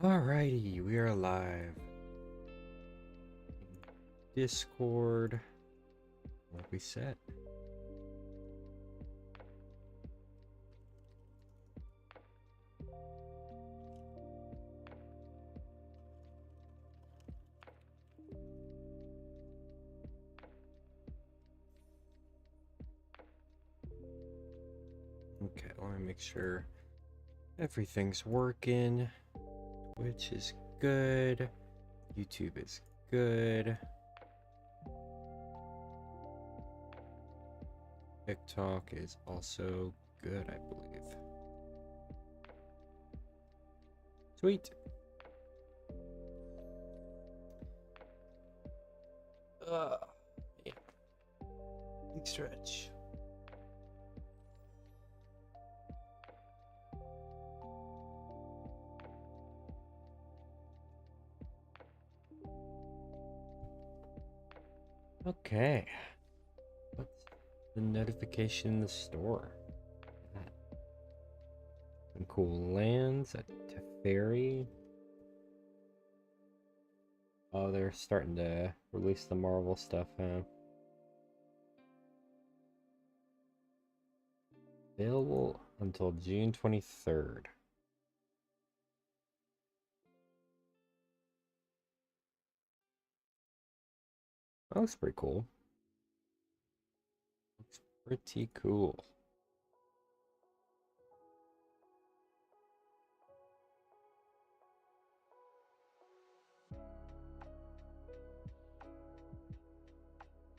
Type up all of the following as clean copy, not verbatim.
Alrighty, we are live. Discord. What we set? Okay, let me make sure everything's working. Twitch is good. YouTube is good. TikTok is also good, I believe. Sweet. Yeah. Big stretch. Okay. What's the notification in the store? Some cool lands at Teferi. Oh, they're starting to release the Marvel stuff, huh? Available until June 23rd. That looks pretty cool. Looks pretty cool.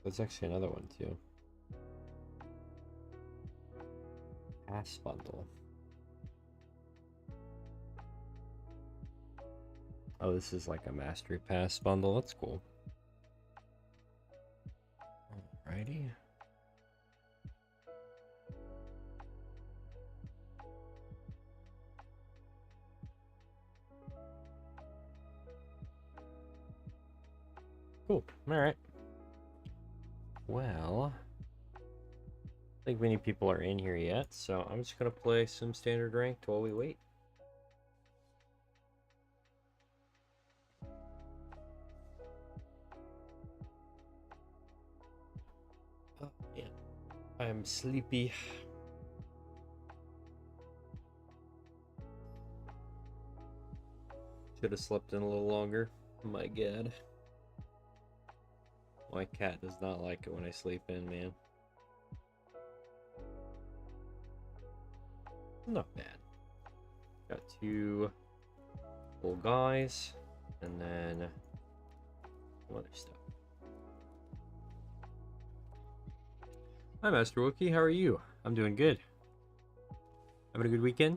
There's actually another one too. Pass bundle. Oh, this is like a mastery pass bundle. That's cool. Alrighty. Cool. Alright. Well, I don't think many people are in here yet, so I'm just gonna play some standard ranked while we wait. Oh, yeah. I'm sleepy. Should have slept in a little longer. My God. My cat does not like it when I sleep in, man. Not bad. Got two full guys, and then some other stuff. Hi, Master Wookie. How are you? I'm doing good. Having a good weekend?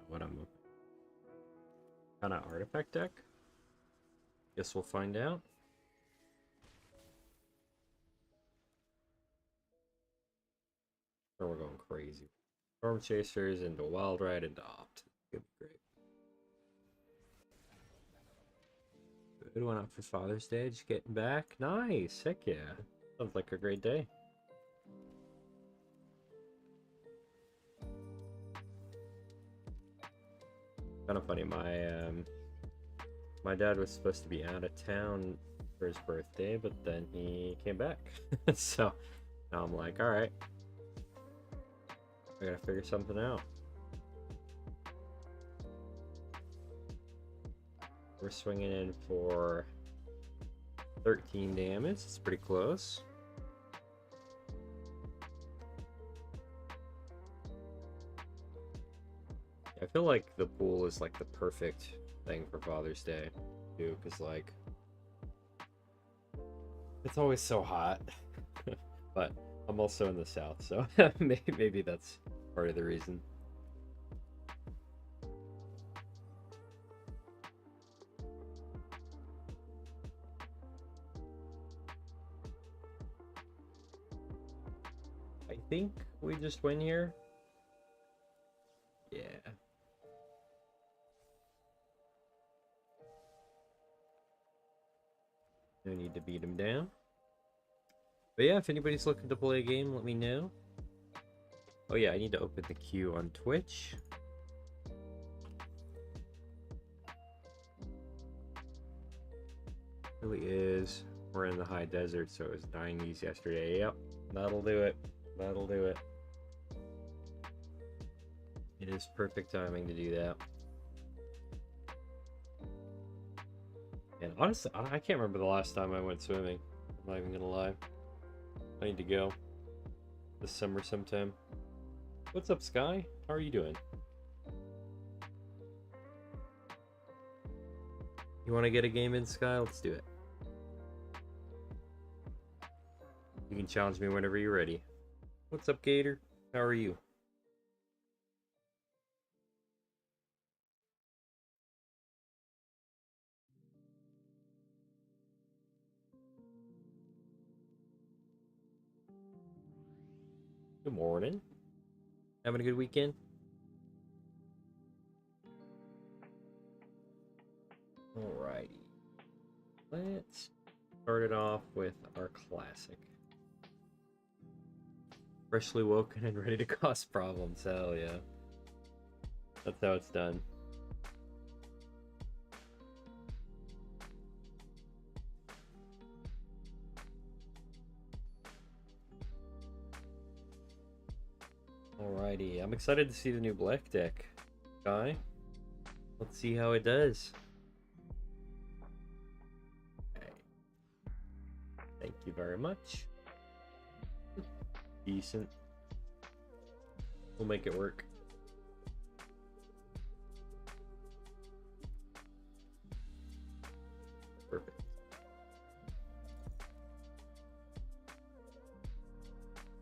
What I'm kind of artifact deck? Guess we'll find out. Or we're going crazy. Storm Chasers into Wild Ride into Opt. Could be great. Good one up for Father's Day. Just getting back. Nice. Heck yeah. Sounds like a great day. Kind of funny. My dad was supposed to be out of town for his birthday, but then he came back. So now I'm like, all right, I gotta figure something out. We're swinging in for 13 damage. It's pretty close. I feel like the pool is like the perfect thing for Father's Day too, because like it's always so hot. But I'm also in the south, so maybe that's part of the reason. I think we just win here. Yeah. No need to beat him down. But yeah, if anybody's looking to play a game, let me know. Oh yeah, I need to open the queue on Twitch. Really is. We're in the high desert, so it was 90s yesterday. Yep, that'll do it. That'll do it. It is perfect timing to do that. And honestly, I can't remember the last time I went swimming. I'm not even gonna lie. I need to go this summer sometime. What's up, Sky? How are you doing? You want to get a game in, Sky? Let's do it. You can challenge me whenever you're ready. What's up, Gator? How are you? Good morning. Having a good weekend? Alrighty. Let's start it off with our classic. Freshly woken and ready to cause problems. Hell yeah. That's how it's done. Alrighty. I'm excited to see the new black deck. Guy. Let's see how it does. Okay. Thank you very much. Decent. We'll make it work. Perfect.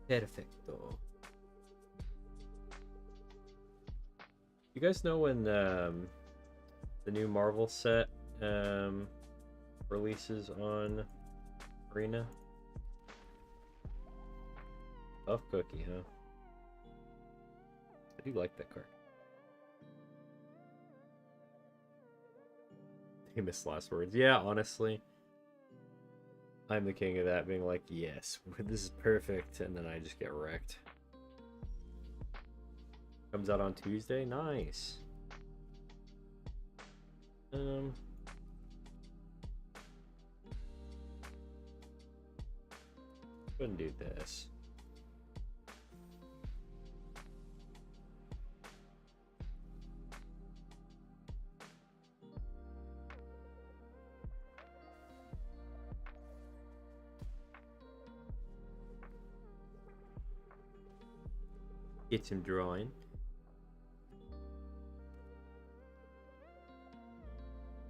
Perfecto. You guys know when the new Marvel set releases on Arena? Tough cookie, huh? I do like that card. Famous last words. Yeah, honestly. I'm the king of that, being like, yes, this is perfect, and then I just get wrecked. Comes out on Tuesday? Nice. Couldn't do this. Get some drawing.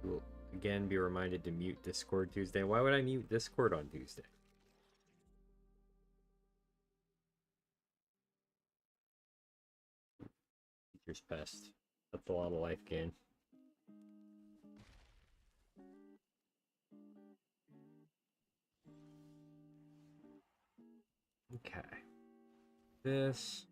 We'll again be reminded to mute Discord Tuesday. Why would I mute Discord on Tuesday? Teacher's Pest. That's a lot of life gain. Okay. This.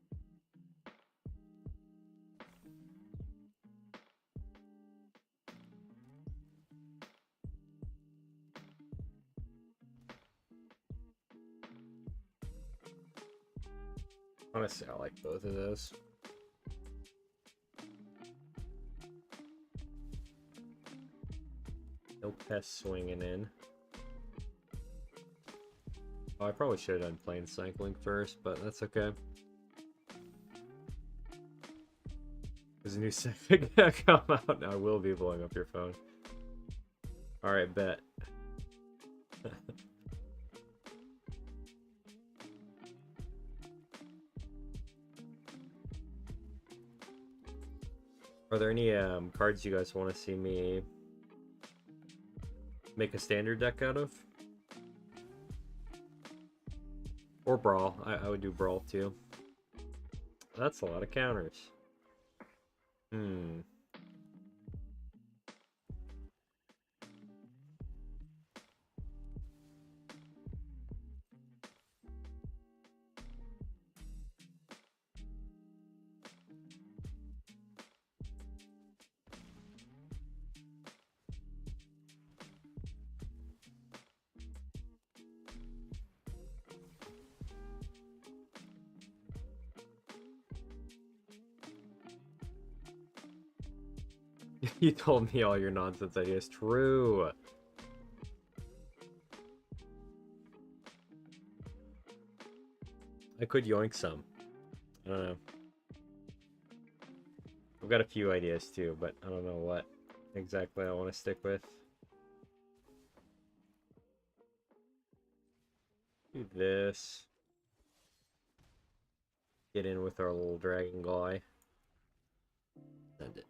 Honestly, I like both of those. No pests swinging in. Oh, I probably should have done plane cycling first, but that's okay. There's a new Civic come out. I will be blowing up your phone. Alright, bet. Are there any cards you guys want to see me make a standard deck out of? Or Brawl. I would do Brawl too. That's a lot of counters. You told me all your nonsense ideas. True. I could yoink some. I don't know. I've got a few ideas too, but I don't know what exactly I want to stick with. Do this. Get in with our little dragon guy. Send it.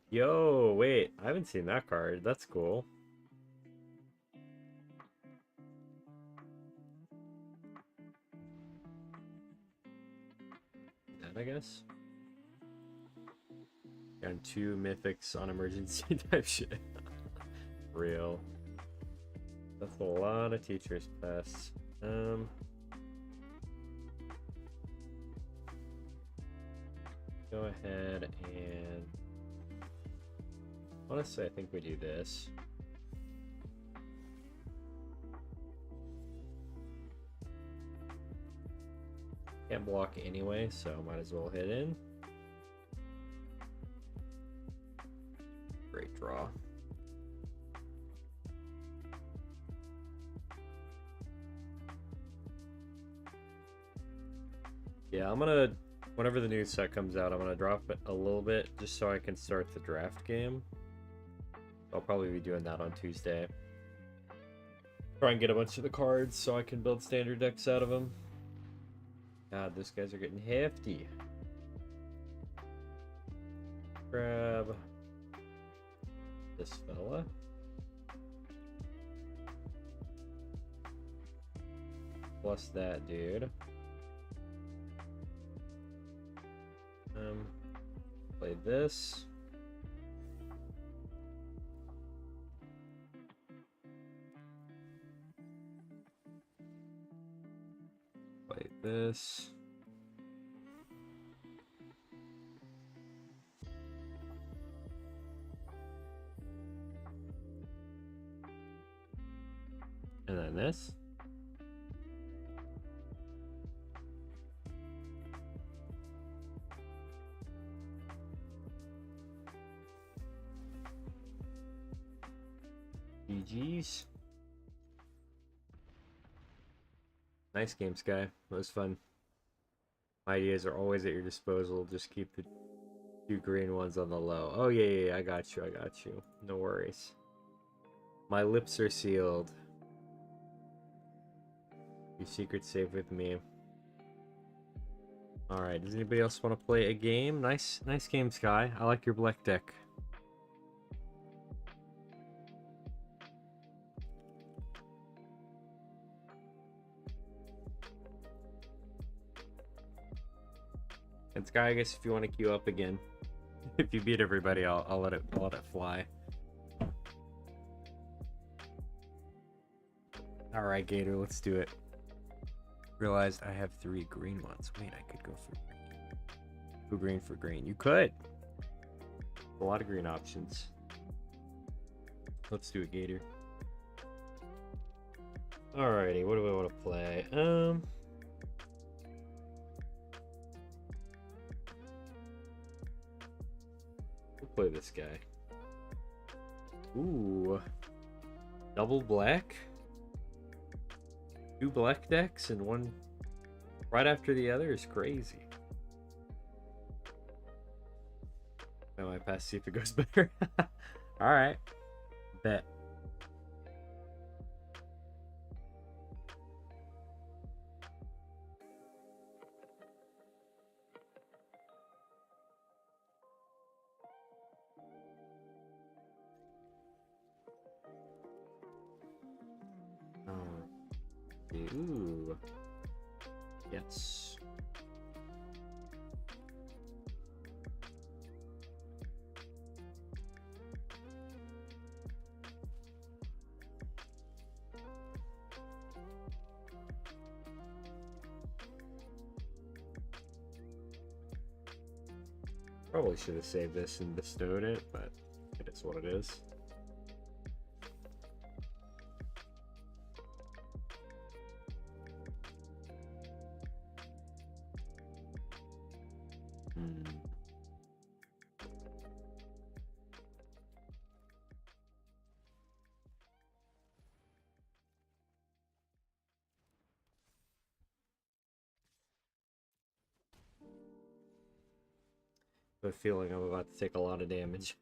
Yo, wait. I haven't seen that card. That's cool. That, I guess. Got 2 mythics on emergency type shit. Real. That's a lot of teachers pass. Go ahead and honestly, I think we do this. Can't block anyway, so might as well hit in. Great draw. Yeah, I'm gonna, whenever the new set comes out, I'm gonna drop it a little bit just so I can start the draft game. I'll probably be doing that on Tuesday. Try and get a bunch of the cards so I can build standard decks out of them. God, those guys are getting hefty. Grab this fella. Plus that dude. Play this. Play this. And then this. GG's. Nice game, Sky. It was fun. My ideas are always at your disposal. Just keep the 2 green ones on the low. Oh, yeah, I got you. No worries. My lips are sealed. Your secret's safe with me. Alright, does anybody else want to play a game? Nice game, Sky. I like your black deck. And Sky, I guess if you want to queue up again, if you beat everybody, I'll let it fly. All right, Gator, let's do it. Realized I have 3 green ones. Wait, I could go for green. Go green for green. You could. A lot of green options. Let's do it, Gator. Alrighty, what do I want to play? Play this guy. Ooh. Double black? 2 black decks and one right after the other is crazy. I might pass, see if it goes better. Alright. Bet. Ooh. Yes. Probably should have saved this and bestowed it, but it is what it is. Hmm. I have a feeling I'm about to take a lot of damage.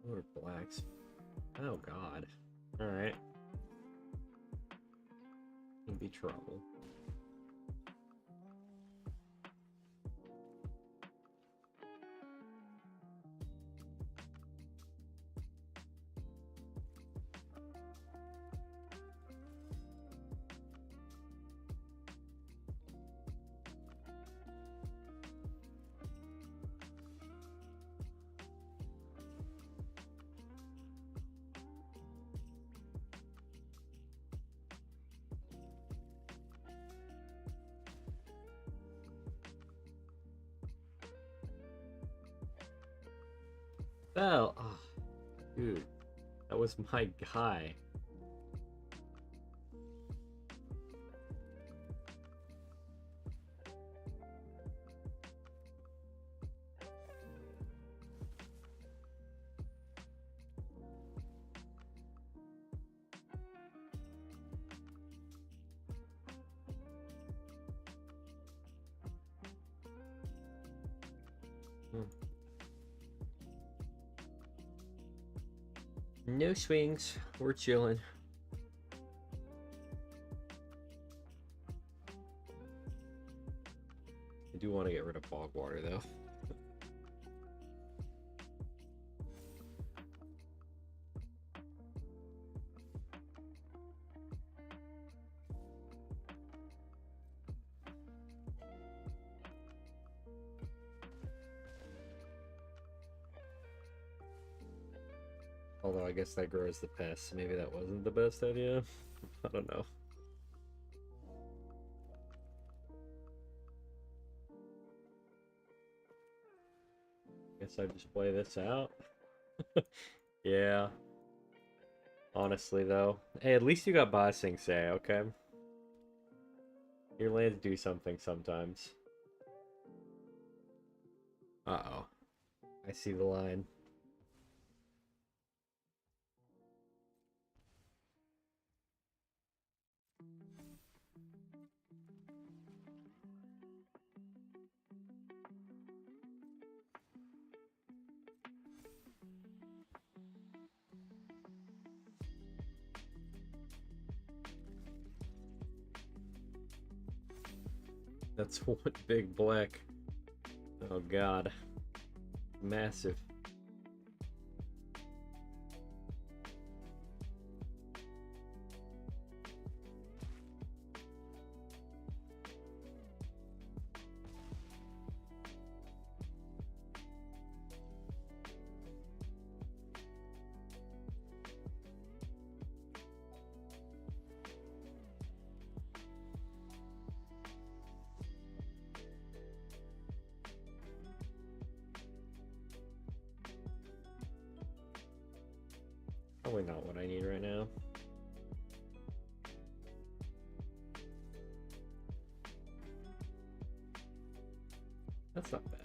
Or blacks. Oh god. Alright. Can be trouble. Well, oh, dude, that was my guy. Hmm. No swings. We're chilling. I do want to get rid of bog water though. Although I guess that grows the pests. Maybe that wasn't the best idea. I don't know. Guess I just play this out. Yeah. Honestly though. Hey, at least you got Ba Sing Se, okay? Your lands do something sometimes. Uh-oh. I see the line. That's one big black. Oh god. Massive. Probably not what I need right now. That's not bad.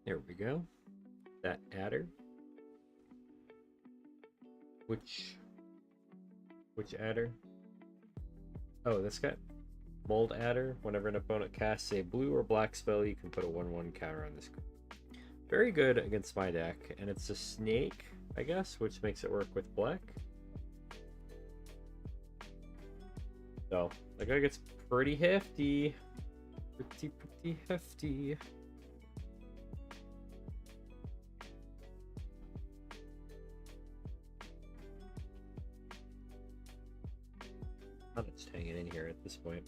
There we go. That adder. Which adder? Oh, this guy. Mold adder. Whenever an opponent casts a blue or black spell, you can put a 1/1 counter on this. Very good against my deck, and it's a snake, I guess, which makes it work with black. So, that guy gets pretty hefty. Pretty hefty. I'm just hanging in here at this point.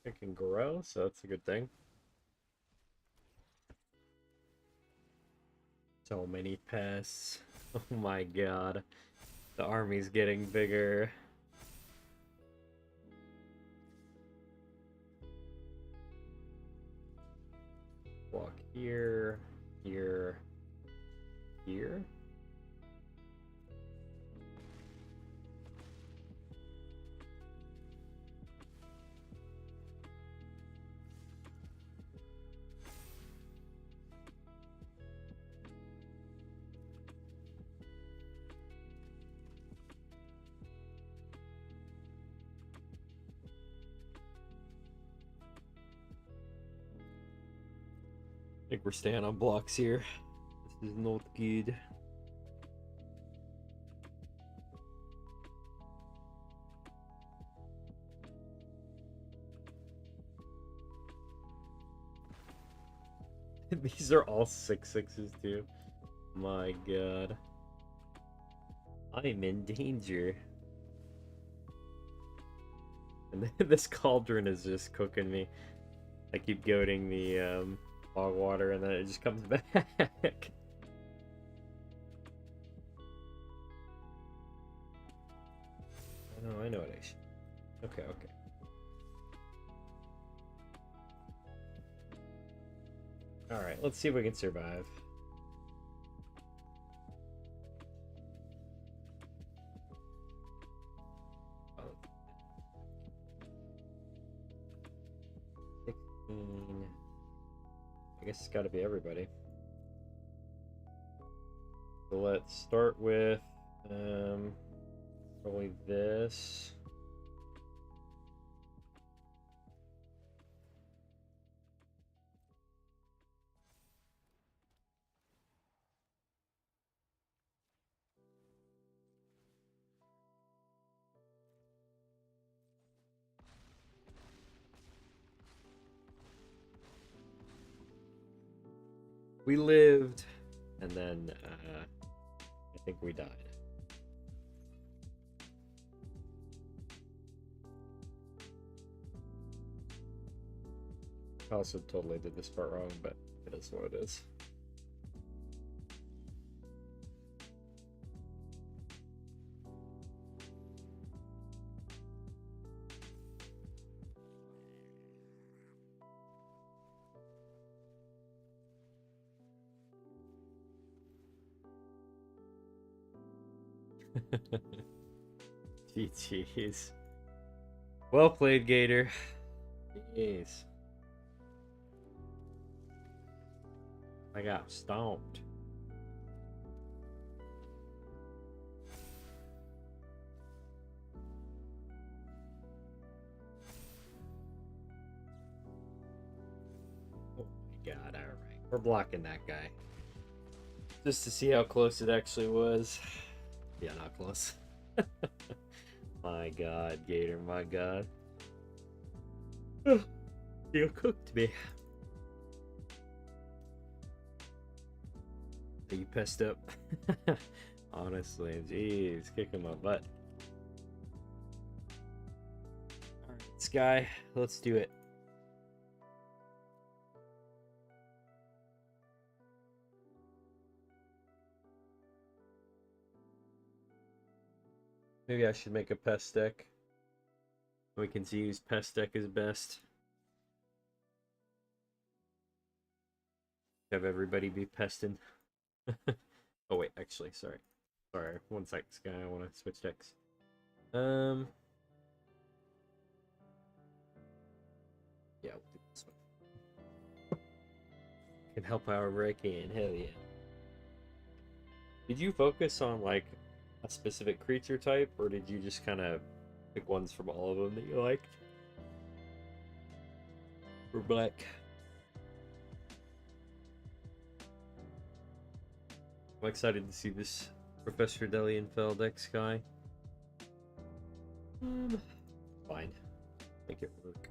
It can grow, so that's a good thing. So many pests. Oh my god. The army's getting bigger. Walk here, here, here. I think we're staying on blocks here. This is not good. These are all 6/6s too. My god. I'm in danger. And this cauldron is just cooking me. I keep goading the bog water and then it just comes back. I know what I should. Okay. Alright, let's see if we can survive. I guess it's got to be everybody. So let's start with probably this. We lived, and then I think we died. I also totally did this part wrong, but it is what it is. GG's. Well played, Gator. Jeez. I got stomped. Oh my god, alright. We're blocking that guy. Just to see how close it actually was. Yeah, not close. My god, Gator, my god. You cooked me. Are you pissed up? Honestly, jeez, kicking my butt. Alright, Sky, let's do it. Maybe I should make a pest deck. We can see whose pest deck is best. Have everybody be pesting. Oh wait, actually, sorry. Sorry, one sec, Sky, I want to switch decks. Yeah, we'll do this one. Can help however I can, hell yeah. Did you focus on, like, a specific creature type, or did you just kind of pick ones from all of them that you liked? For black. I'm excited to see this Professor Delienfeld deck, Sky. Fine. Make it work.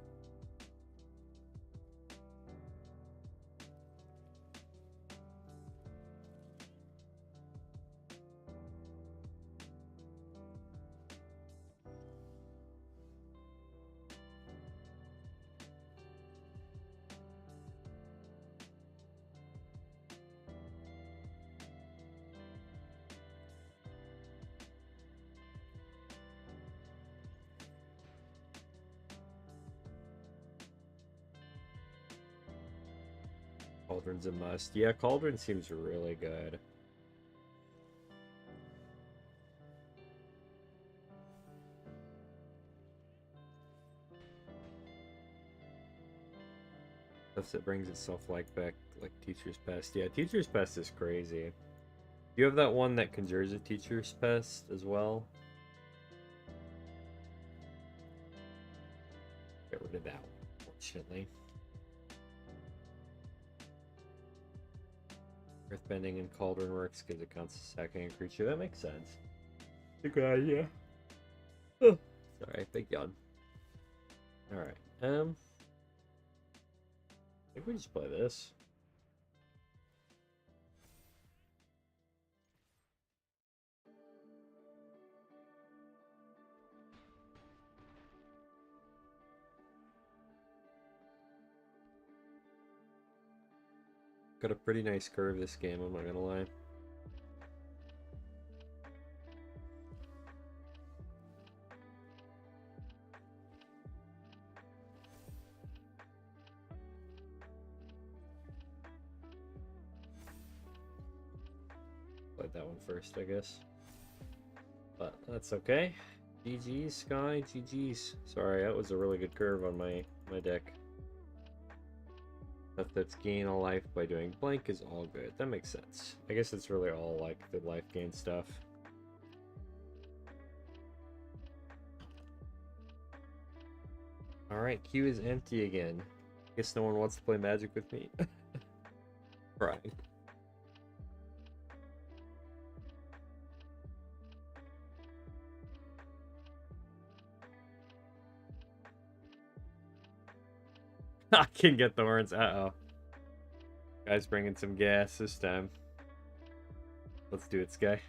Cauldron's a must. Yeah, Cauldron seems really good. Stuff that brings itself like back like Teacher's Pest. Yeah, Teacher's Pest is crazy. Do you have that one that conjures a Teacher's Pest as well? Get rid of that one, unfortunately. Earthbending and Cauldron works because it counts as sacking a creature. That makes sense. It's a good idea. Oh, sorry, big yawn. Alright, I think we just play this. Got a pretty nice curve this game, I'm not gonna lie. Played that one first, I guess. But that's okay. GG's, Sky, GG's. Sorry, that was a really good curve on my deck. Stuff that's gain a life by doing blank is all good. That makes sense. I guess it's really all like the life gain stuff. Alright, queue is empty again. Guess no one wants to play Magic with me. Right. I can get thorns. Uh-oh. Guy's bringing some gas this time. Let's do it, Sky.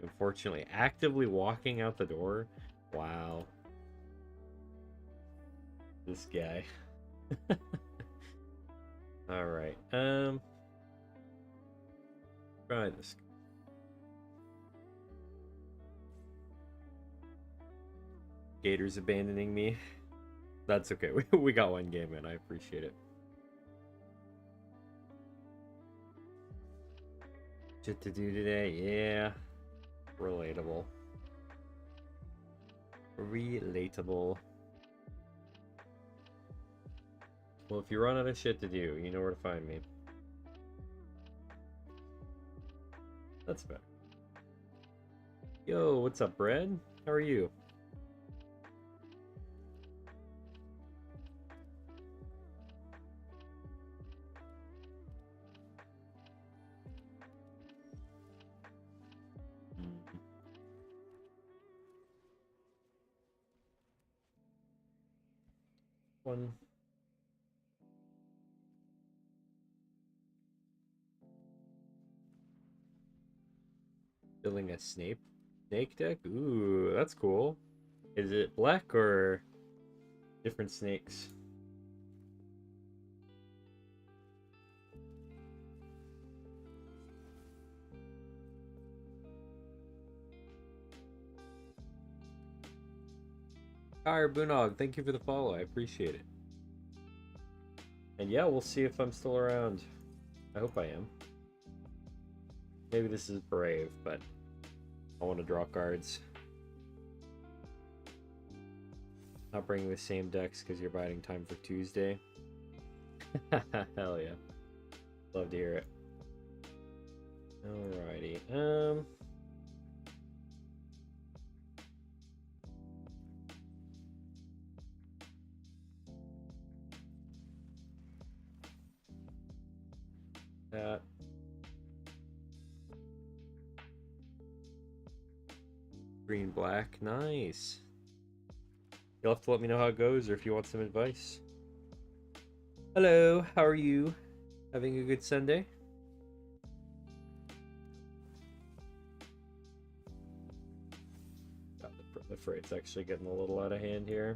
Unfortunately, actively walking out the door. Wow. This guy. Alright. Try this. Gator's abandoning me. That's okay. We got one game in. I appreciate it. Shit to do today? Yeah. Relatable. Relatable. Well, if you run out of shit to do, you know where to find me. That's better. Yo, what's up, Brad? How are you? One. Building a snake deck? Ooh, that's cool. Is it black or different snakes? Kyre Bunog, thank you for the follow. I appreciate it. And yeah, we'll see if I'm still around. I hope I am. Maybe this is brave, but I want to draw cards. Not bringing the same decks because you're biding time for Tuesday. Hell yeah. Love to hear it. Alrighty. That. Green, black. Nice. You'll have to let me know how it goes or if you want some advice. Hello, how are you? Having a good Sunday? God, the freight's actually getting a little out of hand here.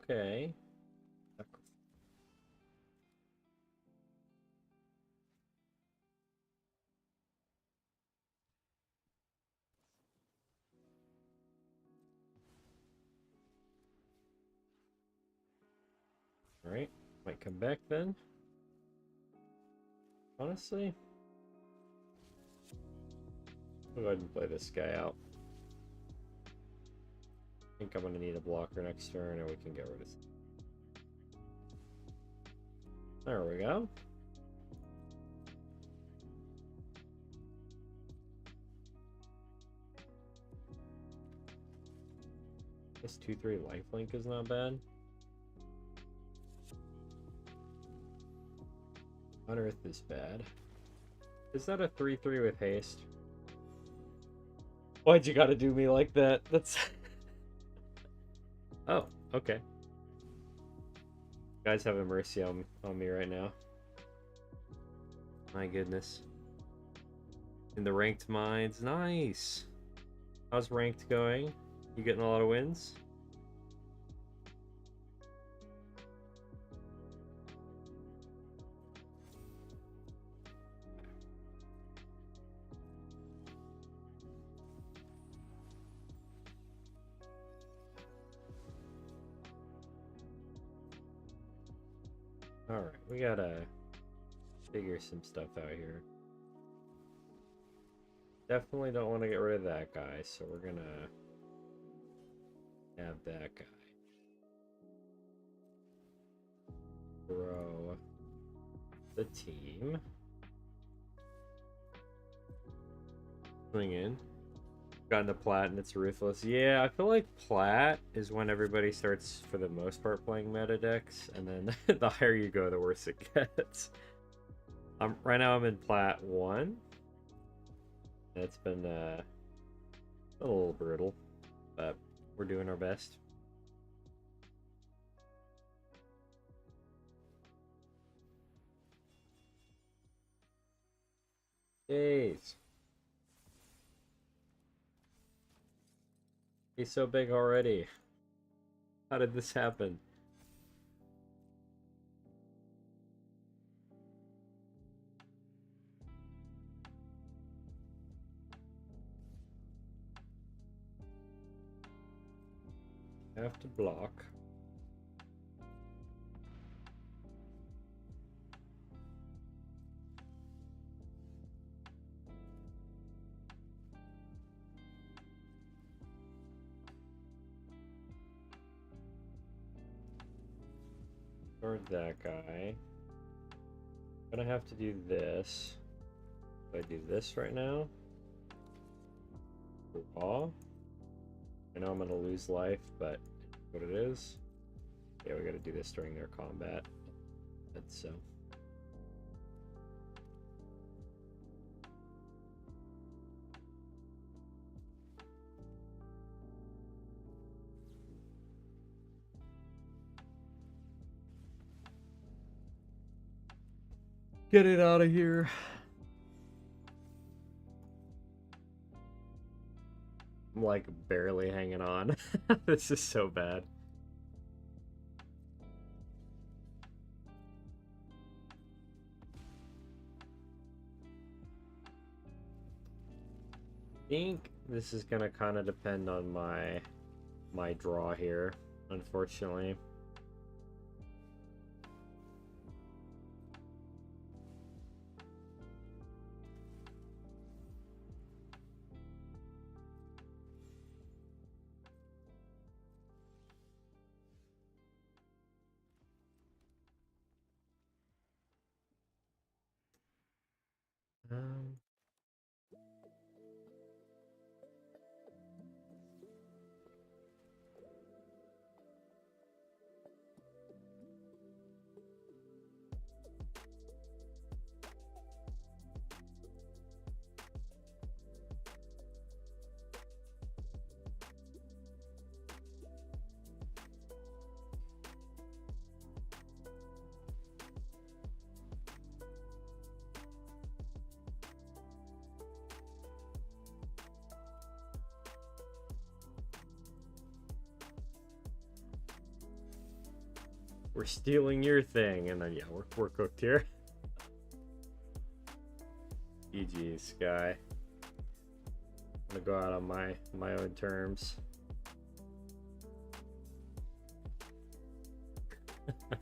okay. Alright, might come back then. Honestly, I'll go ahead and play this guy out. I think I'm going to need a blocker next turn, and we can get rid of this. There we go. This 2/3 lifelink is not bad. Unearth is bad. Is that a 3/3 with haste? Why'd you gotta do me like that? That's... Oh, okay. You guys have a mercy on me right now. My goodness. In the ranked mines. Nice! How's ranked going? You getting a lot of wins? Alright, we gotta figure some stuff out here. Definitely don't want to get rid of that guy, so we're gonna have that guy. Grow the team. Swing in. Gotten the plat and it's ruthless. Yeah, I feel like plat is when everybody starts, for the most part, playing meta decks, and then the higher you go, the worse it gets. Right now I'm in plat 1. It's been a little brutal, but we're doing our best. Jeez. He's so big already. How did this happen? Have to block. Or that guy. Gonna have to do this. If I do this right now. Raw. I know I'm gonna lose life, but what it is. Yeah, we gotta do this during their combat. That's so. Get it out of here. I'm like barely hanging on. This is so bad. I think this is gonna kind of depend on my draw here, unfortunately. Um, We're stealing your thing, and then yeah, we're cooked here. GG, Sky. I'm gonna go out on my own terms. I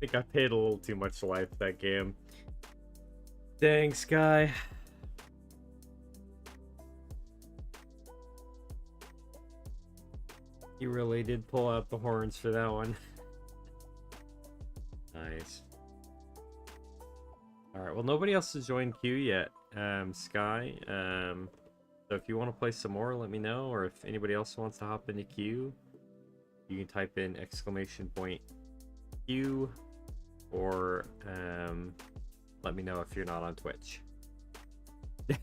think I paid a little too much life that game. Dang, Sky. You really did pull out the horns for that one. Nice. Alright, well nobody else has joined queue yet, Sky. So if you want to play some more, let me know, or if anybody else wants to hop into queue, you can type in !Q, or let me know if you're not on Twitch.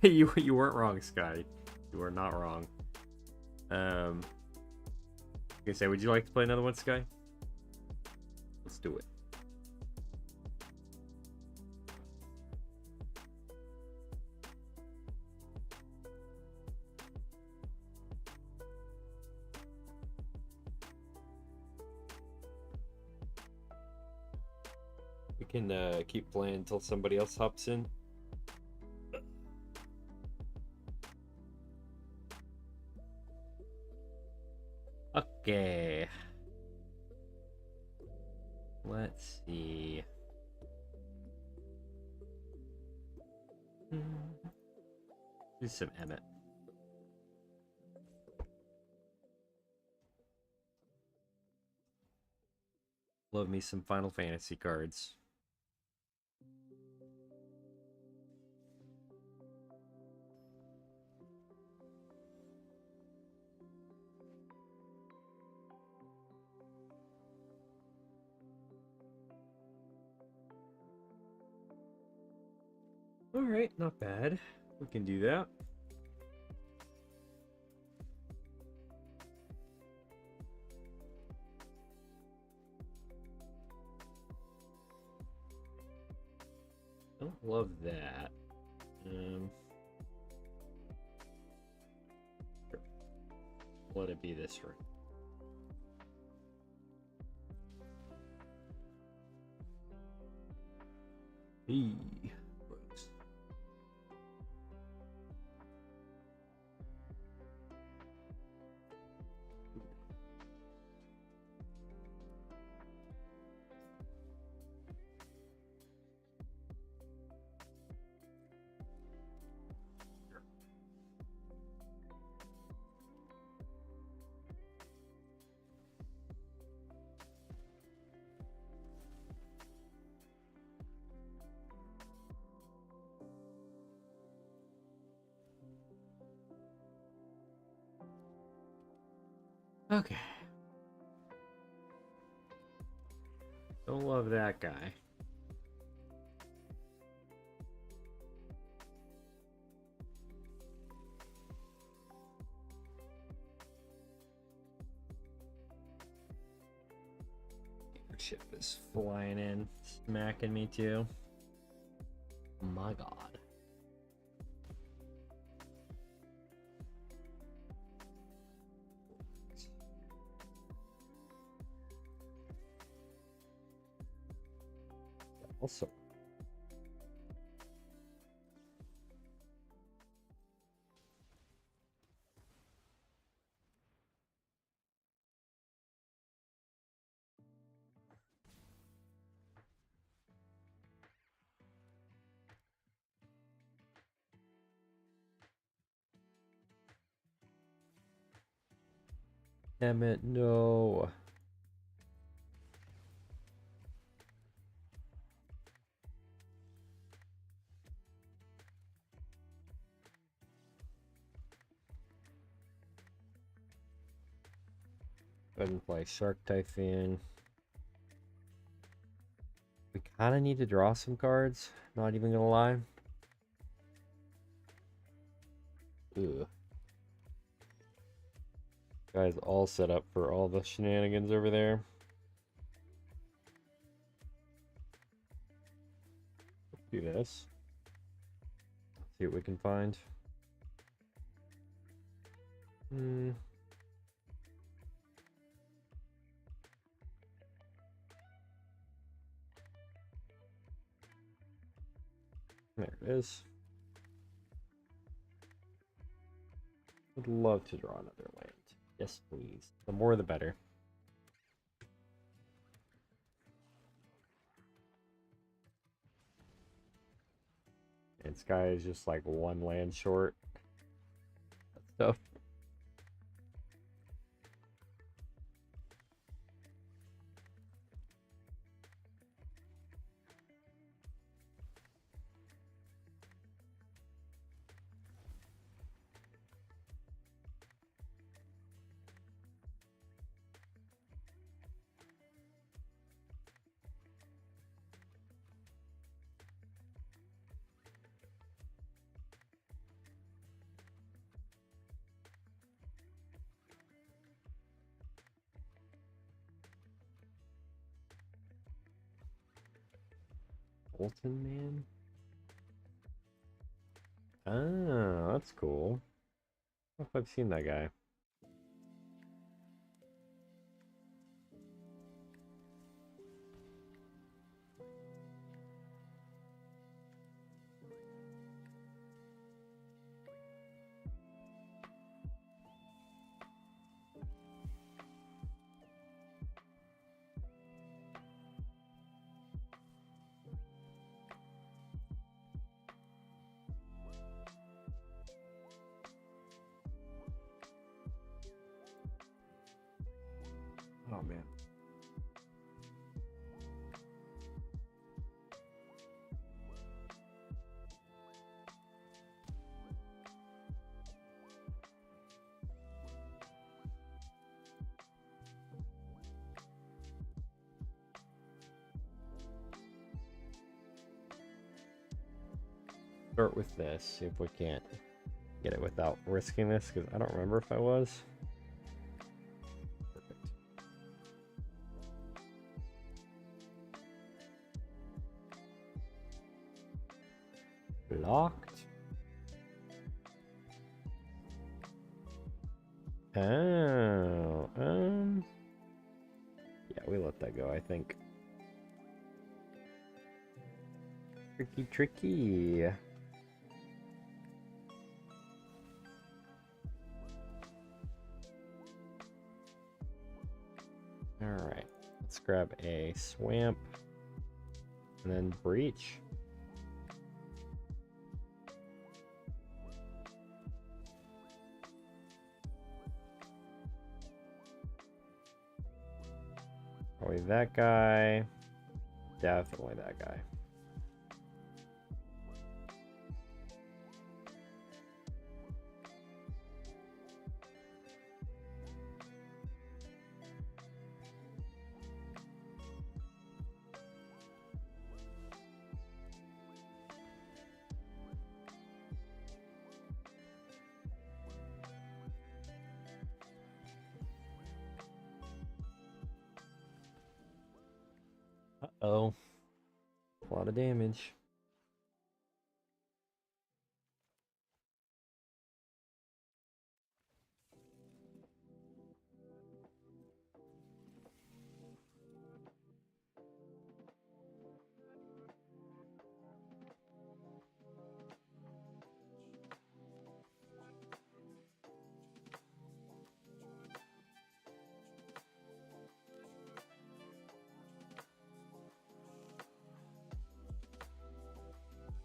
you weren't wrong, Sky. You are not wrong. You can say, would you like to play another one, Sky? Let's do it. We can keep playing until somebody else hops in. Okay. Let's see. Do some Emmett. Love me some Final Fantasy cards. Alright, not bad. We can do that. Don't love that. Let it be this room. Hey, Brooks. Okay. Don't love that guy. Ship is flying in, smacking me too. My God. Also. Damn it, no. Go ahead and play Shark Typhoon. We kind of need to draw some cards, not even gonna lie. Ugh. Guys all set up for all the shenanigans over there. Do this. See what we can find. There it is. Would love to draw another land. Yes, please. The more the better. And Sky is just like one land short. That's tough. Bolton Man? Ah, that's cool. I don't know if I've seen that guy. Oh man. Start with this, see if we can't get it without risking this, because I don't remember if I was. Perfect. Blocked. Oh, yeah, we let that go, I think. Tricky, tricky. Alright, let's grab a swamp and then breach. Probably that guy. Definitely that guy. Uh-oh. A lot of damage.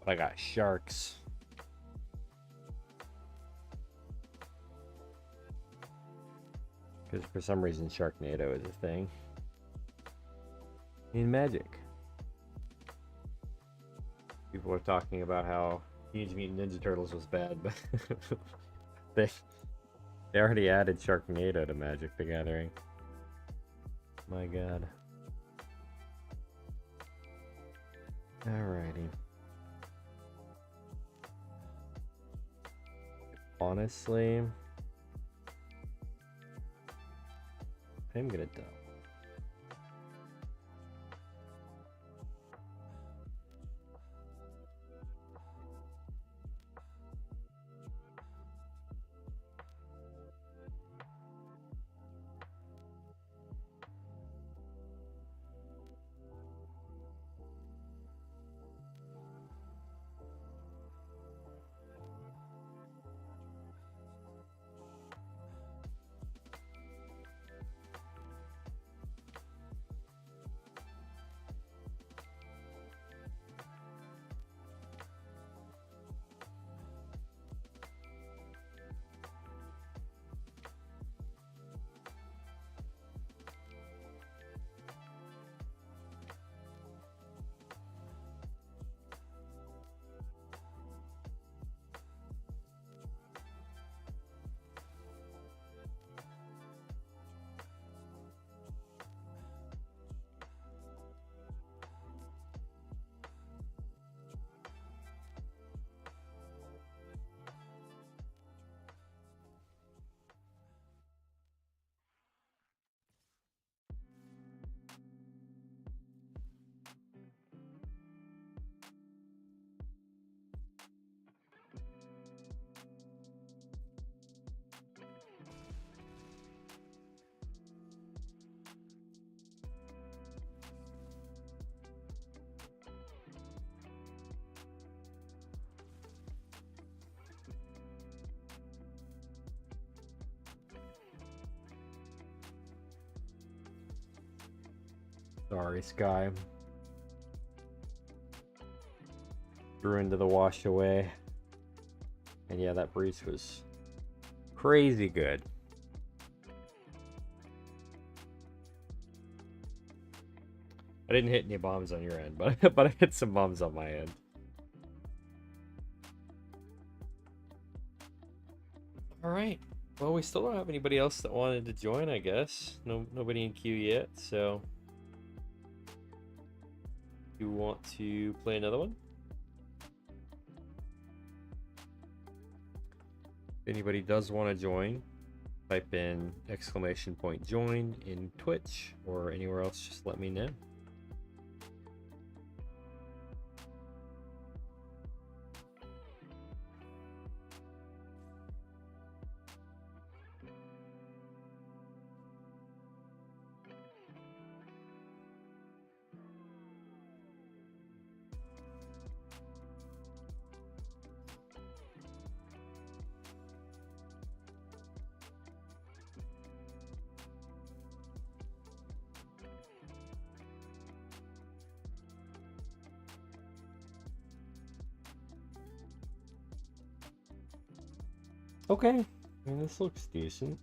But I got sharks. Because for some reason Sharknado is a thing. In Magic. People are talking about how Teenage Mutant Ninja Turtles was bad, but they already added Sharknado to Magic the Gathering. My god. Alrighty. Honestly, I'm gonna dump. Sorry, Sky. Threw into the wash away. And yeah, that breach was crazy good. I didn't hit any bombs on your end, but I hit some bombs on my end. All right. Well, we still don't have anybody else that wanted to join, I guess. Nobody in queue yet, so you want to play another one? If anybody does want to join, type in !join in Twitch or anywhere else, just let me know. Okay, I mean, this looks decent.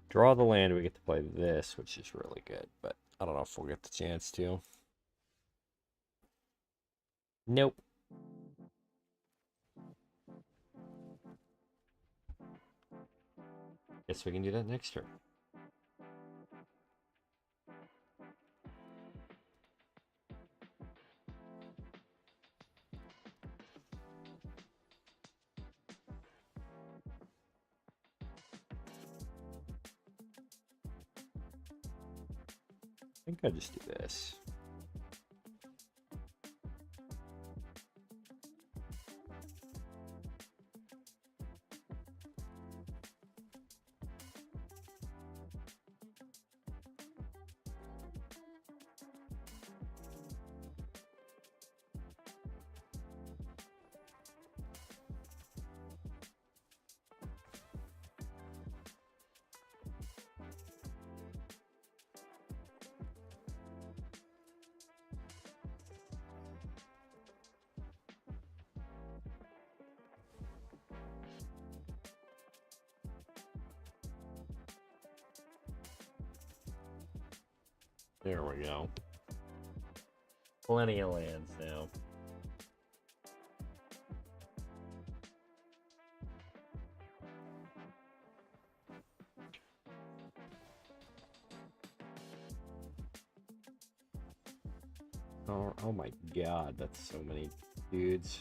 Draw the land, we get to play this, which is really good, but I don't know if we'll get the chance to. Nope. Guess we can do that next turn. I think I just do this. There we go. Plenty of lands now. Oh my god, that's so many dudes.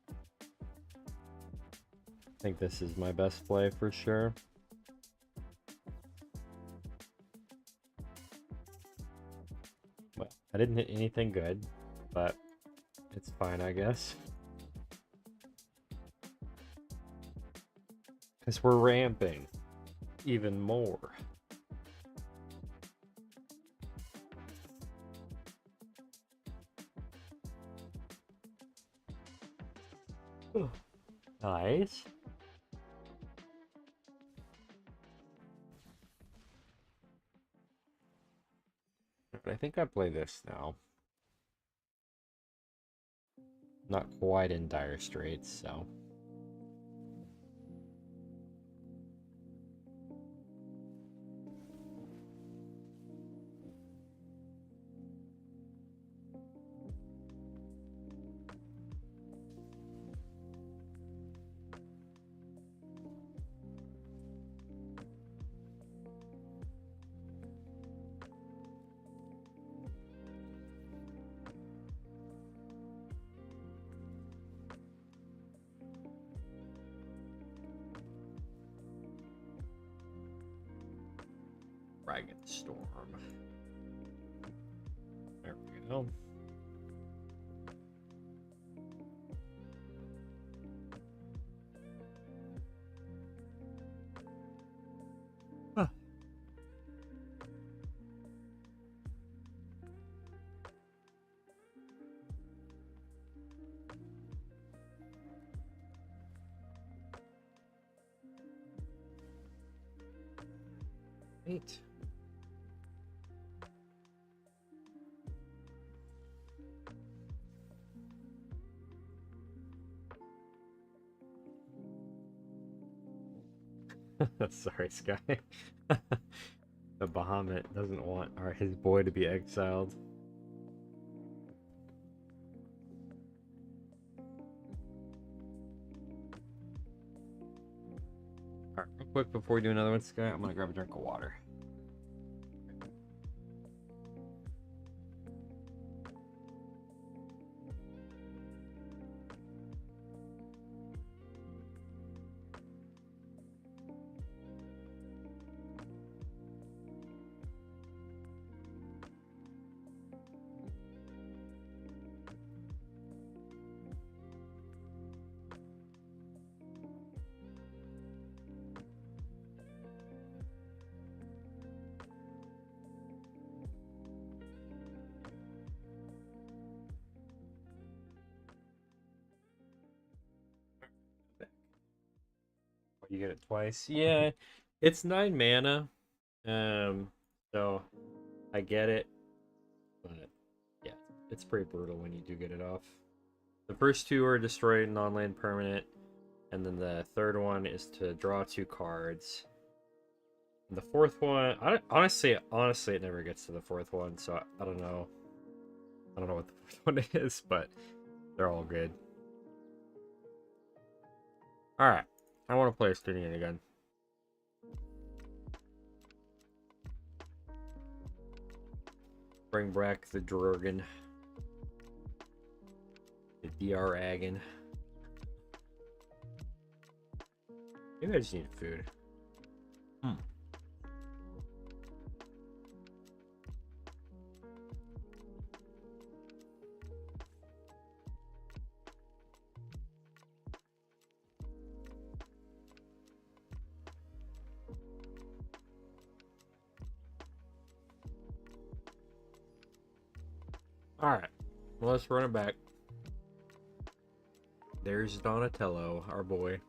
I think this is my best play for sure. Well, I didn't hit anything good, but it's fine, I guess. Because we're ramping even more. Nice. But I think I play this now. Not quite in dire straits, so. Dragon Storm. There we go. Huh. Neat. Sorry, Sky. The Bahamut doesn't want his boy to be exiled. Alright, real quick before we do another one, Sky, I'm gonna grab a drink of water. You get it twice. Yeah, it's 9 mana. So I get it, but yeah, it's pretty brutal when you do get it off. The first two are destroy non-land permanent, and then the third one is to draw 2 cards. And the fourth one, honestly, it never gets to the fourth one, so I don't know. I don't know what the fourth one is, but they're all good. All right, I want to play Estinian again. Bring back the Drurgan. The DR Agon. Maybe I just need food. Alright, well, let's run it back. There's Donatello, our boy.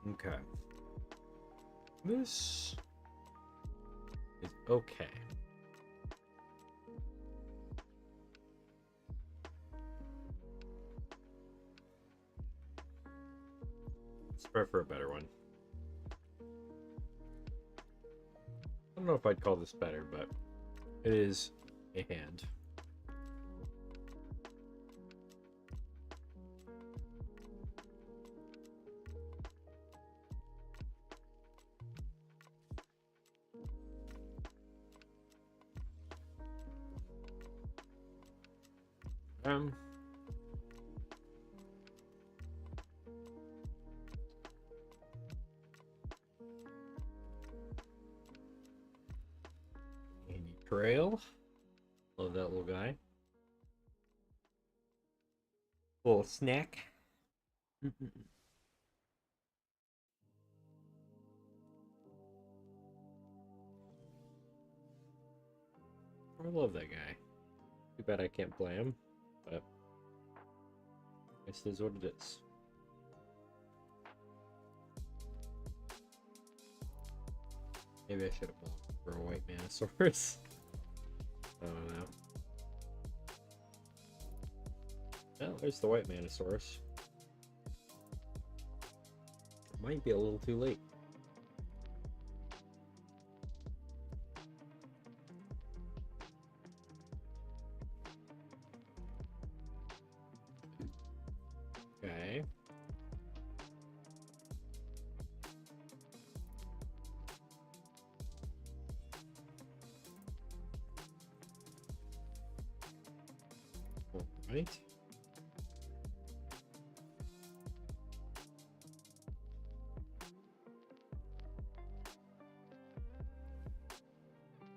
Okay. This is okay. Let's try for a better one. I don't know if I'd call this better, but it is a hand. Andy Trail. Love that little guy. Little snack. I love that guy. Too bad I can't play him, but this is what it is. Maybe I should have blocked for a white Manosaurus. I don't know. Well, there's the white Manosaurus. Might be a little too late. Okay. All right.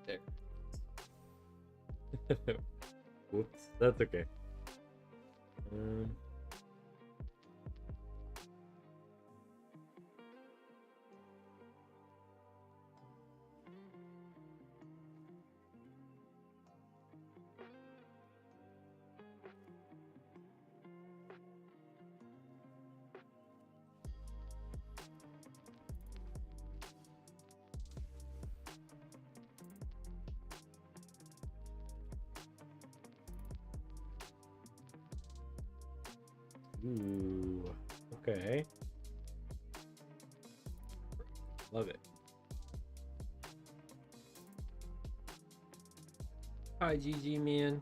There. Whoops, that's okay. Ooh, okay. Love it. Hi, GG man.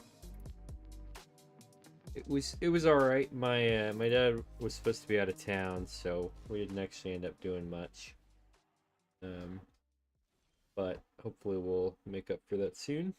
It was all right. My dad was supposed to be out of town, so we didn't actually end up doing much. But hopefully we'll make up for that soon.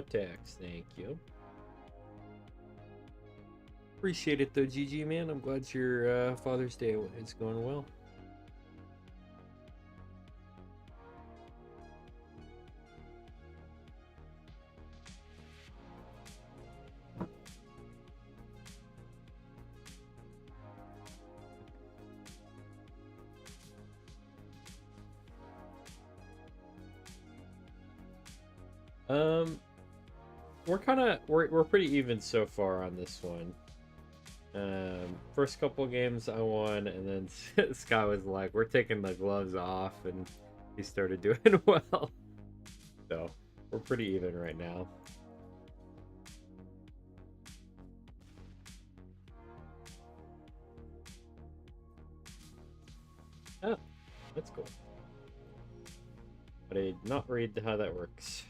Tax, thank you. Appreciate it though, GG man. I'm glad your Father's Day is going well. We're pretty even so far on this one. First couple games I won, and then Scott was like, "We're taking the gloves off," and he started doing well. So we're pretty even right now. Oh, that's cool. But I did not read how that works.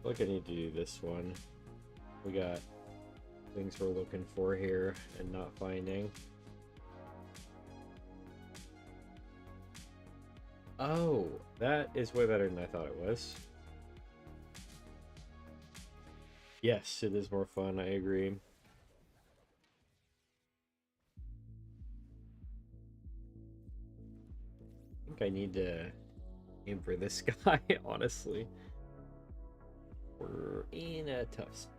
Look, I need to do this one. We got things we're looking for here and not finding. Oh, that is way better than I thought it was. Yes, it is more fun, I agree. I think I need to aim for this guy, honestly. We're in a tough spot.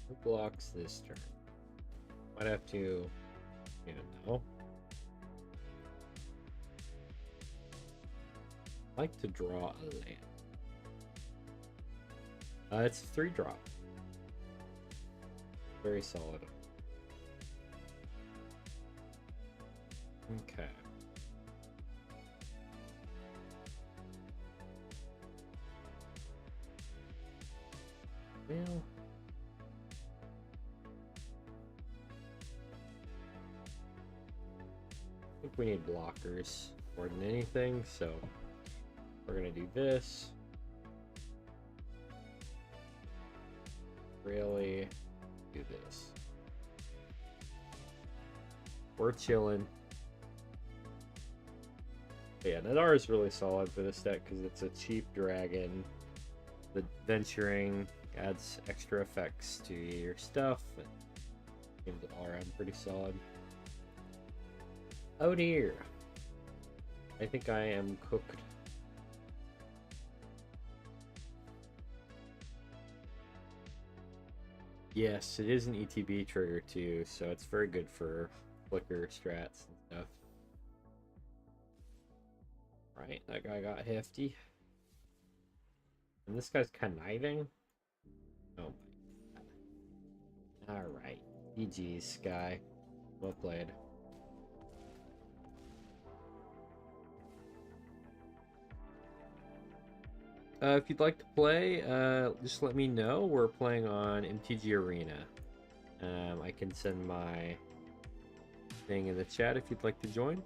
Who blocks this turn? Might have to, you know. Like to draw a land. It's a 3-drop. Very solid. Okay. Well, I think we need blockers more than anything, so we're gonna do this. Really do this. We're chilling. But yeah, Nadar is really solid for this deck because it's a cheap dragon. The venturing adds extra effects to your stuff. Game's all around pretty solid. Oh dear. I think I am cooked. Yes, it is an ETB trigger too, so it's very good for flicker strats and stuff. Right, that guy got hefty. And this guy's conniving? Oh my god. Alright. GG's, Sky. Well played. If you'd like to play, just let me know. We're playing on MTG Arena. I can send my thing in the chat if you'd like to join.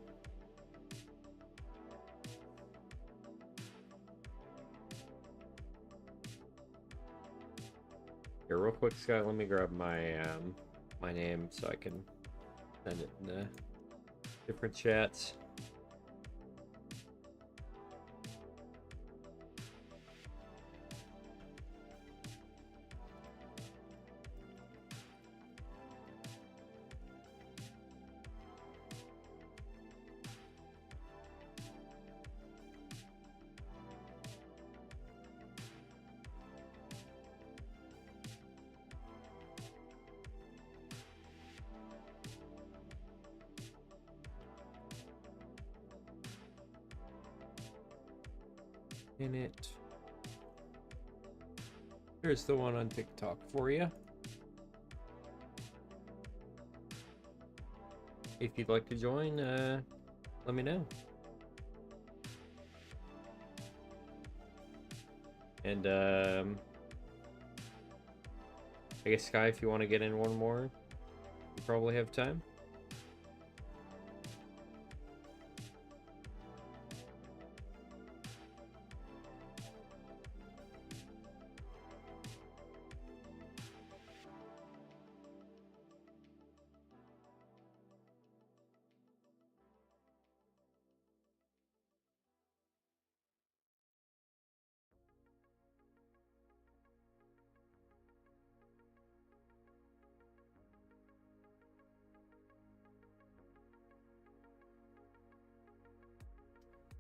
Here, real quick, Scott, let me grab my my name so I can Send it in the different chats. In it. Here's the one on TikTok for you. If you'd like to join, let me know. And I guess Sky, if you want to get in one more, you probably have time.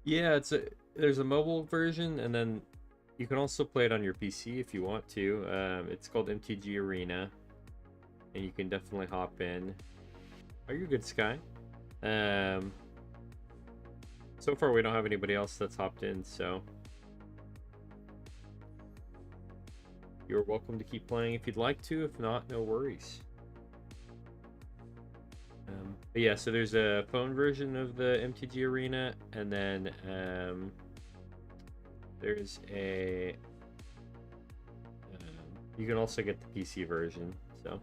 Yeah, there's a mobile version, and then you can also play it on your PC if you want to. It's called MTG Arena, and you can definitely hop in. Are you good, Sky? So far we don't have anybody else that's hopped in, so you're welcome to keep playing if you'd like to. If not, no worries. But yeah, so there's a phone version of the MTG Arena, and then there's a you can also get the PC version. So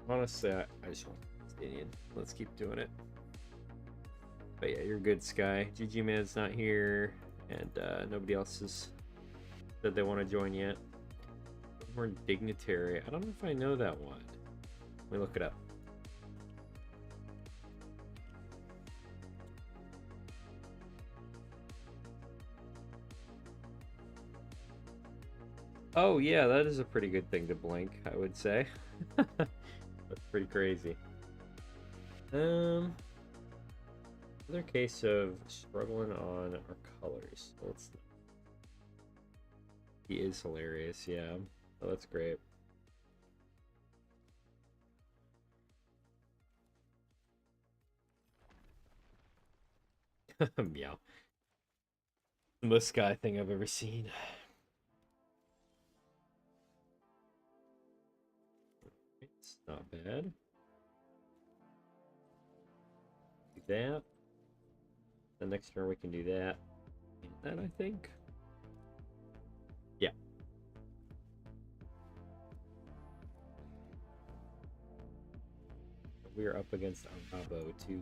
honestly, I just want Stadium. Let's keep doing it. But yeah, you're good, Sky. GG Man's not here, and nobody else has said they want to join yet. More Dignitary. I don't know if I know that one. Let me look it up. Oh yeah, that is a pretty good thing to blink, I would say. That's pretty crazy. Another case of struggling on our colors. Let's. He is hilarious, yeah. Oh, that's great. Meow. The most Sky thing I've ever seen. It's not bad. Do that. The next turn we can do that. And that, I think. Yeah. We are up against Arabo too.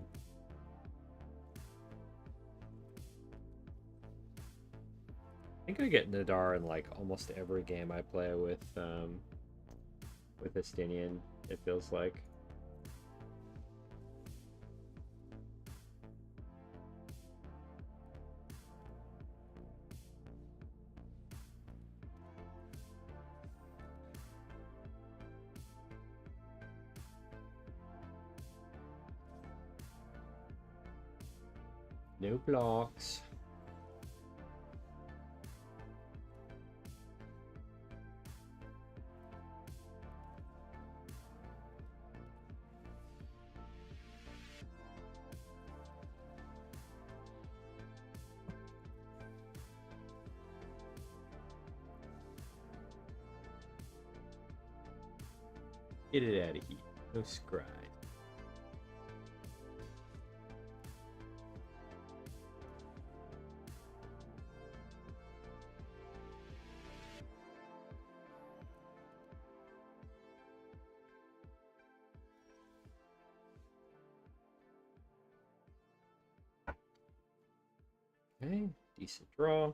I think I get Nadar in like almost every game I play with Estinian, it feels like. No blocks. Get it out of here. No scry. Okay, decent draw.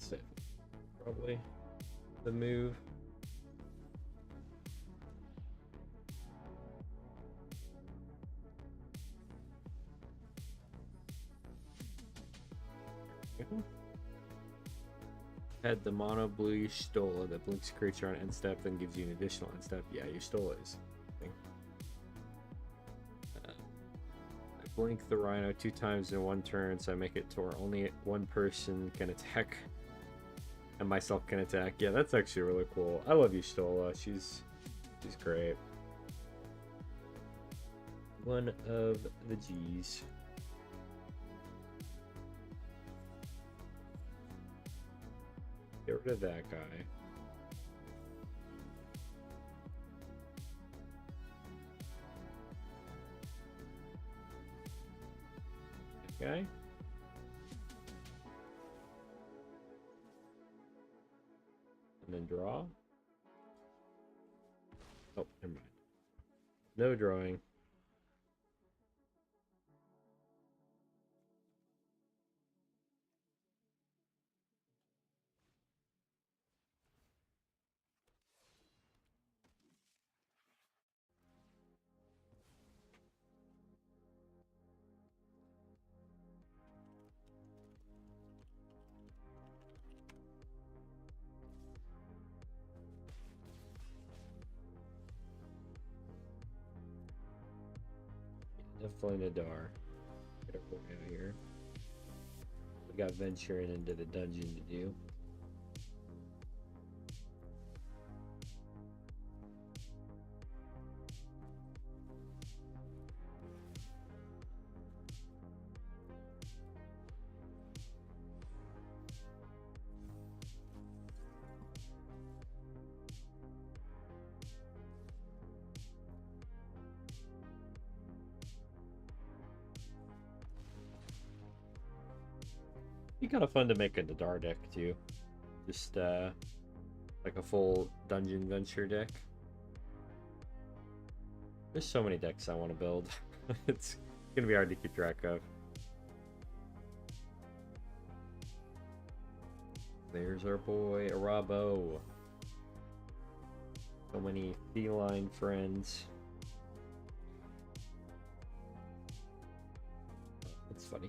That's it. Probably the move. Had the mono blue Stola that blinks a creature on end step, then gives you an additional end step. Yeah, your Stola is. I blink the Rhino 2 times in one turn, so I make it to where only one person can attack, and myself can attack. Yeah, that's actually really cool. I love you, Stola. She's great. One of the G's. Get rid of that guy. Okay. And then draw. Oh, never mind. No drawing. Definitely Nadar. Get our boy out here. We got venturing into the dungeon to do. Be kind of fun to make a Nadar deck too. Just like a full dungeon venture deck. There's so many decks I want to build. It's gonna be hard to keep track of. There's our boy Arabo. So many feline friends. That's funny.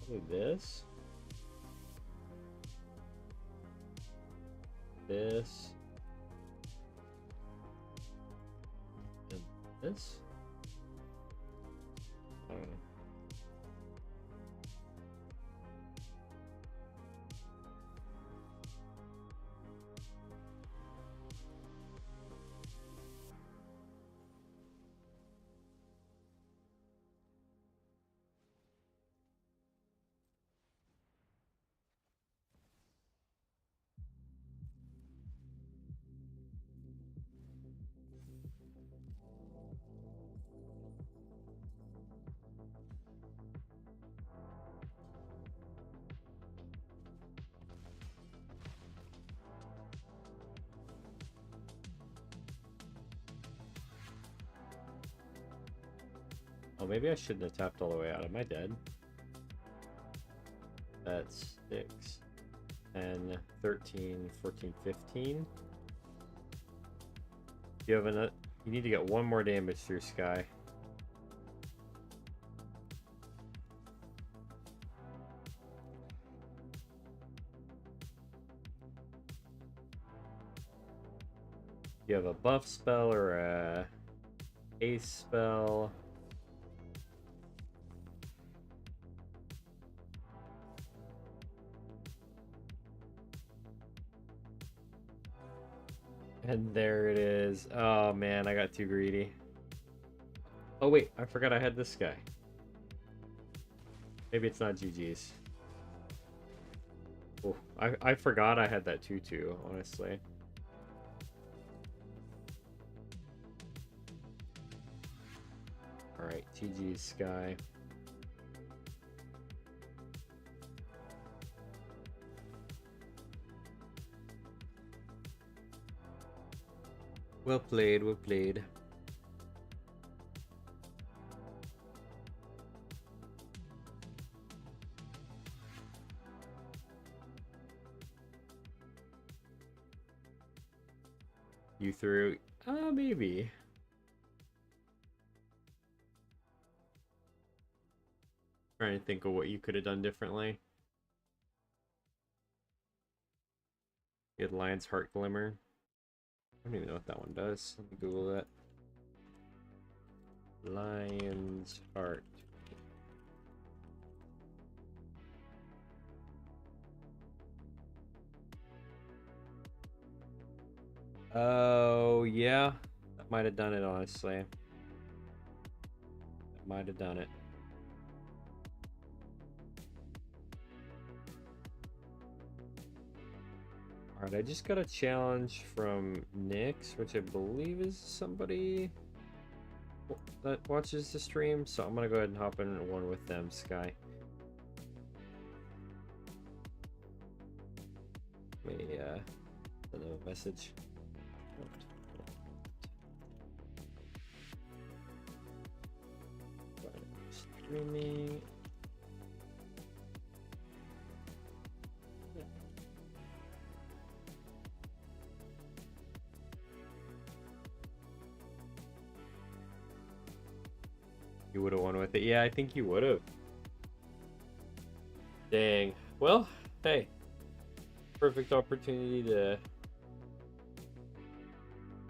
Probably this. This. And this. I don't know. Oh, maybe I shouldn't have tapped all the way out. Am I dead? That's 6, 10, 13, 14, 15. You have enough. You need to get one more damage through Sky. You have a buff spell or a ace spell. And there it is. Oh man, I got too greedy. Oh wait, I forgot I had this guy. Maybe it's not GG's. Oh, I forgot I had that 2/2, honestly. Alright, GG's Sky. Well played, well played. you through. Maybe. Trying to think of what you could have done differently. You had Lion's Heart Glimmer. I don't even know what that one does. Let me Google that. Lion's Heart. Oh, yeah. That might have done it, honestly. That might have done it. Alright, I just got a challenge from Nyx, which I believe is somebody that watches the stream, so I'm gonna go ahead and hop in one with them, Sky. Let me send them a message. Streaming. You would have won with it. Yeah, I think you would have. Dang. Well, hey. Perfect opportunity to,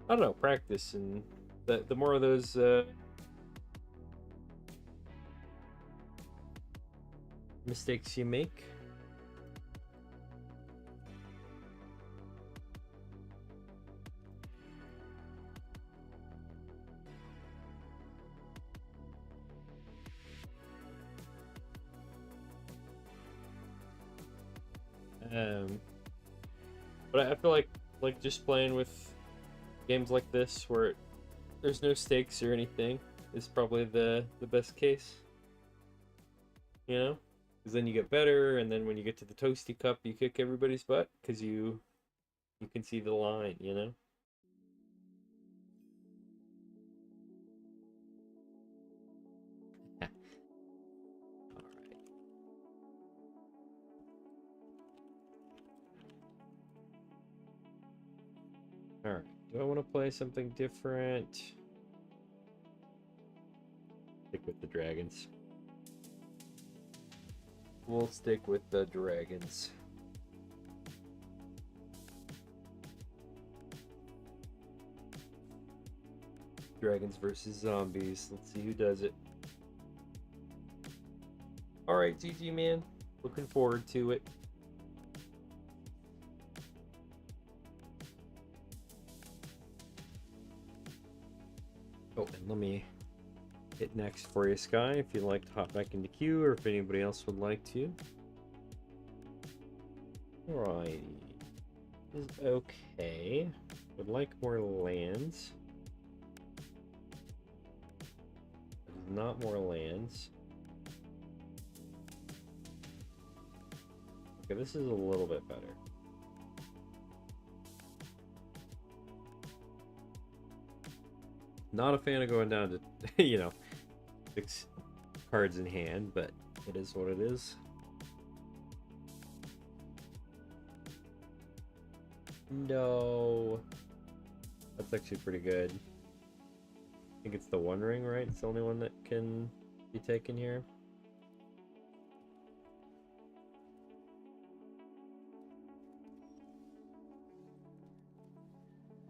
I don't know, practice. And the more of those mistakes you make, but I feel like just playing with games like this where there's no stakes or anything is probably the best case, you know, because then you get better, and then when you get to the Toasty Cup you kick everybody's butt because you can see the line, you know. Alright, do I want to play something different? Stick with the dragons. We'll stick with the dragons. Dragons versus zombies. Let's see who does it. Alright, GG, man. Looking forward to it. Oh, and let me hit next for you, Sky, if you'd like to hop back into queue, or if anybody else would like to. Alrighty. Is okay. Would like more lands. Not more lands. Okay, this is a little bit better. Not a fan of going down to, you know, 6 cards in hand, but it is what it is. No. That's actually pretty good. I think it's the One Ring, right? It's the only one that can be taken here.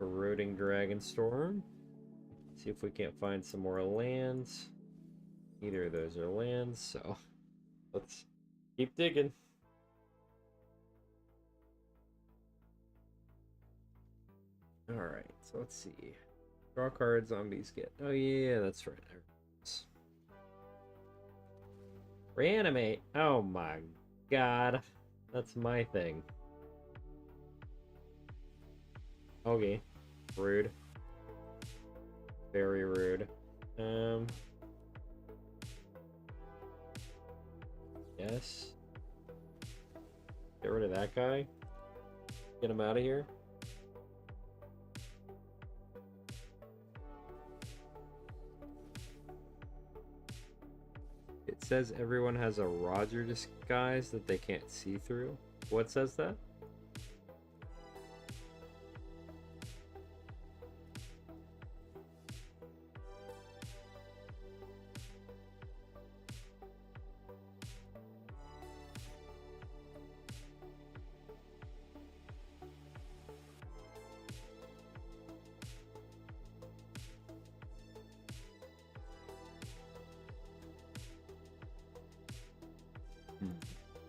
Eroding Dragonstorm. See if we can't find some more lands. Neither of those are lands, so let's keep digging. Alright, so let's see. Draw cards, zombies get. Oh yeah, that's right. Reanimate. Oh my god. That's my thing. Okay. Rude. Very rude. Yes. Get rid of that guy. Get him out of here. It says everyone has a Roger disguise that they can't see through. What says that?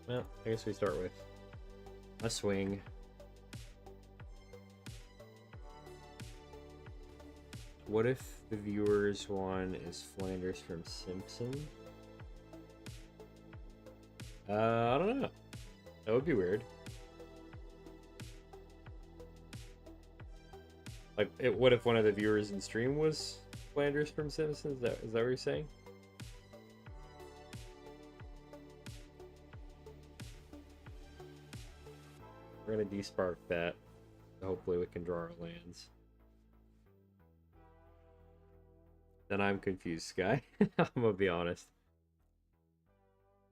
Well, I guess we start with a swing. What if the viewers one is Flanders from Simpson? I don't know. That would be weird. Like, what if one of the viewers in stream was Flanders from Simpsons? Is that what you're saying? We're gonna despark that. Hopefully we can draw our lands. Then I'm confused, Sky. I'm gonna be honest.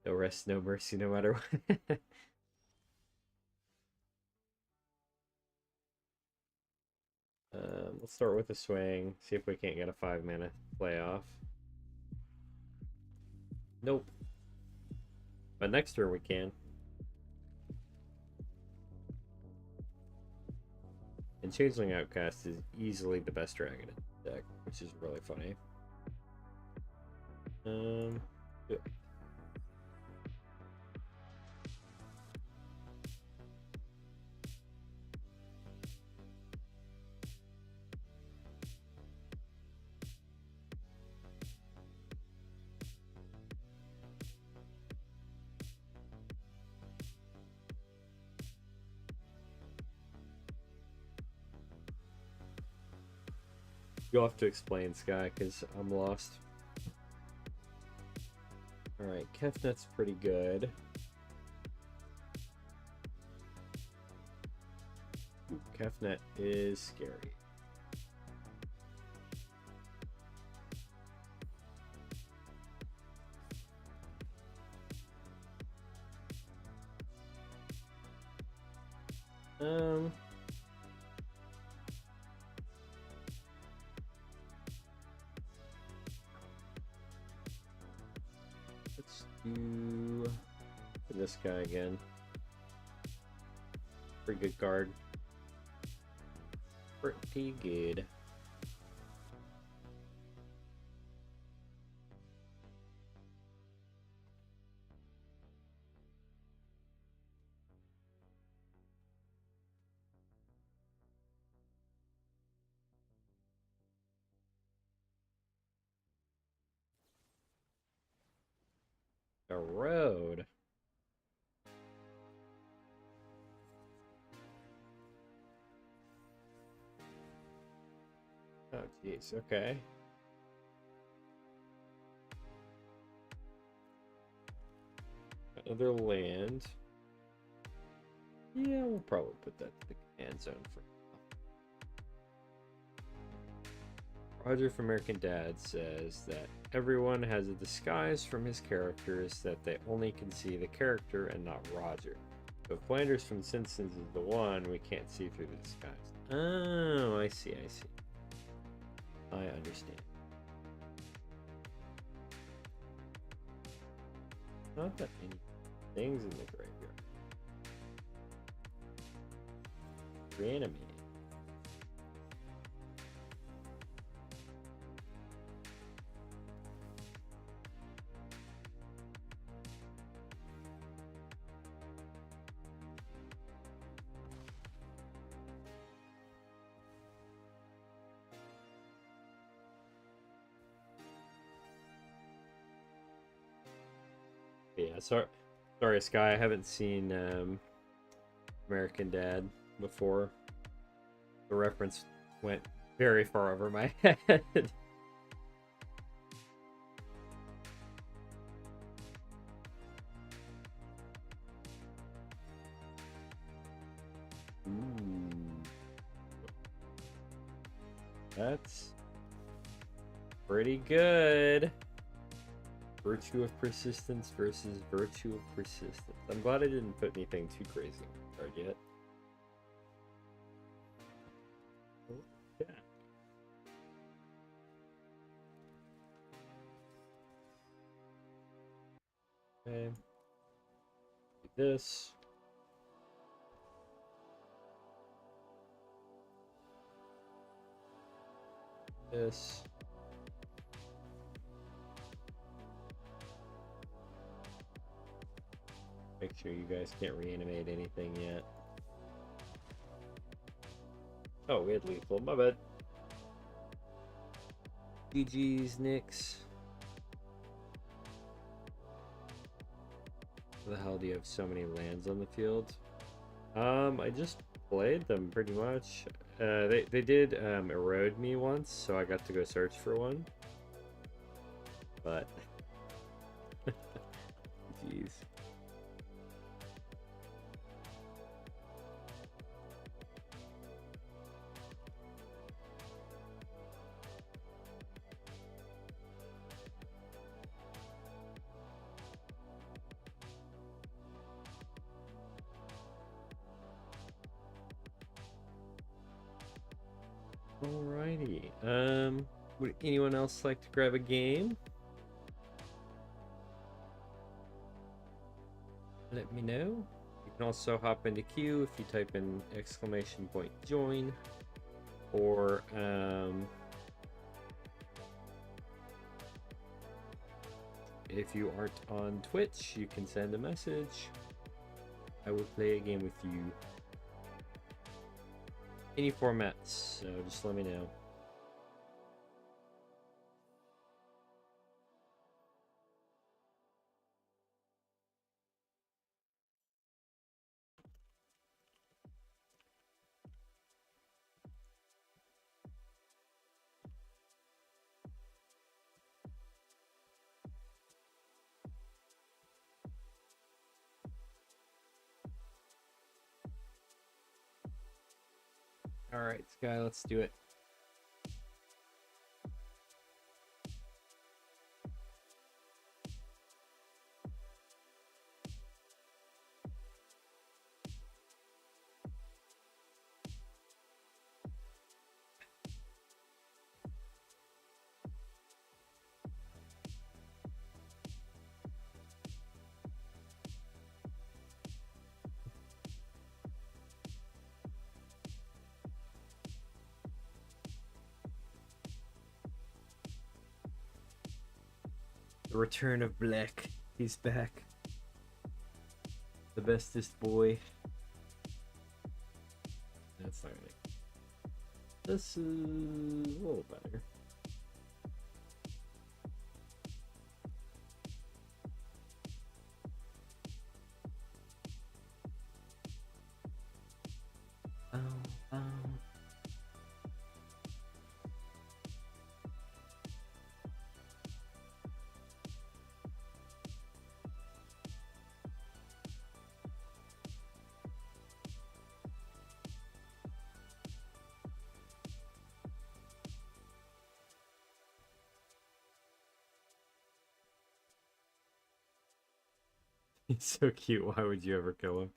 No rest, no mercy, no matter what. Let's start with a swing. See if we can't get a 5-mana playoff. Nope. But next turn we can. And Changeling Outcast is easily the best dragon deck, which is really funny. Yeah. You'll have to explain, Sky, because I'm lost. Alright, Kefnet's pretty good. Ooh, Kefnet is scary. Let's do this guy again. Pretty good card. Pretty good. A road. Oh, jeez. Okay. Another land. Yeah, we'll probably put that to the command zone for now. Roger from American Dad says that everyone has a disguise from his characters that they only can see the character and not Roger. But Flanders from Simpsons is the one we can't see through the disguise. Oh, I see, I see. I understand. Not that many things in the graveyard. Reanimate. Yeah, sorry, Sky. I haven't seen American Dad before. The reference went very far over my head. Ooh. That's pretty good. Virtue of Persistence versus Virtue of Persistence. I'm glad I didn't put anything too crazy on the card yet. Yeah. Okay. Do this. This. Make sure you guys can't reanimate anything yet. Oh, we had lethal. My bad. GG's, Knicks. How the hell do you have so many lands on the field? I just played them pretty much. They did erode me once, so I got to go search for one. But jeez. Alrighty. Would anyone else like to grab a game? Let me know. You can also hop into queue if you type in !join, or if you aren't on Twitch, you can send a message. I will play a game with you. Any formats, so just let me know. All right, Sky, let's do it. The return of Black. He's back. The bestest boy. That's not right. This is a little better. He's so cute. Why would you ever kill him?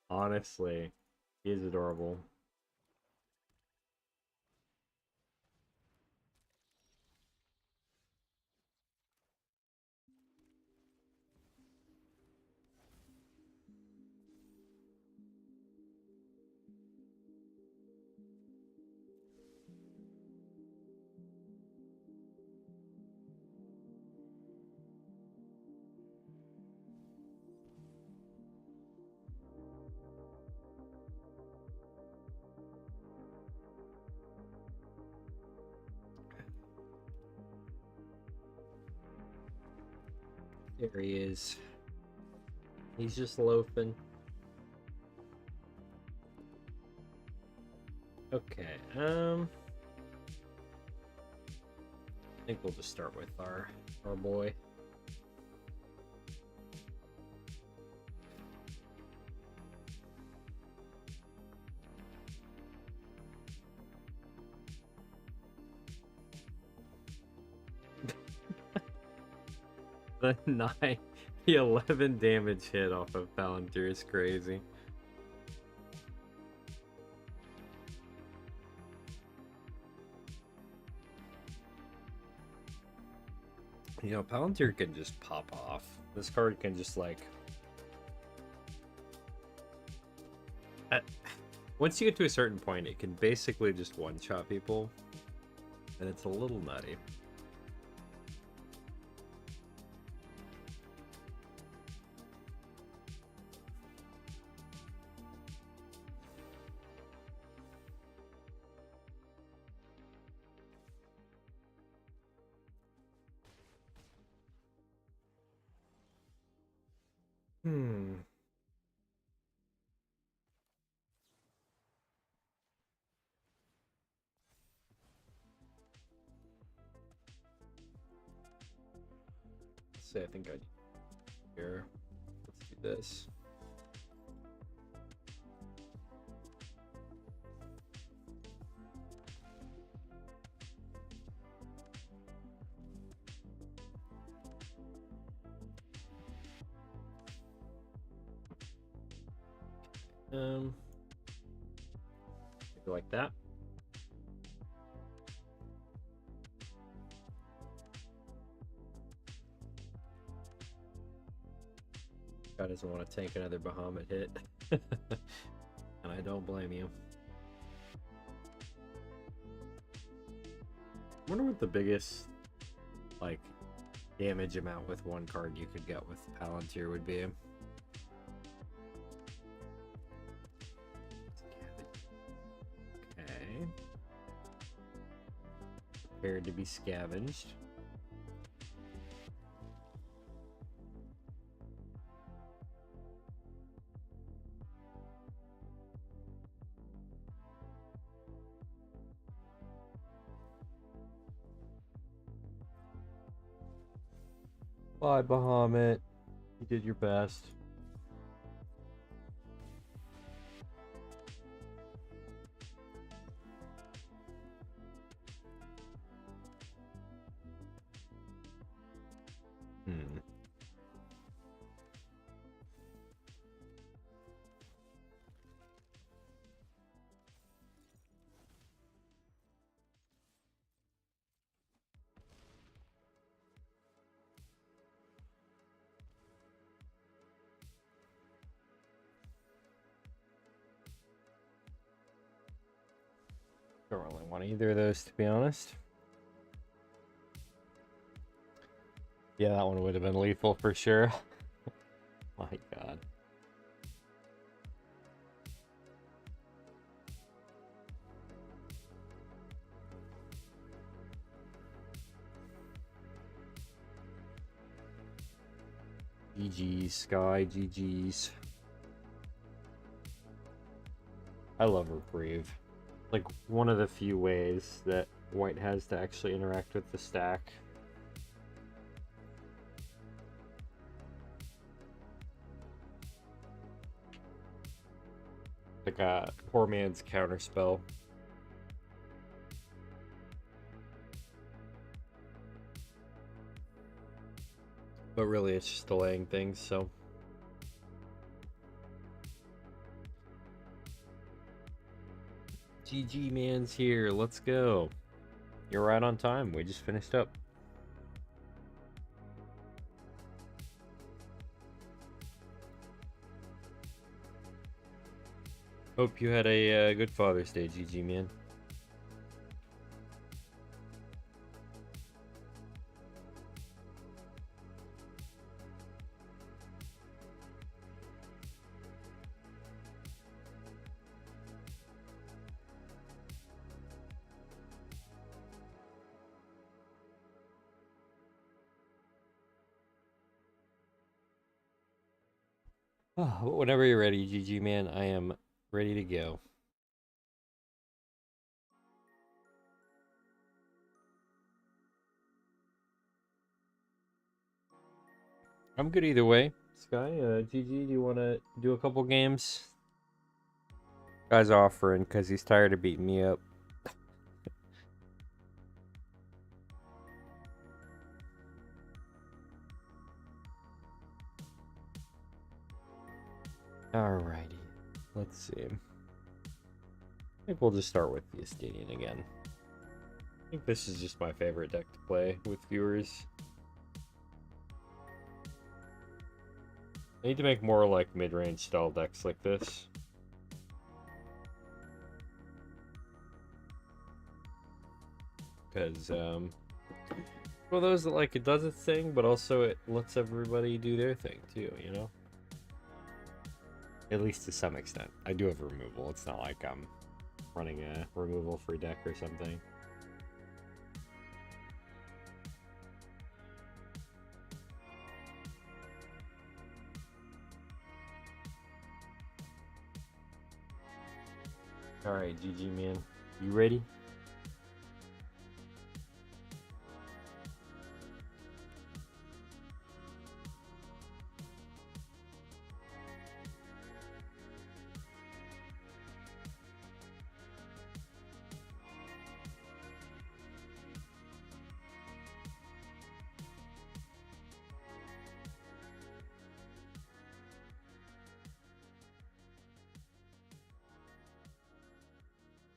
Honestly, he is adorable. There he is. He's just loafing. Okay, I think we'll just start with our boy. The 11 damage hit off of Palantir is crazy. You know, Palantir can just pop off. This card can just like... once you get to a certain point, it can basically just one-shot people. And it's a little nutty. Hmm. Let's say I think I here. Let's do this. Maybe like that. Guy doesn't want to tank another Bahamut hit. And I don't blame you. I wonder what the biggest, like, damage amount with one card you could get with Palantir would be. Okay. Prepared to be scavenged. Bye, Bahamut. You did your best. Hmm. Don't really want either of those, to be honest. Yeah, that one would have been lethal for sure. My god. GG's, Sky, GG's. I love Reprieve. Like, one of the few ways that White has to actually interact with the stack. Like a poor man's counterspell. But really, it's just delaying things, so. GG man's here, let's go. You're right on time, we just finished up. Hope you had a good Father's Day, GG man. Whenever you're ready, GG man, I am ready to go. I'm good either way. Sky, GG, do you want to do a couple games? Guy's offering because he's tired of beating me up. Alrighty, let's see. I think we'll just start with the Estinian again. I think this is just my favorite deck to play with viewers. I need to make more like mid-range style decks like this. Because, well, those that like it does its thing, but also it lets everybody do their thing too, you know? At least to some extent. I do have removal. It's not like I'm running a removal free deck or something. Alright, GG, man. You ready?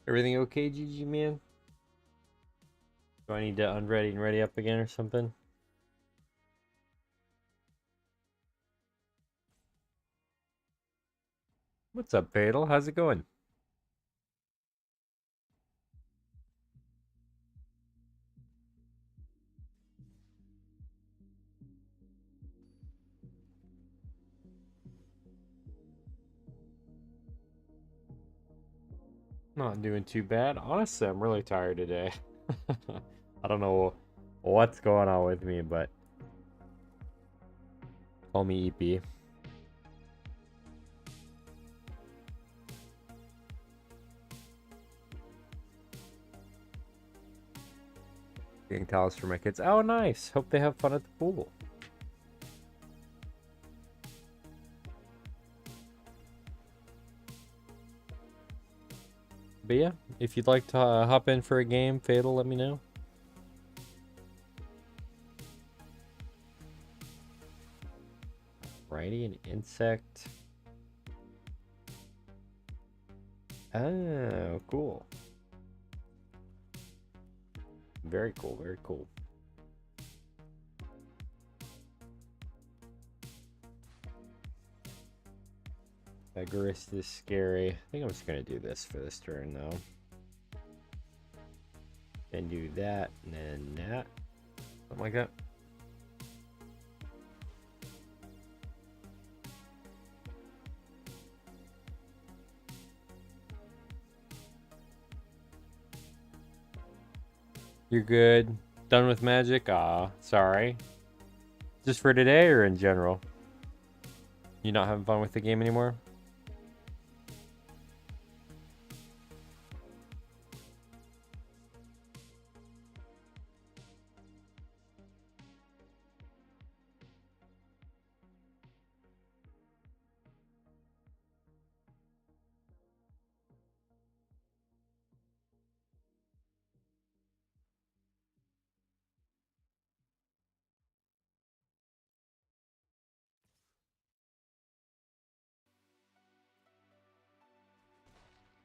Everything okay, GG, man? Do I need to unready and ready up again or something? What's up, Fatal? How's it going? Not doing too bad. Honestly, I'm really tired today. I don't know what's going on with me, but call me EP. Getting towels for my kids. Oh, nice. Hope they have fun at the pool. But yeah, if you'd like to hop in for a game, Fatal, let me know. Righty, an insect. Oh, cool. Very cool, very cool. Vigorist is scary. I think I'm just gonna do this for this turn though. Then do that, and then that. Something like that. You're good. Done with Magic? Ah, sorry. Just for today or in general? You not having fun with the game anymore?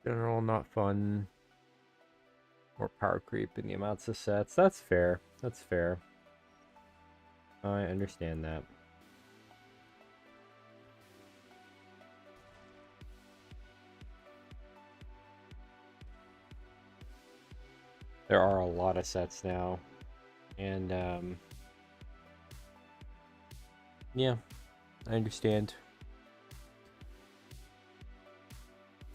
General, not fun. More power creep in the amounts of sets. That's fair. That's fair. I understand that. There are a lot of sets now. And, yeah, I understand.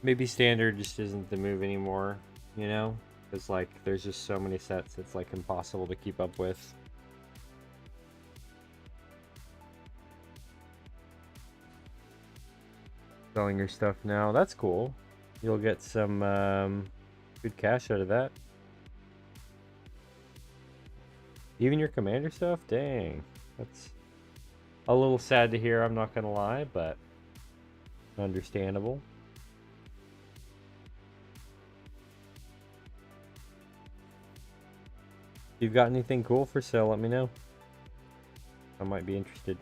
Maybe standard just isn't the move anymore, you know? Because, like, there's just so many sets, it's, like, impossible to keep up with. Selling your stuff now. That's cool. You'll get some, good cash out of that. Even your commander stuff? Dang. That's a little sad to hear, I'm not gonna lie, but understandable. If you've got anything cool for sale, let me know. I might be interested.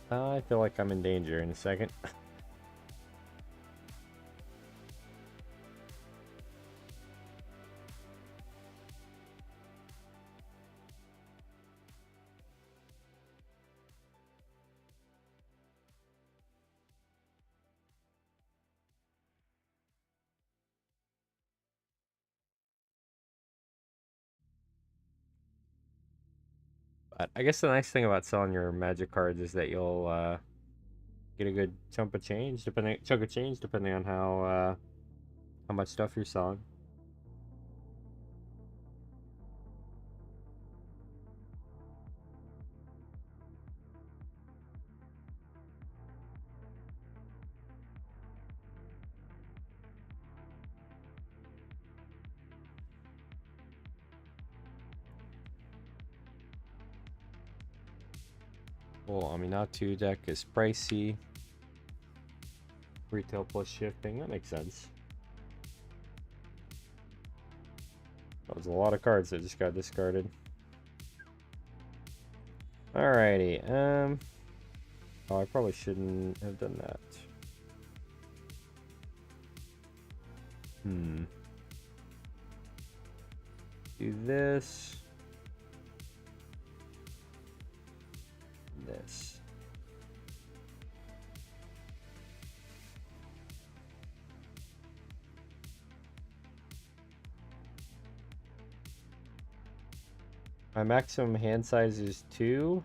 I feel like I'm in danger in a second. But I guess the nice thing about selling your magic cards is that you'll get a good chunk of change depending on how How much stuff you're selling? Well, Aminatu deck is pricey. Retail plus shipping, that makes sense. That was a lot of cards that just got discarded. Alrighty, oh, I probably shouldn't have done that. Do this. This. My maximum hand size is 2.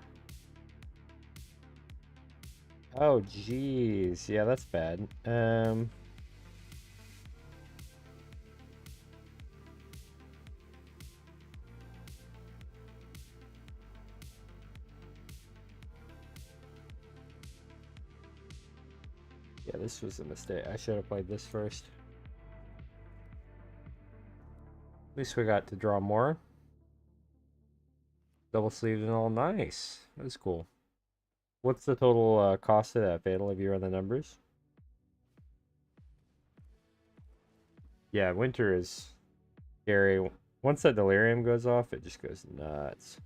Oh, jeez. Yeah, that's bad. Yeah, this was a mistake. I should have played this first. At least we got to draw more. Double sleeved and all. Nice. That was cool. What's the total cost of that, Fatal, if you run the numbers? Yeah, winter is scary. Once that delirium goes off, it just goes nuts.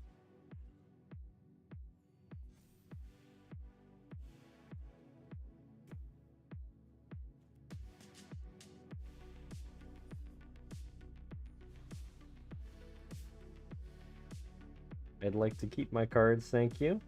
I'd like to keep my cards, thank you.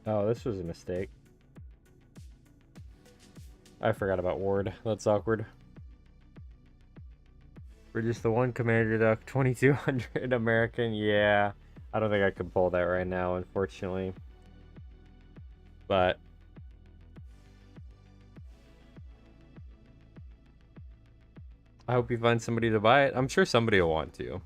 Oh, this was a mistake. I forgot about Ward. That's awkward. We're just the one Commander Duck, 2200 American. Yeah, I don't think I can pull that right now, unfortunately. But I hope you find somebody to buy it. I'm sure somebody will want to.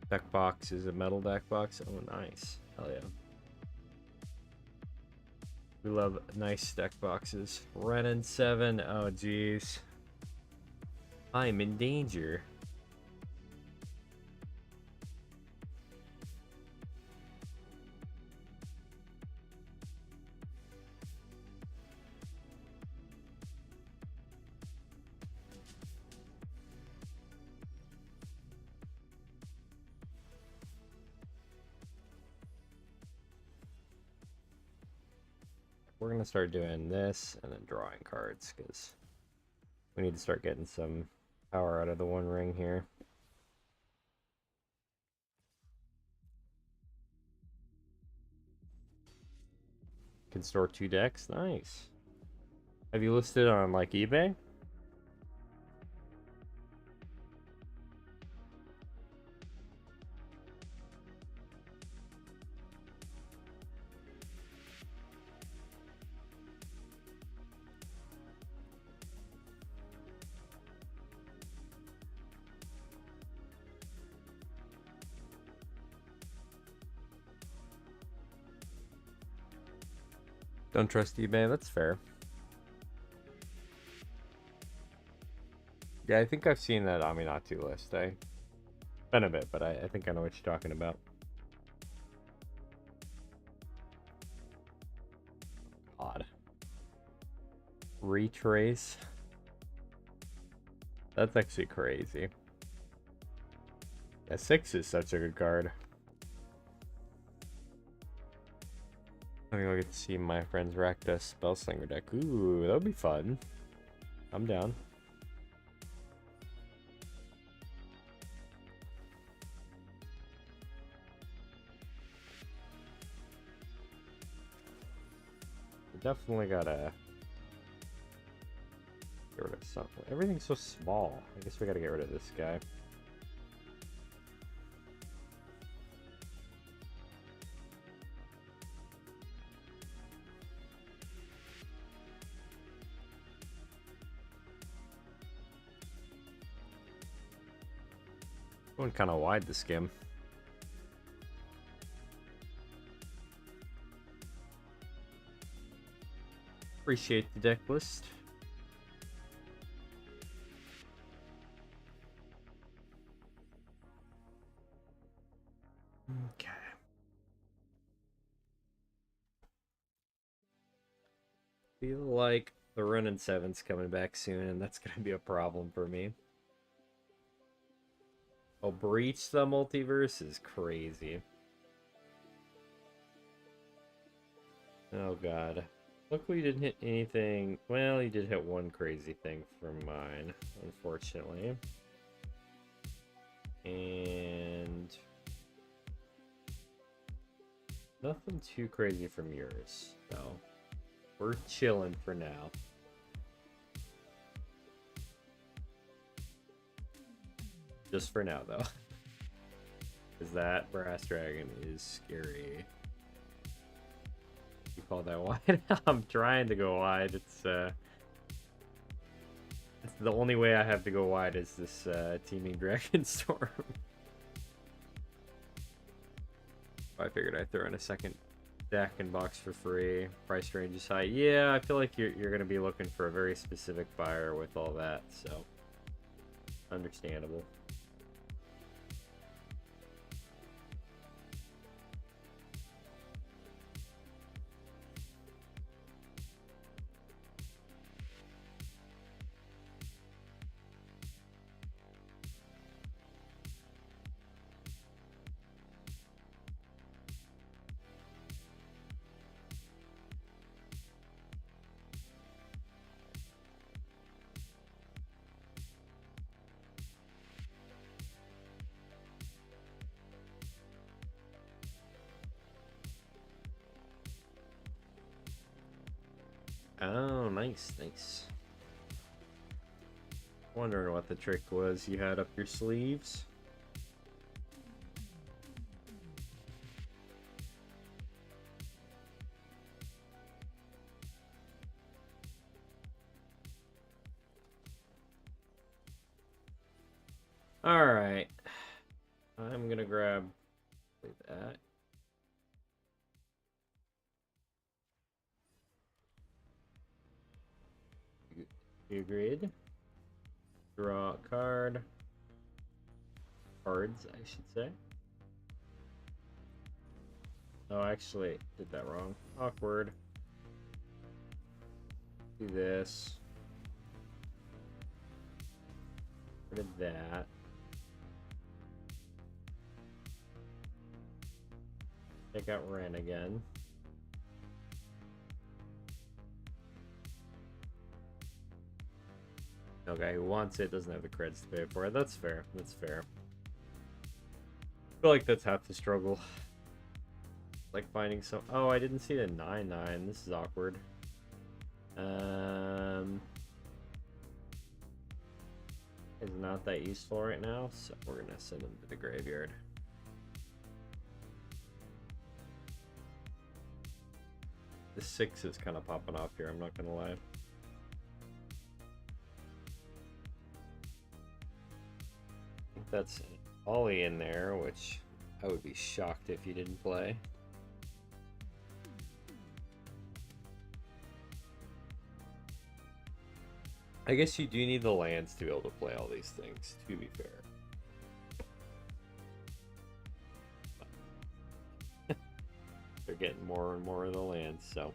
Deck box is a metal deck box. Oh, nice. Hell yeah. We love nice deck boxes. Renin 7. Oh, jeez. I'm in danger. We're going to start doing this and then drawing cards because we need to start getting some power out of the One Ring here. Can store 2 decks. Nice. Have you listed on like eBay? Don't trust eBay, that's fair. Yeah, I think I've seen that Aminatu list. Been a bit, but I think I know what you're talking about. Odd. Retrace. That's actually crazy. Yeah, 6 is such a good card. Maybe I'll get to see my friend's Rakdos Spellslinger deck. Ooh, that would be fun. I'm down. We definitely gotta get rid of something. Everything's so small. I guess we gotta get rid of this guy. Going kind of wide this game. Appreciate the deck list. Okay. Feel like the run in 7's coming back soon, and that's gonna be a problem for me. Oh, Breach the Multiverse is crazy. Oh god. Luckily you didn't hit anything. Well, you did hit one crazy thing from mine, unfortunately. And nothing too crazy from yours, so we're chilling for now. Just for now, though. Because that Brass Dragon is scary. You call that wide? I'm trying to go wide. It's the only way I have to go wide is this Teeming Dragon Storm. I figured I'd throw in a second deck and box for free. Price range is high. Yeah, I feel like you're going to be looking for a very specific buyer with all that, so understandable. Oh, nice, nice. Wondering what the trick was you had up your sleeves. Alright. I'm gonna grab that. You agreed? Draw a card. Cards, I should say. Oh, actually, did that wrong. Awkward. Do this. Rid of that. Take out Ren again. No guy who wants it doesn't have the creds to pay for it. That's fair. That's fair. I feel like that's half the struggle. Like finding some. Oh, I didn't see the 9/9. This is awkward. Is not that useful right now, so we're gonna send him to the graveyard. The 6 is kind of popping off here. I'm not gonna lie. That's Ollie in there, which I would be shocked if you didn't play. I guess you do need the lands to be able to play all these things, to be fair. They're getting more and more of the lands, so.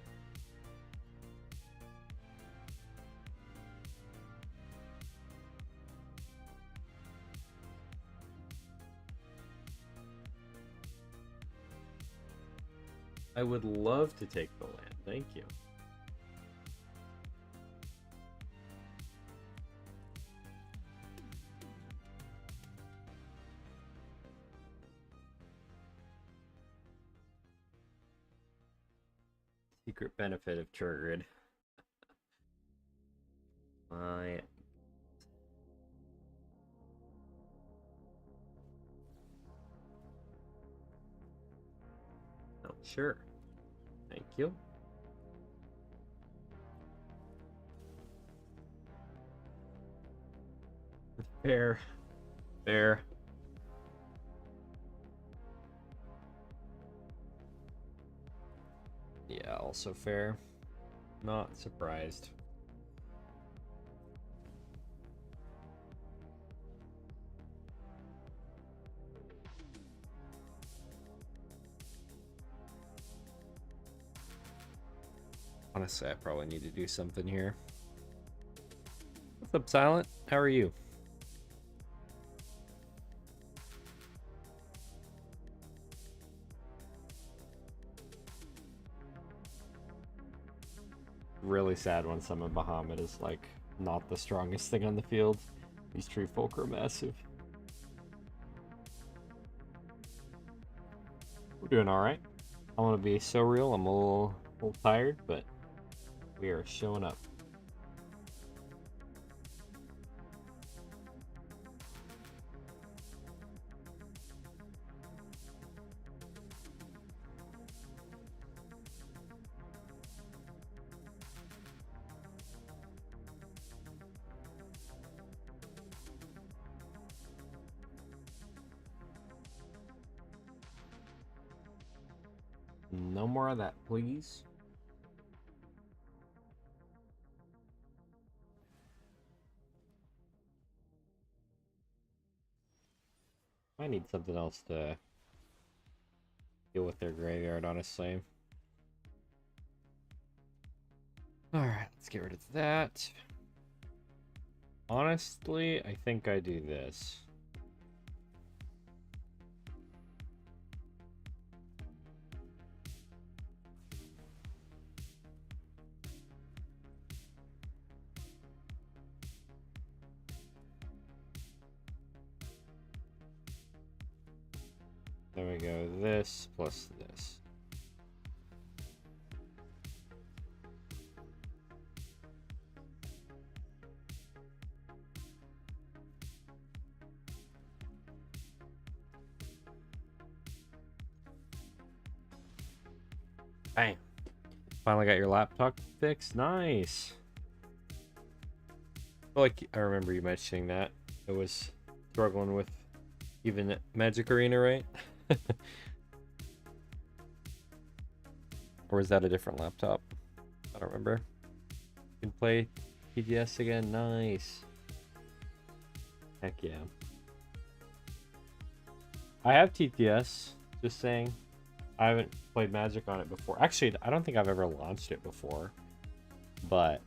I would love to take the land. Thank you. Secret benefit of Turgid. My... Oh, sure. Thank you. Fair. Fair. Yeah, also fair. Not surprised. Honestly, I probably need to do something here. What's up, Silent? How are you? Really sad when Summon Bahamut is like not the strongest thing on the field. These tree folk are massive. We're doing alright. I want to be so real, I'm a little tired, but we are showing up. No more of that, please. I need something else to deal with their graveyard, honestly. Alright, let's get rid of that. Honestly, I think I do this. There we go, this plus this. Bang. Finally got your laptop fixed. Nice. Like, I remember you mentioning that. It was struggling with even Magic Arena, right? Or is that a different laptop? I don't remember. You can play TGS again. Nice. Heck yeah. I have TTS, just saying. I haven't played Magic on it before. Actually, I don't think I've ever launched it before. But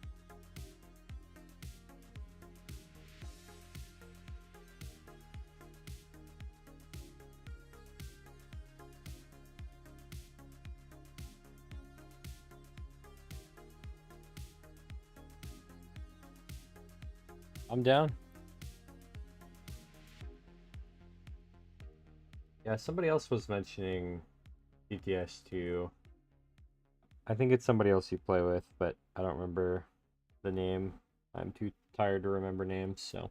I'm down. Yeah, somebody else was mentioning TTS too. I think it's somebody else you play with, but I don't remember the name. I'm too tired to remember names, so.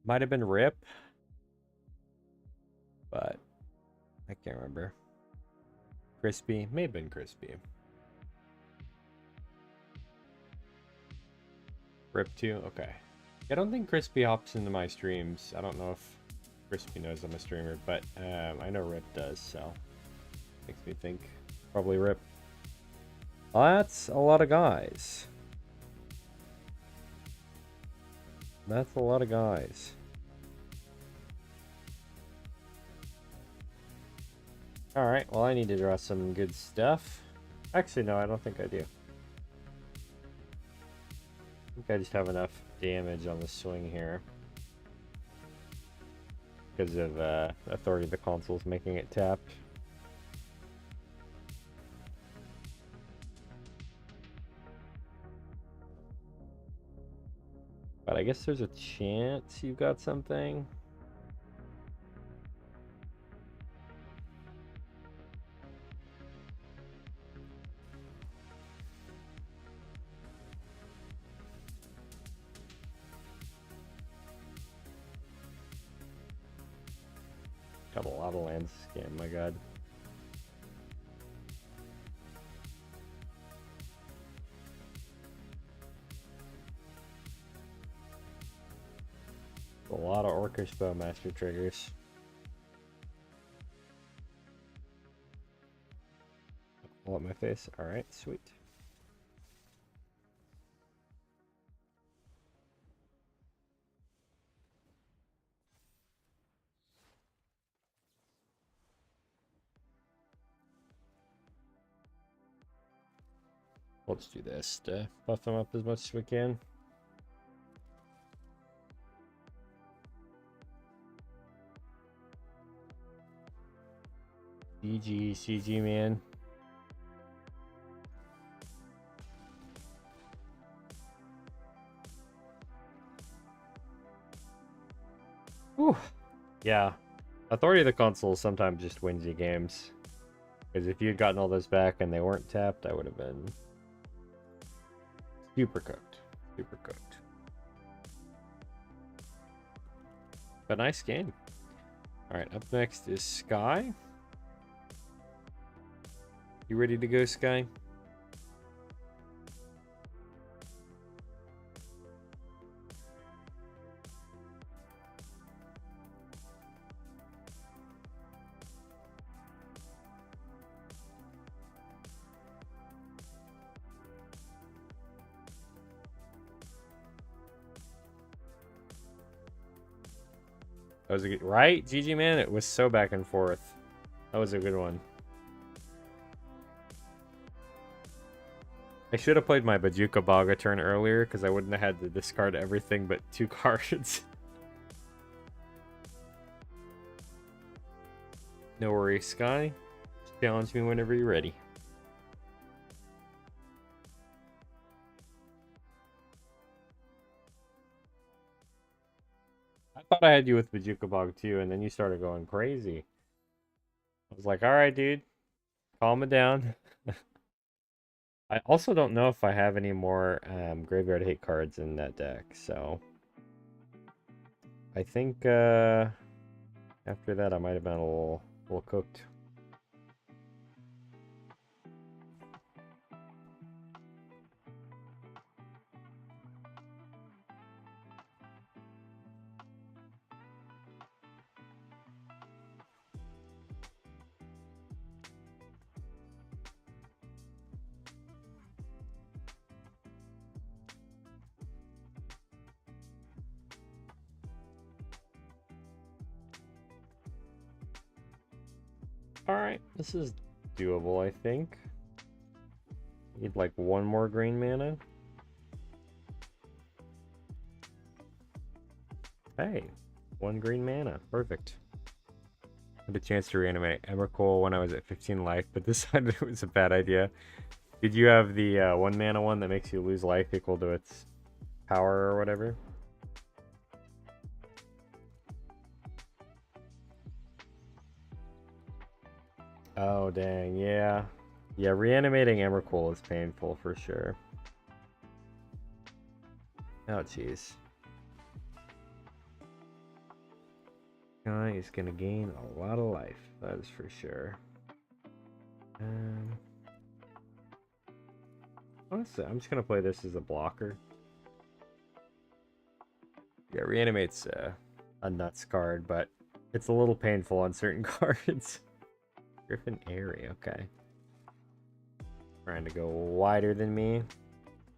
Might have been Rip, but I can't remember. Crispy, may have been Crispy. Rip too? Okay. I don't think Crispy hops into my streams. I don't know if Crispy knows I'm a streamer, but I know Rip does, so makes me think probably Rip. Well, that's a lot of guys. That's a lot of guys. Alright, well I need to draw some good stuff. Actually, no, I don't think I do. I think I just have enough damage on the swing here. because of Authority of the Consuls making it tapped. But I guess there's a chance you got something. Got a lot of lands to scan, my god. A lot of Orcish Bowmaster triggers. All up my face. Alright, sweet. Let's do this to buff them up as much as we can. CG, man. Whew. Yeah. Authority of the Consuls sometimes just wins you games. Because if you had gotten all those back and they weren't tapped, I would have been super cooked. Super cooked. But nice game. Alright, up next is Sky. You ready to go, Sky? That was a good, right? GG, man, it was so back and forth. That was a good one. I should have played my Bojuka Baga turn earlier because I wouldn't have had to discard everything but 2 cards. No worries, Sky. Challenge me whenever you're ready. I thought I had you with Bojuka Bog too, and then you started going crazy. I was like, alright, dude. Calm it down. I also don't know if I have any more Graveyard Hate cards in that deck, so... I think after that I might have been a little cooked. Alright, this is doable, I think. Need like 1 more green mana. Hey, 1 green mana. Perfect. I had a chance to reanimate Emrakul when I was at 15 life, but decided it was a bad idea. Did you have the 1 mana one that makes you lose life equal to its power or whatever? Oh, dang, yeah. Yeah, reanimating Emrakul is painful for sure. Oh, jeez. Guy is gonna gain a lot of life, that is for sure. Honestly, I'm just gonna play this as a blocker. Yeah, reanimate's a nuts card, but it's a little painful on certain cards. Griffin Airy, okay. Trying to go wider than me.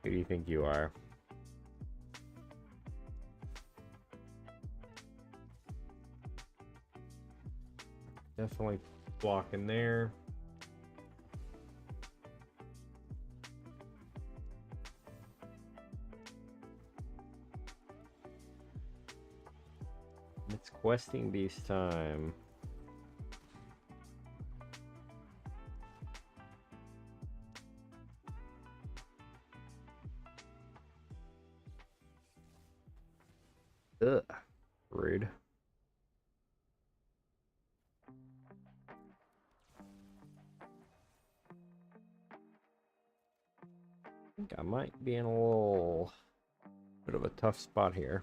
Who do you think you are? Definitely blocking there. It's questing beast time. Ugh. Rude. I think I might be in a little bit of a tough spot here.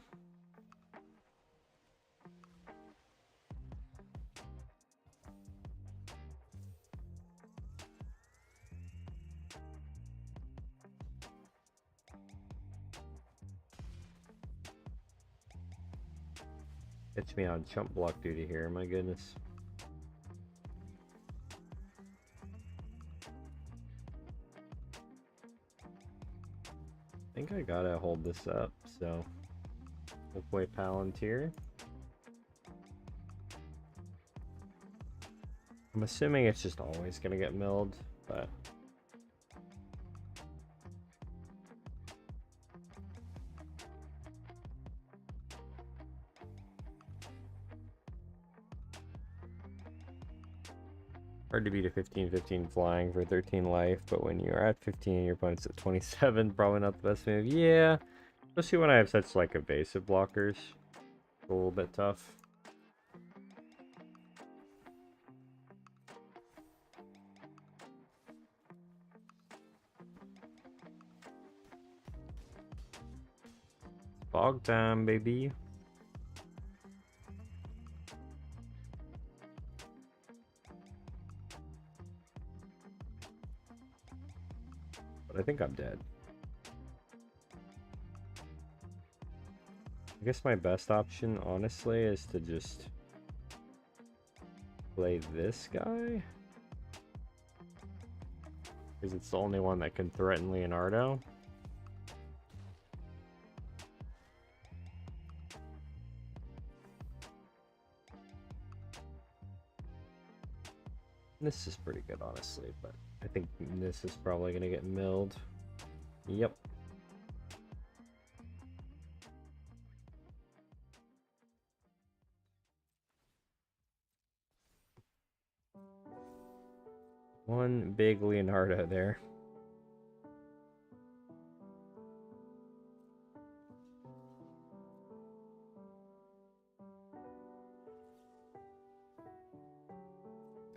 Gets me on chump block duty here, my goodness. I think I gotta hold this up, so we'll play Palantir. I'm assuming it's just always gonna get milled, but hard to beat a 15-15 flying for 13 life, but when you're at 15 and your opponent's at 27, probably not the best move. Yeah, especially when I have such like evasive blockers. It's a little bit tough. Fog time, baby. But I think I'm dead. I guess my best option, honestly, is to just play this guy. Because it's the only one that can threaten Leonardo. This is pretty good, honestly, but I think this is probably gonna get milled. Yep. One big Leonardo there.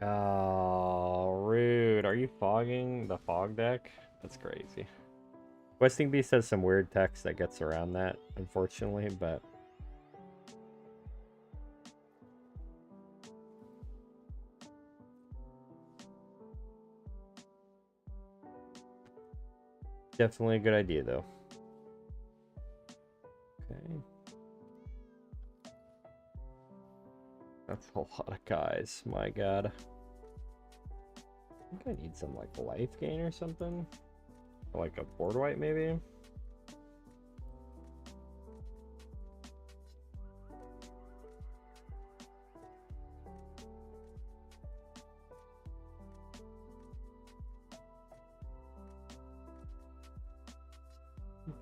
Oh, rude. Are you fogging the fog deck? That's crazy. Questing Beast has some weird text that gets around that, unfortunately, but definitely a good idea, though. Okay. That's a lot of guys, my god. I think I need some, like, life gain or something. Or like a board wipe, maybe?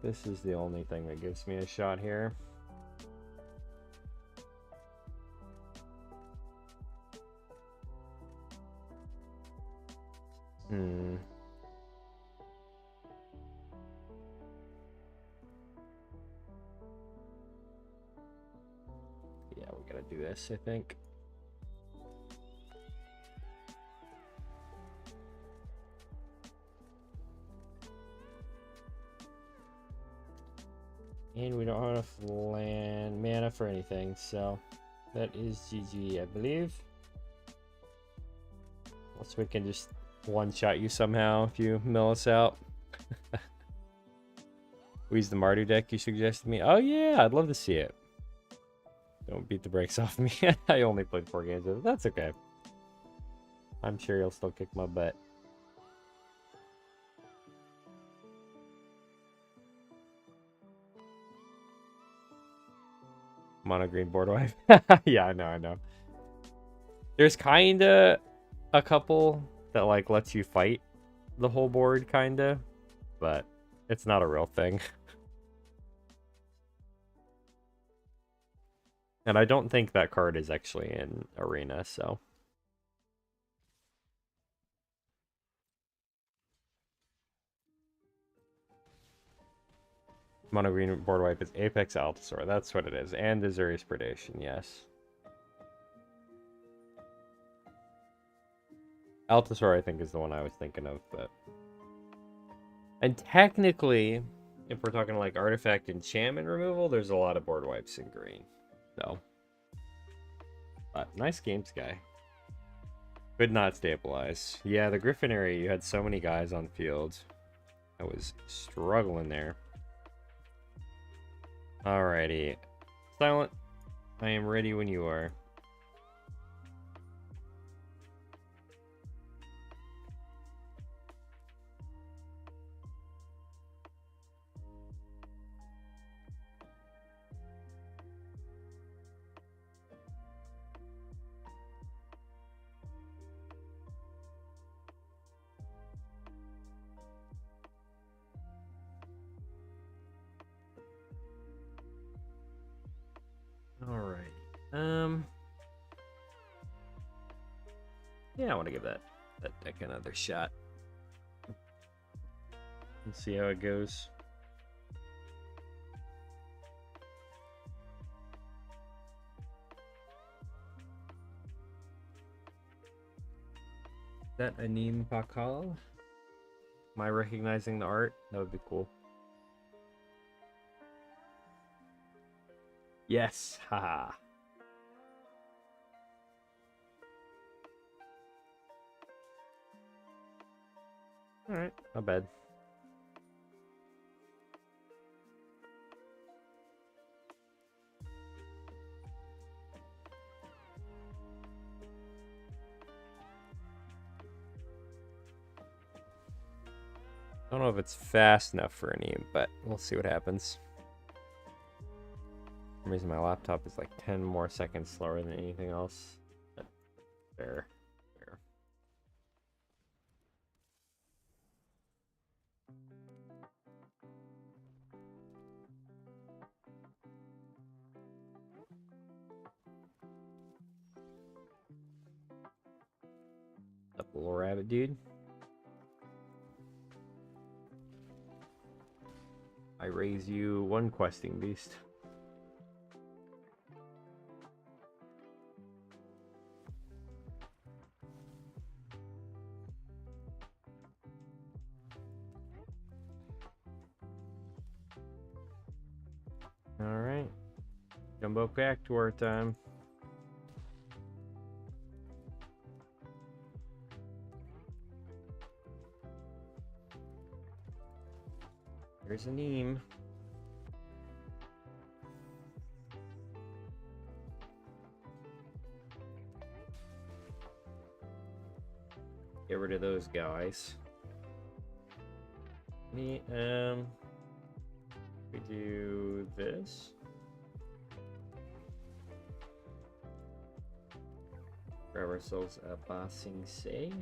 This is the only thing that gives me a shot here. Yeah, we gotta do this, I think. And we don't have enough land mana for anything, so that is GG, I believe. Unless we can just one-shot you somehow if you mill us out. We use the Mardu deck you suggested me. Oh yeah, I'd love to see it. Don't beat the brakes off me. I only played 4 games of it. That's okay. I'm sure you'll still kick my butt. Mono green board wipe. Yeah, I know. There's kinda a couple that like lets you fight the whole board, kinda, but it's not a real thing. And I don't think that card is actually in Arena, so. Mono green board wipe is Apex Altasaur. That's what it is. And Azurius Predation, yes. Altasaur, I think, is the one I was thinking of, but. And technically, if we're talking like artifact enchantment removal, there's a lot of board wipes in green. So. But nice games, guy. Could not stabilize. Yeah, the Griffin area, you had so many guys on field. I was struggling there. Alrighty. Silent, I am ready when you are. Alrighty. Yeah, I want to give that deck another shot. Let's see how it goes. Is that Anim Pakal? Am I recognizing the art? That would be cool. Yes, haha. Alright, not bad. I don't know if it's fast enough for any, but we'll see what happens. For some reason my laptop is like 10 more seconds slower than anything else. But fair. Up, little rabbit dude. I raise you one questing beast. Alright. Jumbo Cactuar time. Here's a Neem. Get rid of those guys. We do this. Grab ourselves a Ba Sing Se.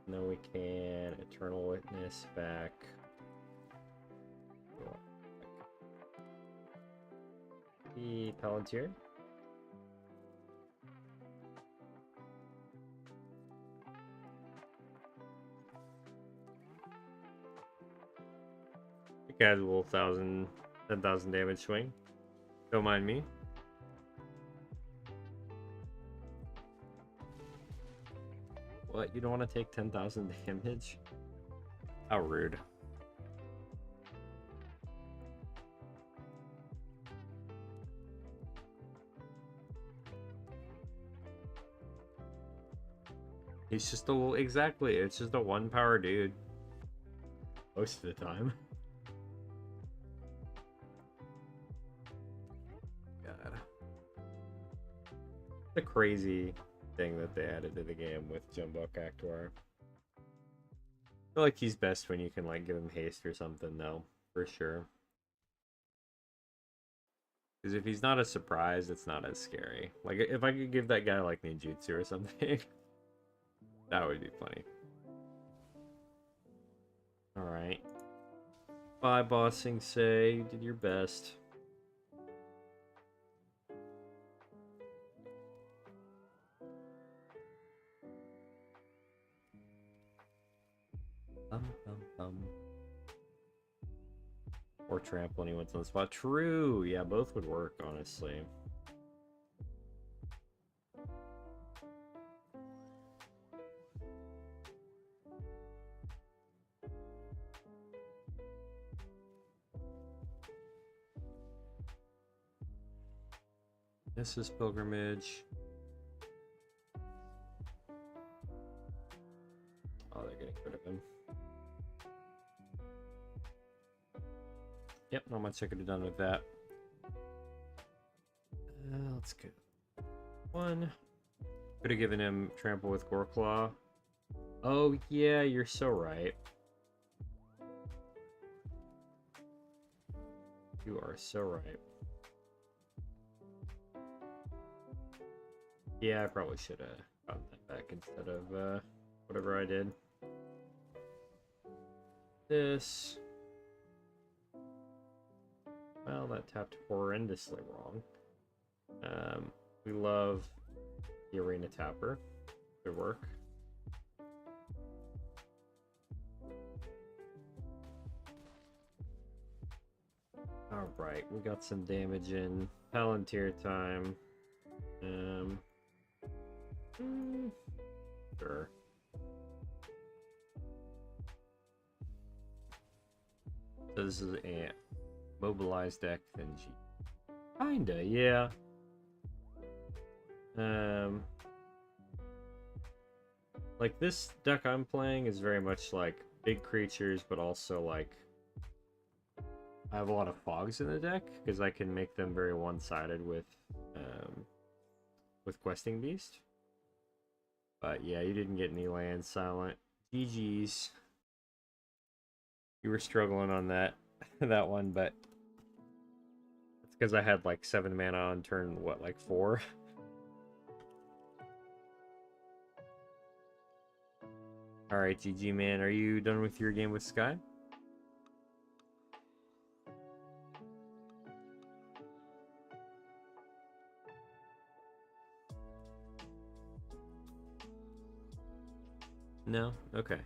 And then we can Eternal Witness back. The Palantir. Casual 10,000 damage swing. Don't mind me. What? You don't want to take 10,000 damage? How rude. He's just a exactly. It's just a 1 power dude. Most of the time. God. The crazy thing that they added to the game with Jumbo Cactuar. I feel like he's best when you can like give him haste or something though, for sure. Because if he's not a surprise, it's not as scary. Like if I could give that guy like ninjutsu or something, that would be funny. Alright. Bye, Ba Sing Se. You did your best. or trample when he went on the spot. True. Yeah, both would work, honestly. This is Pilgrimage. Oh, they're getting rid of him. Yep, not much I could have done with that. Let's go. One. Could have given him Trample with Goreclaw. Oh, yeah, you're so right. You are so right. Yeah, I probably should have gotten that back instead of whatever I did. This. Well, that tapped horrendously wrong. We love the Arena Tapper. Good work. Alright, we got some damage in. Palantir time. Sure. So this is a mobilized deck, then G. Kinda, yeah. Like this deck I'm playing is very much like big creatures, but also like I have a lot of fogs in the deck because I can make them very one-sided with Questing Beast. But yeah, you didn't get any land silent. GG's. You were struggling on that that one, but it's because I had like 7 mana on turn, what, like 4? Alright, GG man, are you done with your game with Sky? No? Okay.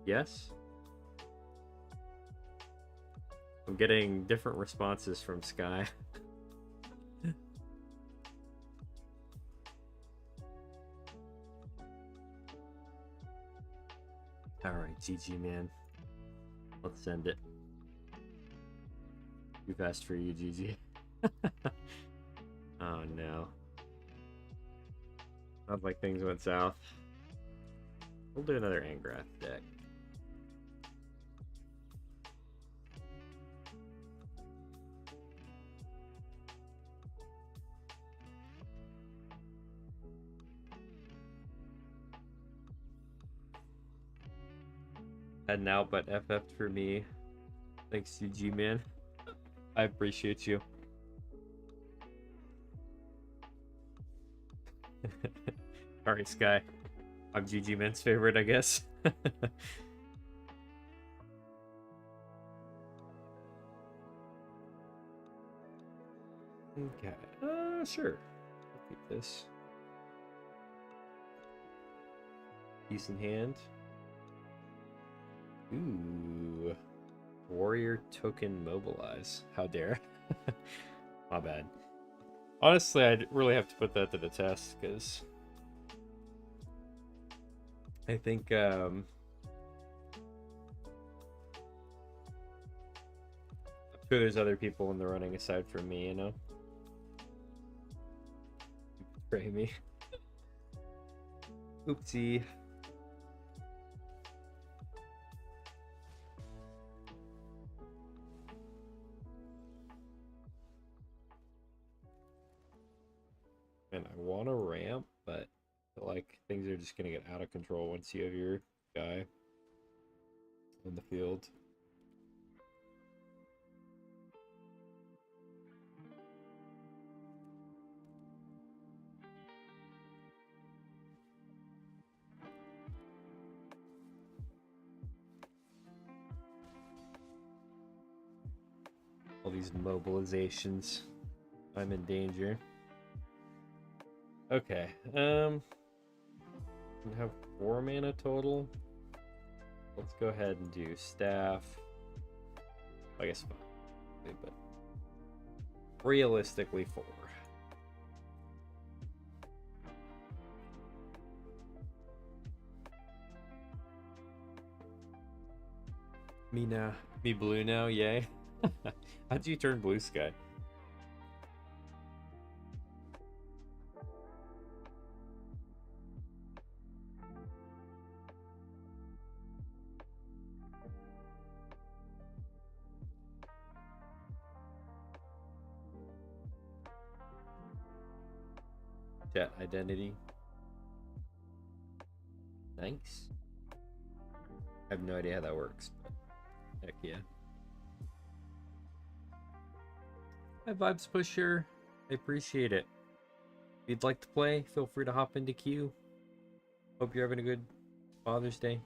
Yes? I'm getting different responses from Sky. Alright, GG man. Let's send it. Too fast for you, GG. Oh no. Sounds like things went south. We'll do another Angrath deck. Heading out, but FF for me. Thanks, GG man. I appreciate you. Alright, Sky. I'm GG man's favorite, I guess. Okay. Sure. I'll keep this. Decent hand. Ooh. Warrior token mobilize. How dare. My bad. Honestly, I'd really have to put that to the test, because I think I'm sure there's other people in the running aside from me, you know? Betray me. Oopsie. And I want to ramp, but I feel like things are just going to get out of control once you have your guy in the field. All these mobilizations. I'm in danger. Okay, we have 4 mana total. Let's go ahead and do staff. I guess 5, but realistically 4. Me now. Me blue now, yay. How'd you turn blue sky? Chat identity. Thanks. I have no idea how that works, but heck yeah. Hi, Vibes Pusher. I appreciate it. If you'd like to play, feel free to hop into queue. Hope you're having a good Father's Day.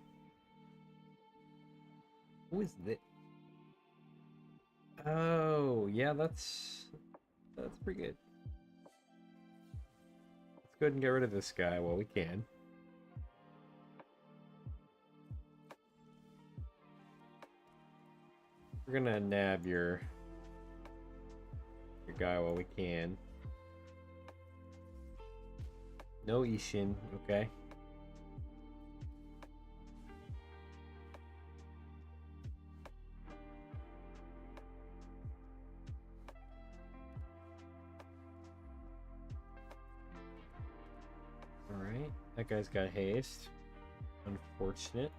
Who is this? Oh, yeah, that's pretty good. Let's go ahead and get rid of this guy while we can. We're gonna nab your guy while we can. No Ishin, okay. Alright, that guy's got haste. Unfortunate.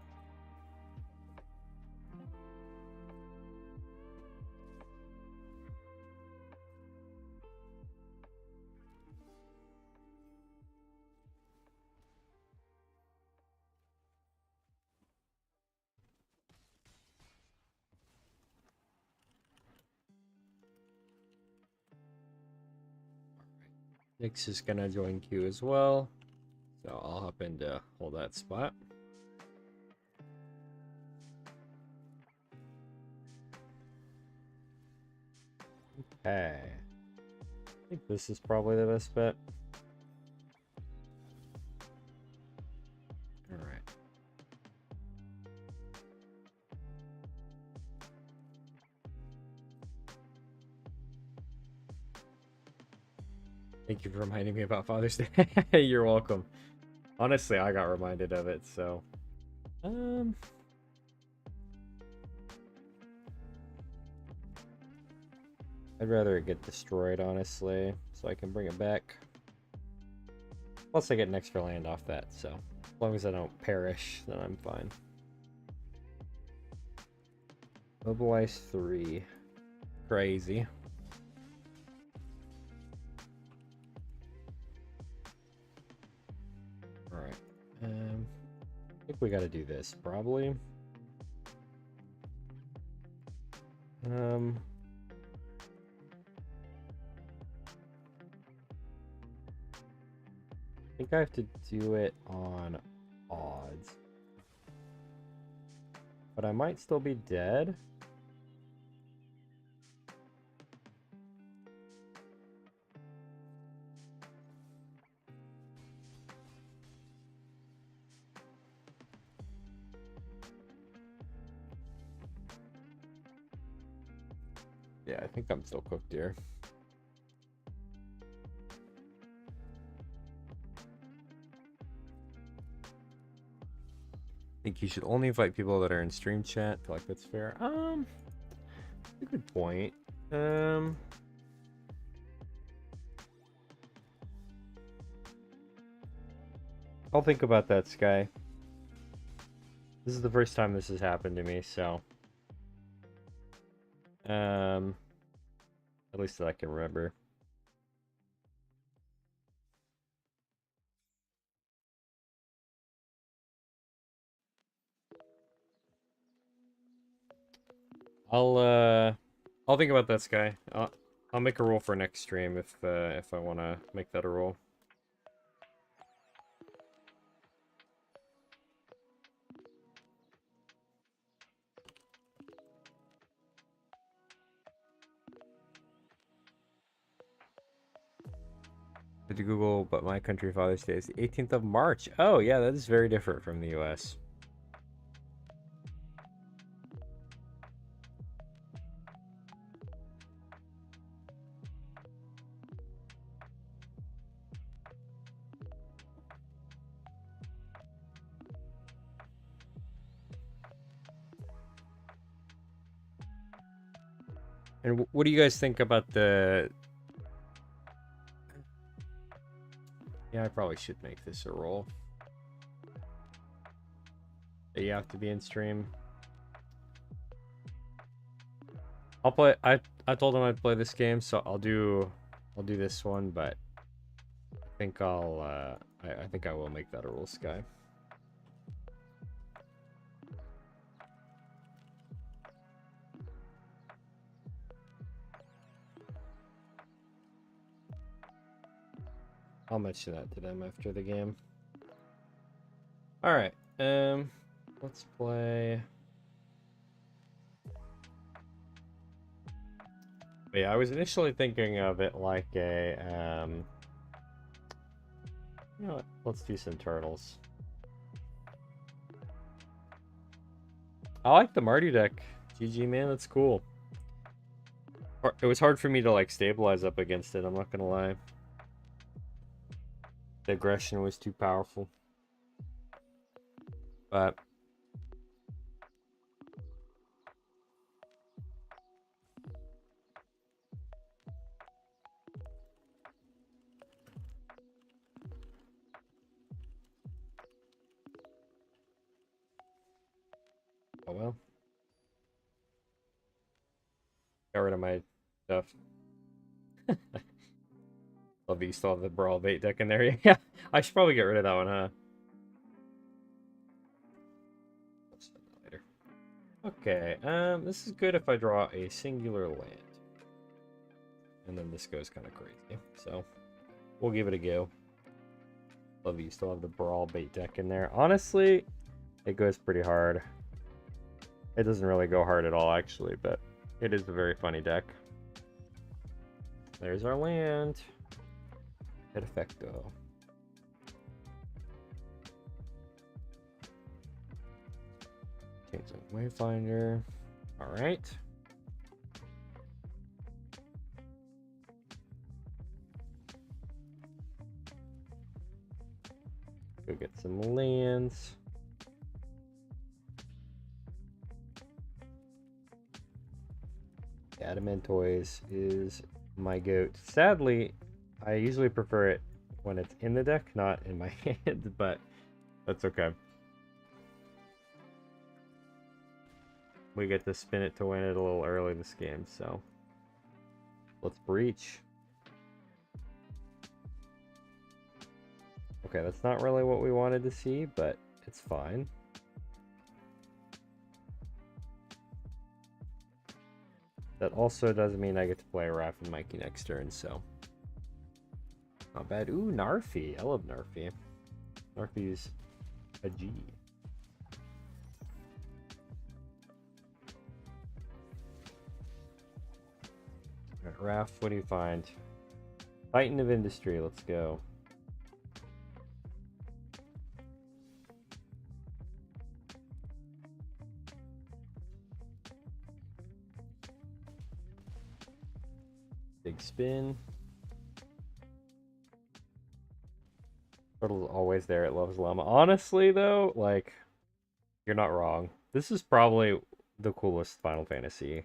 Nyx is gonna join queue as well, so I'll hop in to hold that spot. Okay, I think this is probably the best bet. All right. Thank you for reminding me about Father's Day. You're welcome. Honestly, I got reminded of it, so... I'd rather it get destroyed, honestly, so I can bring it back. Plus, I get an extra land off that, so... As long as I don't perish, then I'm fine. Mobilize 3. Crazy. Alright. I think we gotta do this, probably. I think I have to do it on odds. But I might still be dead. Yeah, I think I'm still cooked here. I think you should only invite people that are in stream chat. I feel like that's fair. A good point. I'll think about that, Sky. This is the first time this has happened to me, so at least that I can remember. I'll think about that, Sky. I'll make a rule for next stream if I want to make that a rule. To Google, but my country Father's Day is the 18th of March. Oh yeah, that is very different from the US. And what do you guys think about the... Yeah, I probably should make this a role. You have to be in stream. I'll play. I told him I'd play this game, so I'll do this one, but I think I think I will make that a rule, Sky. I'll mention that to them after the game. All right. Let's play. But yeah, I was initially thinking of it like a you know what? Let's do some turtles. I like the Marty deck. GG, man, that's cool. It was hard for me to like stabilize up against it, I'm not gonna lie. The aggression was too powerful. But oh well. Got rid of my stuff. Love that you still have the Brawl Bait deck in there. Yeah, I should probably get rid of that one, huh? Later. Okay, this is good if I draw a singular land. And then this goes kind of crazy. So, we'll give it a go. Love that you still have the Brawl Bait deck in there. Honestly, it goes pretty hard. It doesn't really go hard at all, actually, but it is a very funny deck. There's our land. Perfecto. Change the Wayfinder. Alright. Go get some lands. Adamantoise is my goat. Sadly, I usually prefer it when it's in the deck, not in my hand, but that's okay. We get to spin it to win it a little early this game, so let's breach. Okay, that's not really what we wanted to see, but it's fine. That also does mean I get to play Raph and Mikey next turn, so not bad. Ooh, Narfi. I love Narfi. Narfi's a G. Alright, Raph, what do you find? Titan of Industry, let's go. Big spin. Turtle's always there. It loves llama. Honestly, though, like, you're not wrong. This is probably the coolest Final Fantasy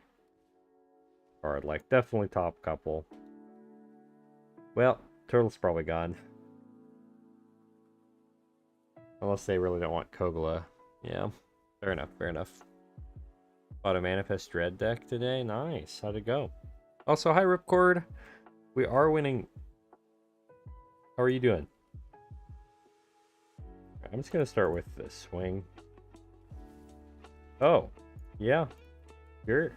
card. Like, definitely top couple. Well, Turtle's probably gone. Unless they really don't want Kogla. Yeah, fair enough, fair enough. Bought a Manifest Dread deck today. Nice. How'd it go? Also, hi, Ripcord. We are winning. How are you doing? I'm just going to start with the swing. Oh, yeah. Sure.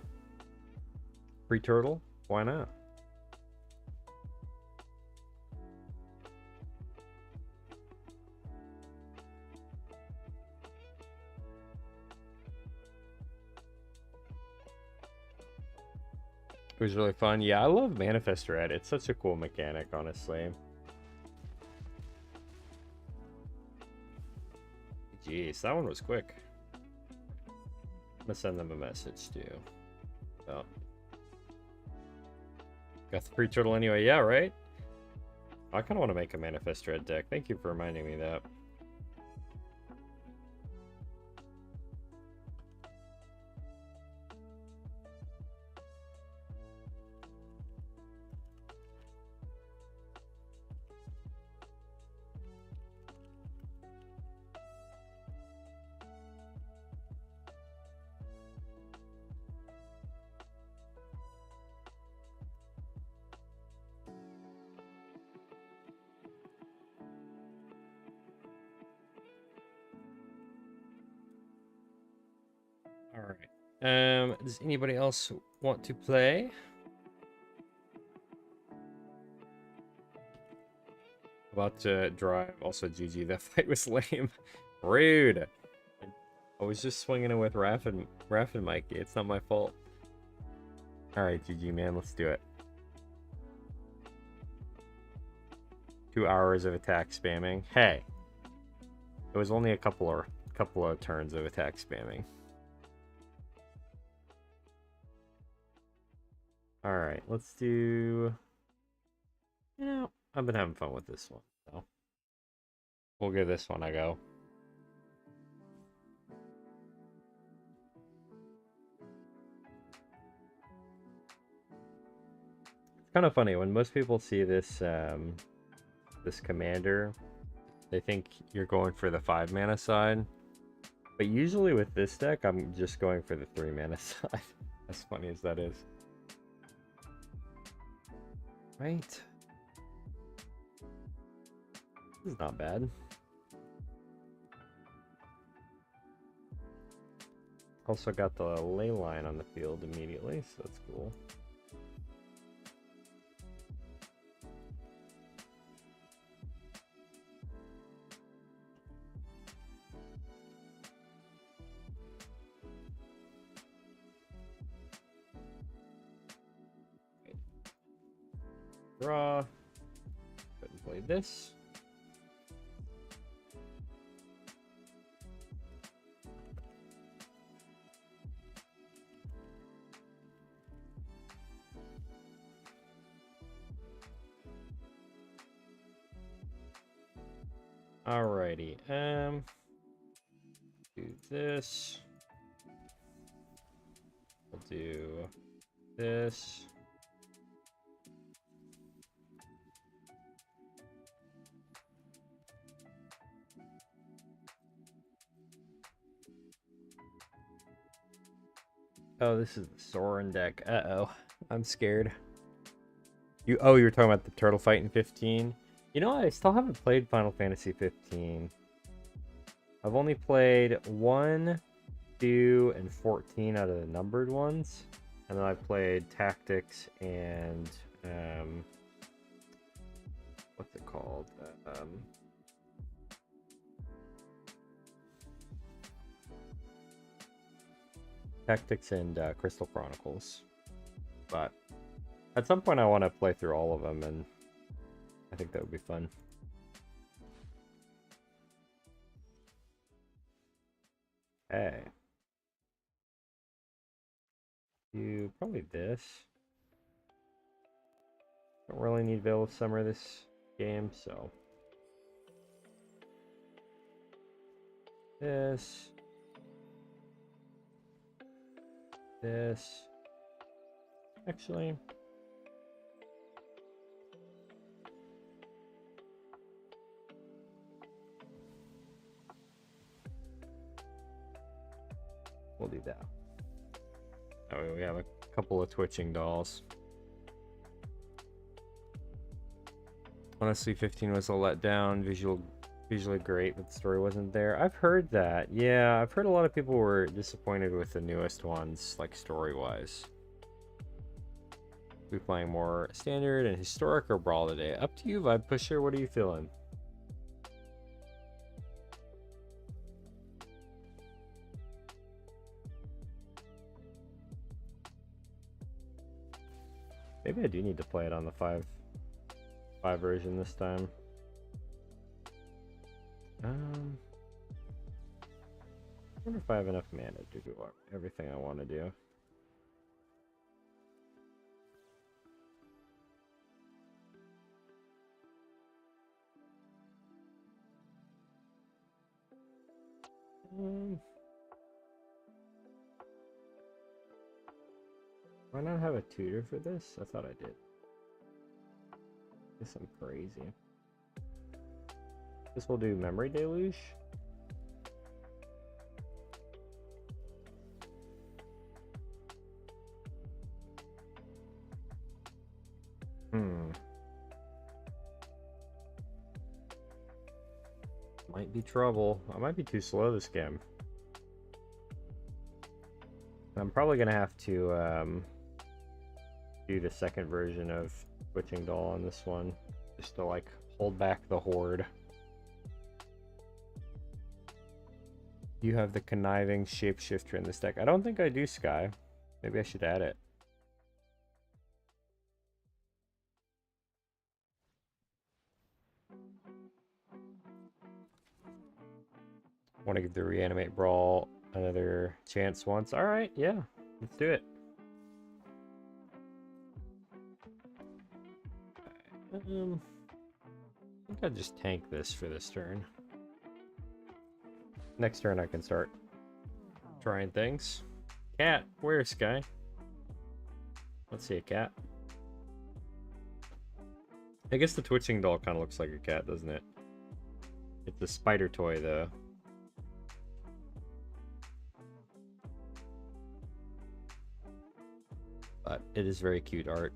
Free turtle? Why not? It was really fun. Yeah, I love Manifest Red. It's such a cool mechanic, honestly. Jeez, that one was quick. I'm gonna send them a message too. Oh. Got the free turtle anyway. Yeah, right? I kind of want to make a Manifest Red deck. Thank you for reminding me that. Alright. Does anybody else want to play? About to drive. Also, GG, that fight was lame. Rude. I was just swinging it with Raph and Mikey. It's not my fault. Alright, GG, man. Let's do it. 2 hours of attack spamming. Hey. It was only a couple of turns of attack spamming. Alright, let's do... You know, I've been having fun with this one, so... We'll give this one a go. It's kind of funny, when most people see this, this commander, they think you're going for the 5 mana side. But usually with this deck, I'm just going for the 3 mana side. As funny as that is. Right. This is not bad. Also got the ley line on the field immediately, so that's cool. Draw. Go ahead and play this. Alrighty, do this. We'll do this. Oh, this is the Sorin deck. Uh-oh. I'm scared. You were talking about the turtle fight in 15? You know, I still haven't played Final Fantasy 15. I've only played 1, 2, and 14 out of the numbered ones. And then I've played Tactics and what's it called? Tactics and Crystal Chronicles. But at some point I want to play through all of them, and I think that would be fun. Hey. Do probably this. Don't really need Veil of Summer this game, so. This. This. Actually. We'll do that. That way we have a couple of twitching dolls. Honestly, 15 was a letdown. Visually great, but the story wasn't there. I've heard that. Yeah, I've heard a lot of people were disappointed with the newest ones, like story-wise. We playing more standard and historic or brawl today? Up to you, Vibe Pusher. What are you feeling? Maybe I do need to play it on the 5 version this time. I wonder if I have enough mana to do everything I want to do. Do I not have a tutor for this? I thought I did. Guess I'm crazy. This will do Memory Deluge. Might be trouble. I might be too slow this game. I'm probably gonna have to do the second version of Twitching Doll on this one, just to like hold back the horde. You have the Conniving Shapeshifter in this deck. I don't think I do, Sky. Maybe I should add it. Want to give the Reanimate Brawl another chance once. Alright, yeah. Let's do it. I think I'll just tank this for this turn. Next turn I can start trying things. Cat, where's Sky? Let's see a cat. I guess the Twitching Doll kind of looks like a cat, doesn't it? It's a spider toy, though. But it is very cute art.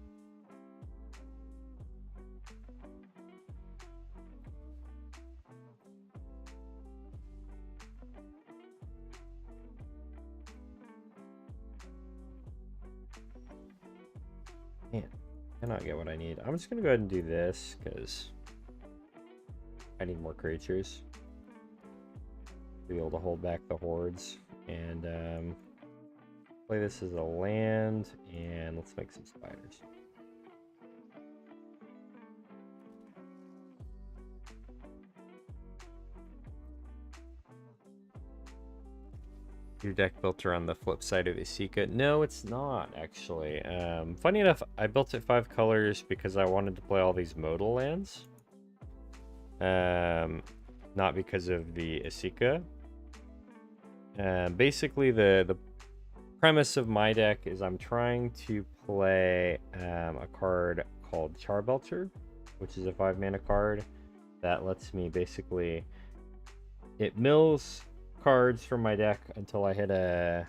Man, I cannot get what I need. I'm just gonna go ahead and do this because I need more creatures to be able to hold back the hordes. And play this as a land, and let's make some spiders. Your deck built around the flip side of Esika? No, it's not, actually. Funny enough, I built it 5 colors because I wanted to play all these modal lands. Not because of the Esika. Basically, the premise of my deck is I'm trying to play a card called Charbelcher, which is a 5-mana card that lets me basically... It mills cards from my deck until I hit a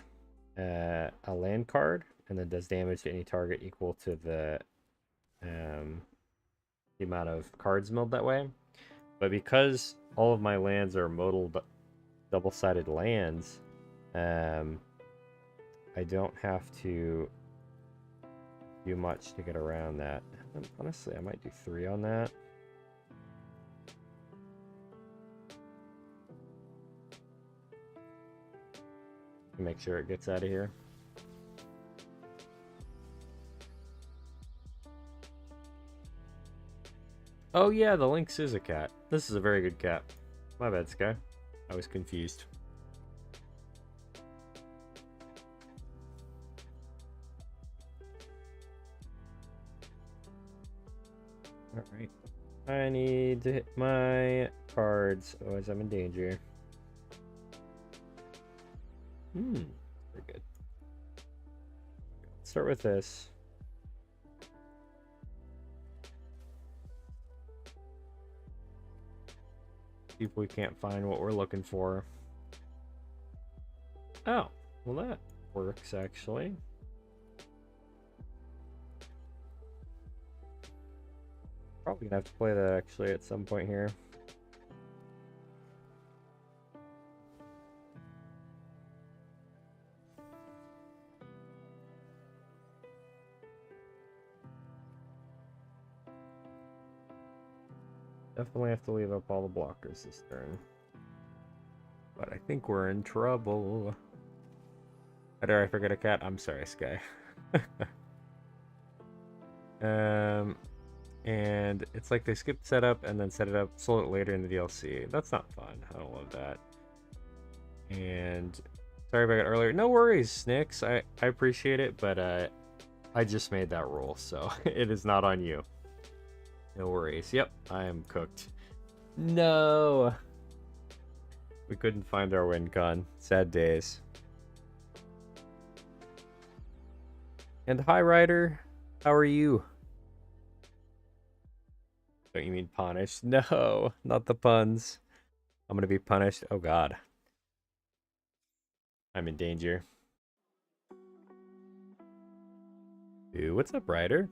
land card, and then does damage to any target equal to the amount of cards milled that way. But because all of my lands are modal double-sided lands, I don't have to do much to get around that. And honestly, I might do 3 on that. Make sure it gets out of here. Oh yeah, the Lynx is a cat. This is a very good cat. My bad, Sky. I was confused. Alright. I need to hit my cards, otherwise I'm in danger. Very good. Let's start with this. See if we can't find what we're looking for. Oh, well that works actually. Probably gonna have to play that actually at some point here. Definitely have to leave up all the blockers this turn. But I think we're in trouble. How did I forget a cat? I'm sorry, Sky. And it's like they skipped setup and then set it up, sold it later in the DLC. That's not fun. I don't love that. And sorry about it earlier. No worries, Snicks. I appreciate it, but I just made that rule, so it is not on you. No worries. Yep, I am cooked. No! We couldn't find our win con. Sad days. And hi, Ryder. How are you? Don't you mean punished? No, not the puns. I'm gonna be punished. Oh, God. I'm in danger. Dude, what's up, Ryder?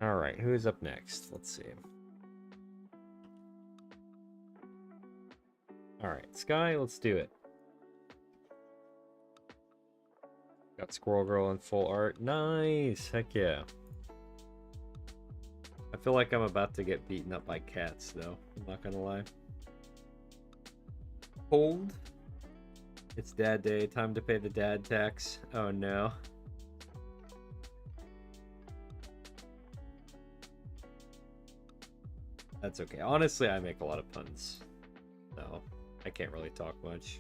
Alright, who is up next? Let's see. Sky? Let's do it. Got Squirrel Girl in full art. Nice! Heck yeah. I feel like I'm about to get beaten up by cats, though. I'm not gonna lie. Hold. It's dad day. Time to pay the dad tax. Oh no. That's okay. Honestly, I make a lot of puns. So, I can't really talk much.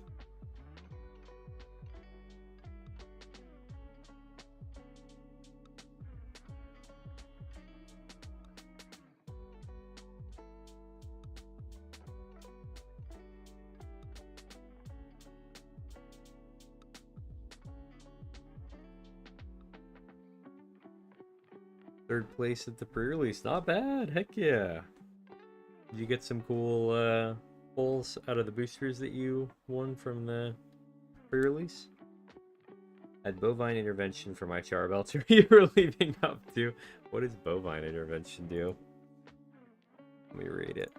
Third place at the pre-release. Not bad. Heck yeah. Did you get some cool pulls out of the boosters that you won from the pre-release? Had bovine intervention for my charbelter. You were leaving up to. What does bovine intervention do? Let me read it.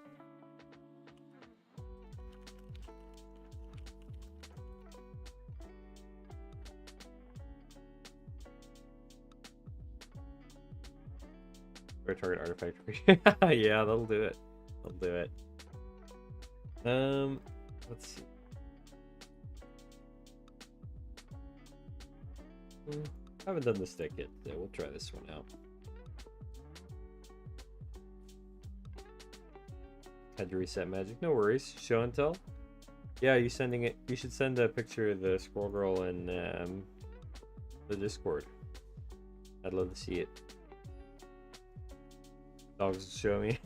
Target artifact. Yeah, that'll do it. I'll do it. Let's see. I haven't done the stick yet, so we'll try this one out. Had to reset magic. No worries. Show and tell. Yeah, you sending it? You should send a picture of the Squirrel Girl in the Discord. I'd love to see it. Dogs show me.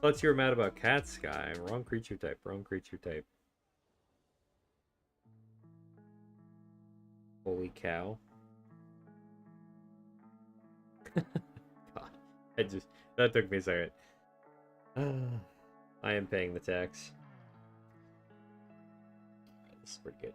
Thought you were mad about cat Sky. Wrong creature type. Wrong creature type. Holy cow. God, that took me a second. I am paying the tax. Alright, this is pretty good.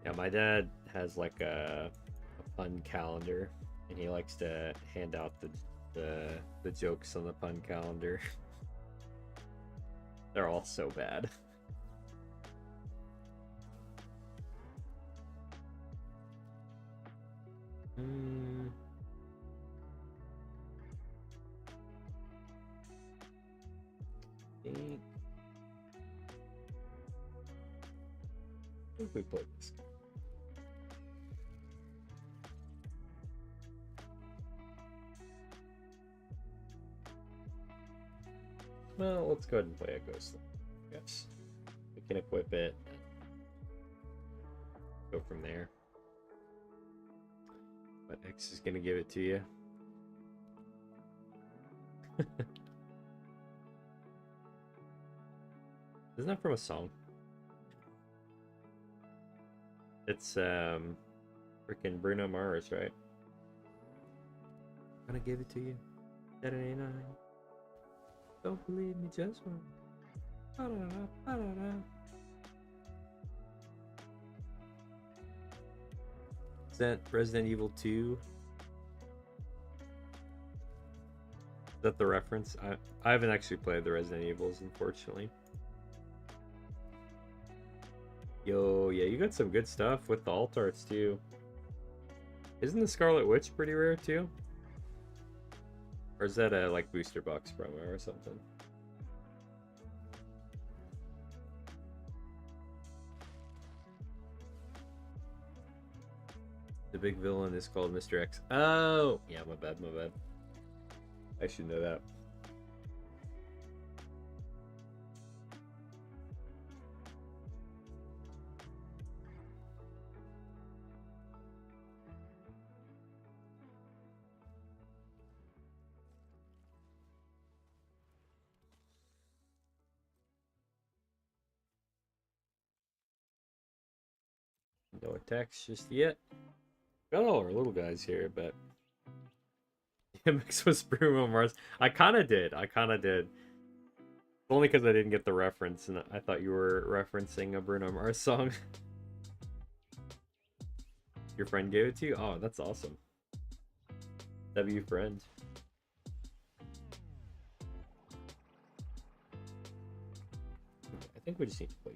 Yeah, my dad has like a pun calendar, and he likes to hand out the jokes on the pun calendar. They're all so bad. I think we played this. Well, let's go ahead and play a Ghost. Yes, we can equip it. Go from there. But X is gonna give it to you. Isn't that from a song? It's freaking Bruno Mars, right? I'm gonna give it to you. Saturday night. Don't believe me, just one. Ba-da-da, ba-da-da. Is that Resident Evil 2? Is that the reference? I haven't actually played the Resident Evils, unfortunately. Yo, yeah, you got some good stuff with the alt arts too. Isn't the Scarlet Witch pretty rare too? Or is that a like booster box promo or something? The big villain is called Mr. X. Oh, yeah, my bad, my bad. I should know that. No attacks just yet. Got all our little guys here, but mix with Bruno Mars. I kind of did. Only because I didn't get the reference, and I thought you were referencing a Bruno Mars song. Your friend gave it to you? Oh, that's awesome. W friend. I think we just need to play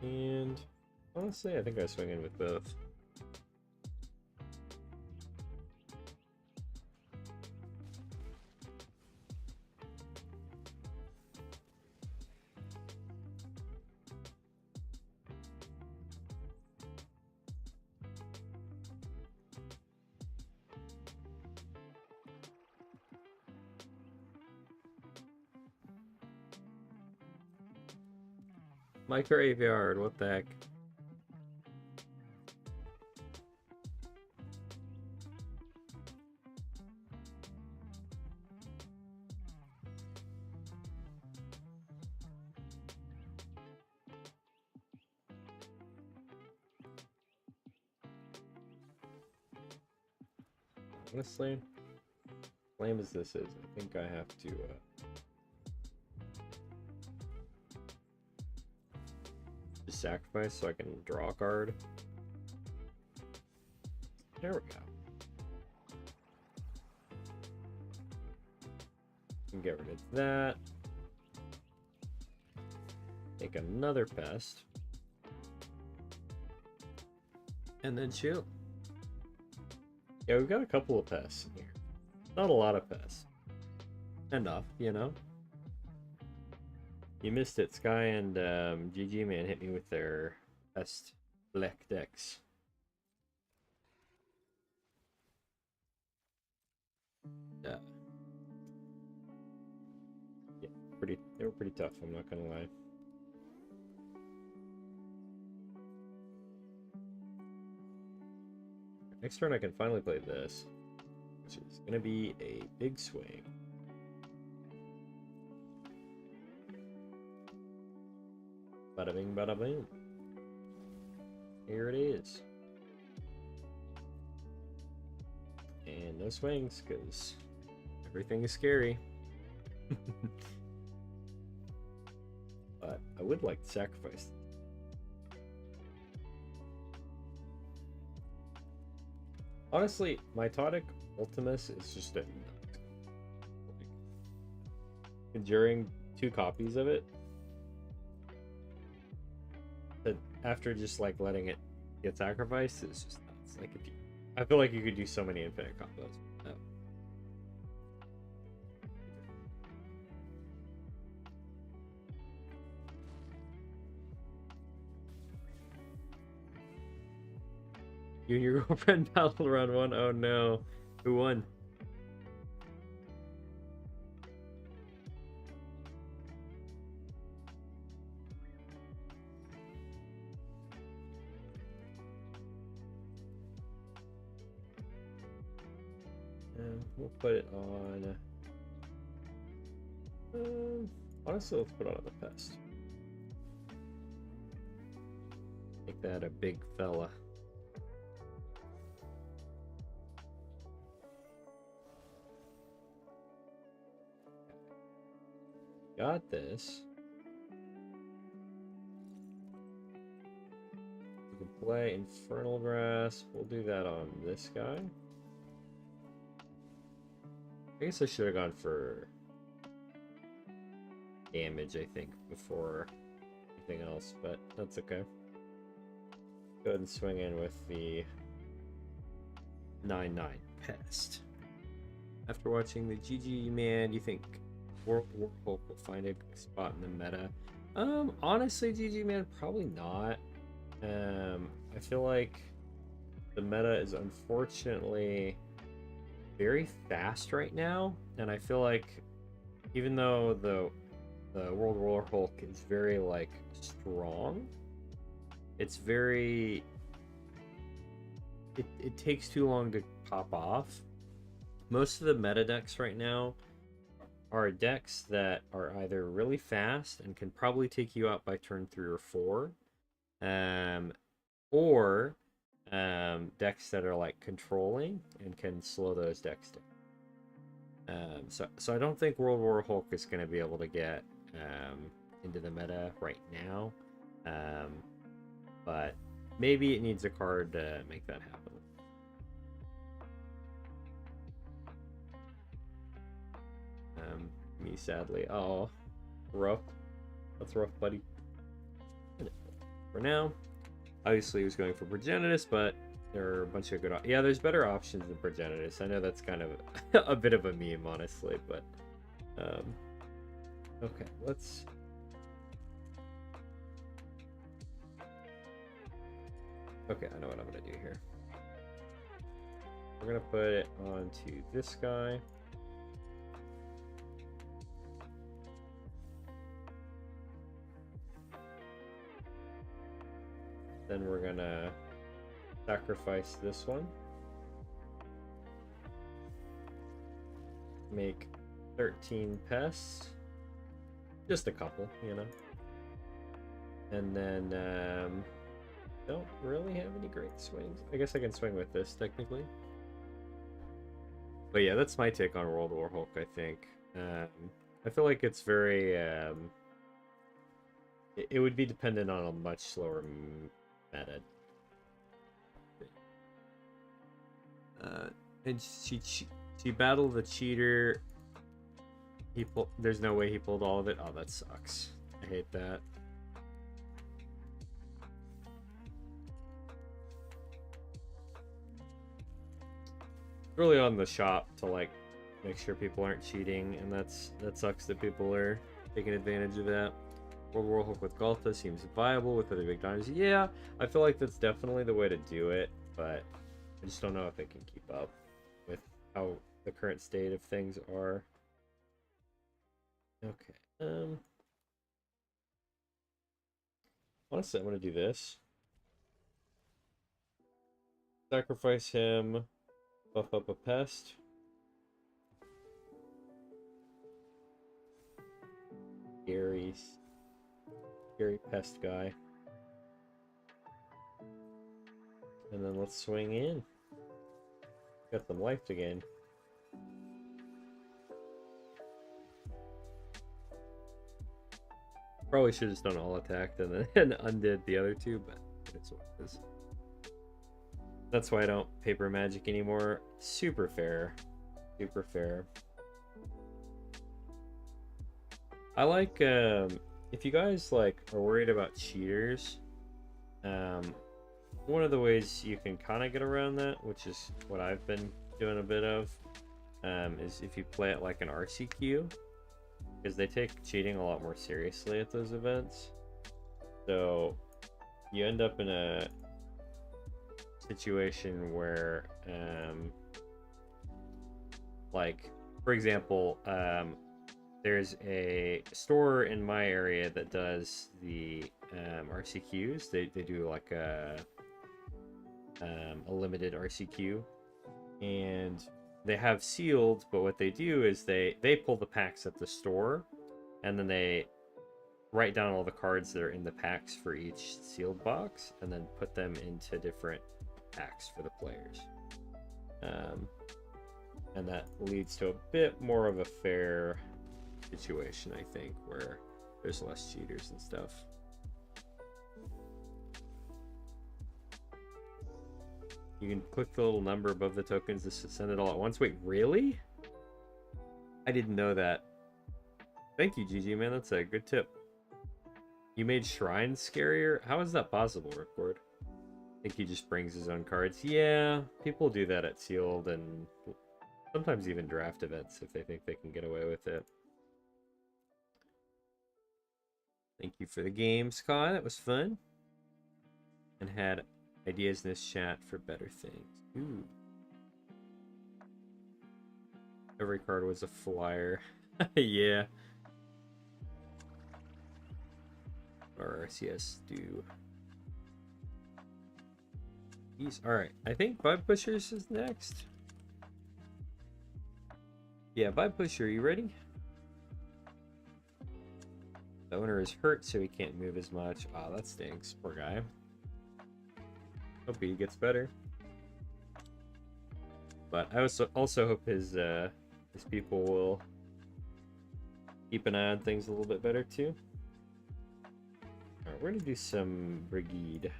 D. And honestly, I think I swing in with both. My graveyard, what the heck? Honestly, lame as this is, I think I have to just sacrifice so I can draw a card. There we go. And get rid of that. Take another pest. And then shoot. Yeah, we've got a couple of pests in here. Not a lot of pests. Enough, you know? You missed it. Sky and GG Man hit me with their pest black decks. Yeah, they were pretty tough, I'm not gonna lie. Next turn I can finally play this, which is gonna be a big swing. Bada bing, bada boom. Here it is. And no swings, because everything is scary. But I would like to sacrifice. Honestly, Mitotic Ultimus is just a conjuring 2 copies of it. But after just like letting it get sacrificed, it's just nuts. Like if you, I feel like you could do so many infinite combos. Oh. You and your girlfriend battled round 1. Oh no, who won? We'll put it on. Honestly, let's put it on the pest. Make that a big fella. Got this. We can play Infernal Grass. We'll do that on this guy. I guess I should have gone for damage, I think, before anything else, but that's okay. Go ahead and swing in with the 9/9 Pest. After watching the GG Man, do you think World War Hulk will find a spot in the meta? Honestly, GG Man, probably not. I feel like the meta is unfortunately very fast right now, and I feel like even though the World War Hulk is very like strong, it's very it takes too long to pop off. Most of the meta decks right now are decks that are either really fast and can probably take you out by turn 3 or 4, or decks that are like controlling and can slow those decks down. So I don't think World War Hulk is going to be able to get into the meta right now. But maybe it needs a card to make that happen. Me sadly. Oh, rough. That's rough, buddy. For now, obviously he was going for Progenitus, but there are a bunch of good yeah, there's better options than Progenitus. I know that's kind of a bit of a meme, honestly, but okay, let's okay, I know what I'm gonna do here. We're gonna put it onto this guy. Then we're gonna sacrifice this one. Make 13 pests. Just a couple, you know. And then don't really have any great swings. I guess I can swing with this technically. But yeah, that's my take on World War Hulk, I think. I feel like it's very it would be dependent on a much slower meta. And she battled the cheater. There's no way he pulled all of it. Oh, that sucks. I hate that. Really on the shop to like make sure people aren't cheating, and that sucks that people are taking advantage of that. World War Hulk with Galta seems viable with other big dinosaurs. Yeah, I feel like that's definitely the way to do it, but I just don't know if it can keep up with how the current state of things are. Okay. Honestly, I'm gonna do this. Sacrifice him. Buff up a pest. Scary pest guy. And then let's swing in. Got some life to gain. Probably should have just done all attacked and then undid the other two, but it's what it is. That's why I don't paper magic anymore. Super fair. Super fair. I like, if you guys like are worried about cheaters, one of the ways you can kind of get around that, which is what I've been doing a bit of, is if you play it like an RCQ, because they take cheating a lot more seriously at those events. So you end up in a situation where, like, for example, there's a store in my area that does the RCQs. They do like a limited RCQ, and they have sealed, but what they do is they pull the packs at the store, and then they write down all the cards that are in the packs for each sealed box, and then put them into different packs for the players. And that leads to a bit more of a fair situation, I think, where there's less cheaters and stuff. You can click the little number above the tokens to send it all at once. Wait, really? I didn't know that. Thank you, GG, man. That's a good tip. You made shrines scarier? How is that possible, Ripcord? I think he just brings his own cards. Yeah, people do that at sealed and sometimes even draft events if they think they can get away with it. Thank you for the game, Scott. That was fun. And had ideas in this chat for better things. Ooh. Every card was a flyer. Yeah. Or RCS do. Alright, I think Vibe Pushers is next. Yeah, Vibe Pusher, you ready? The owner is hurt, so he can't move as much. Oh, that stinks. Poor guy. Hope he gets better. But I also hope his people will keep an eye on things a little bit better too. we're gonna do some Brigade.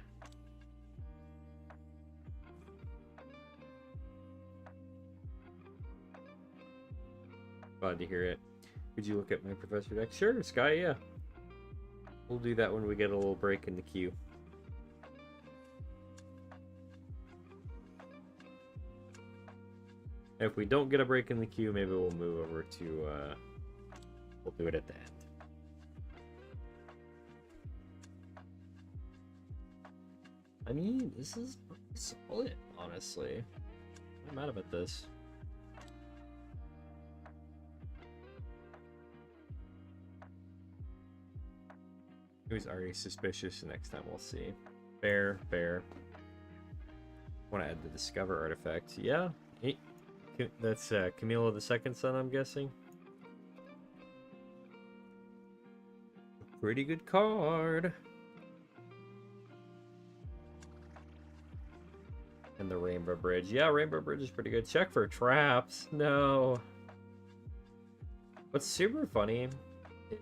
Glad to hear it. Could you look at my professor deck? Sure, Sky, yeah. We'll do that when we get a little break in the queue. If we don't get a break in the queue, maybe we'll move over to, we'll do it at the end. I mean, this is pretty solid, honestly. I'm mad about this. He was already suspicious, next time we'll see. Fair, fair. Want to add the Discover artifact. Yeah, that's Camilo II's son, I'm guessing. Pretty good card. And the Rainbow Bridge. Yeah, Rainbow Bridge is pretty good. Check for traps. No. What's super funny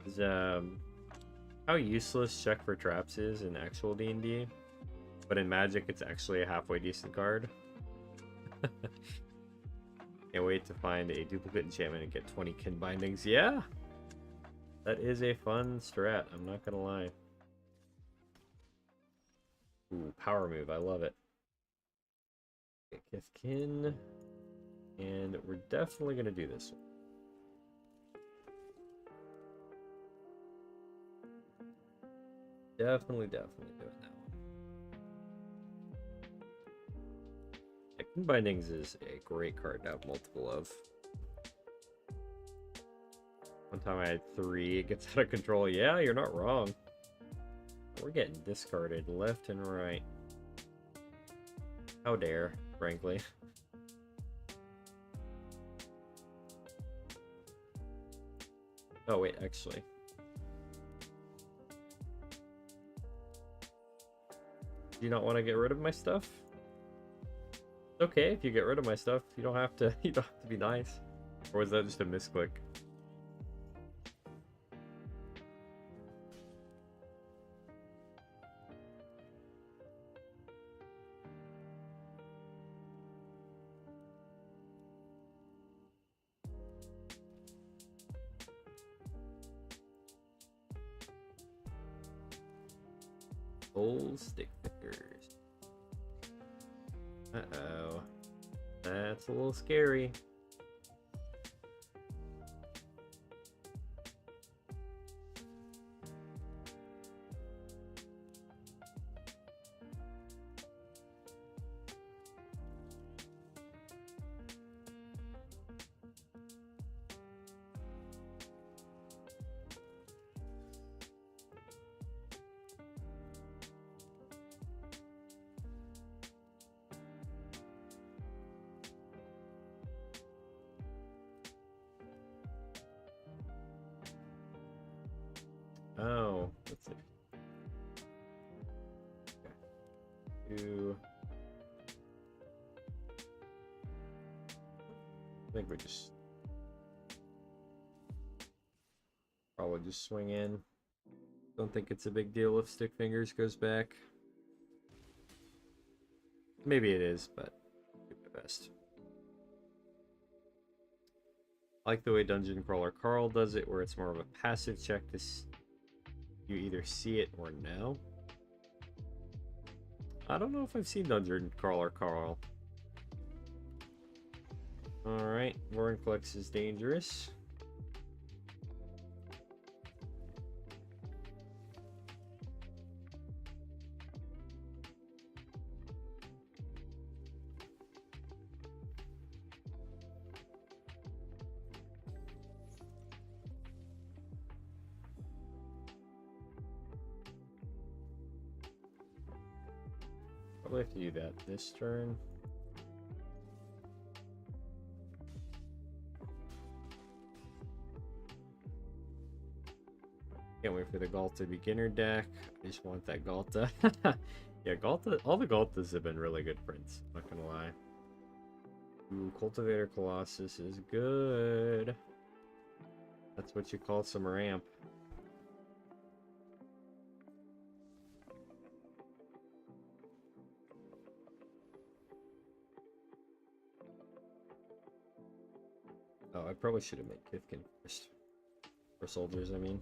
is how useless Check for Traps is in actual D&D. But in Magic, it's actually a halfway decent card. Can't wait to find a duplicate enchantment and get 20 kin bindings. Yeah! That is a fun strat, I'm not gonna lie. Ooh, power move, I love it. Kith Kin. And we're definitely gonna do this one. Definitely doing that one. Kin Bindings is a great card to have multiple of. One time I had 3, it gets out of control. Yeah, you're not wrong. We're getting discarded left and right. How dare, frankly. Oh wait, actually. Do you not want to get rid of my stuff? It's okay if you get rid of my stuff. You don't have to you don't have to be nice. Or was that just a misclick? Old stick fingers. Uh-oh. That's a little scary. Oh, let's see. Okay. I think we just probably just swing in. Don't think it's a big deal if Stick Fingers goes back. Maybe it is, but do my best. I like the way Dungeon Crawler Carl does it, where it's more of a passive check to you either see it or no. I don't know if I've seen Dungeon Crawler Carl. Alright, Vorinclex is dangerous. Probably have to do that this turn. Can't wait for the Galta beginner deck. I just want that Galta. Yeah, Galta, all the Galtas have been really good prints, not gonna lie. Ooh, Cultivator Colossus is good. That's what you call some ramp. I probably should have made Kithkin first. For soldiers, I mean.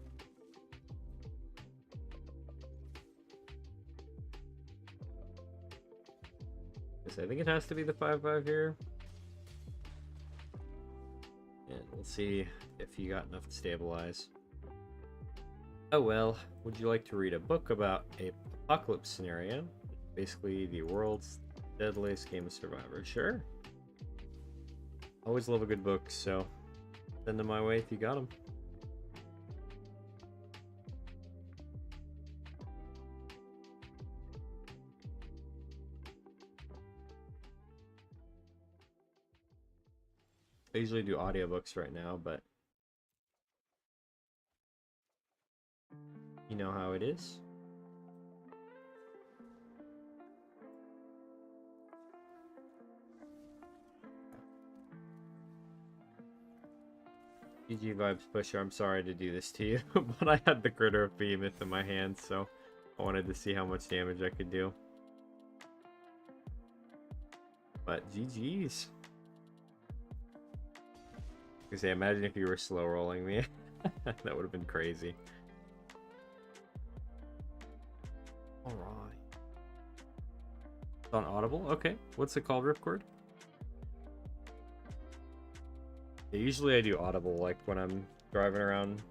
I think it has to be the 5/5 here. And we'll see if he got enough to stabilize. Oh well, would you like to read a book about a apocalypse scenario? Basically the world's deadliest game of Survivor. Sure. Always love a good book, so send them my way if you got them. I usually do audiobooks right now, but you know how it is. GG Vibes Pusher, I'm sorry to do this to you, but I had the Critter of Behemoth in my hand, so I wanted to see how much damage I could do. But GG's. I say, imagine if you were slow rolling me. That would have been crazy. Alright. It's on Audible? Okay. What's it called, Ripcord? Yeah, usually I do Audible like when I'm driving around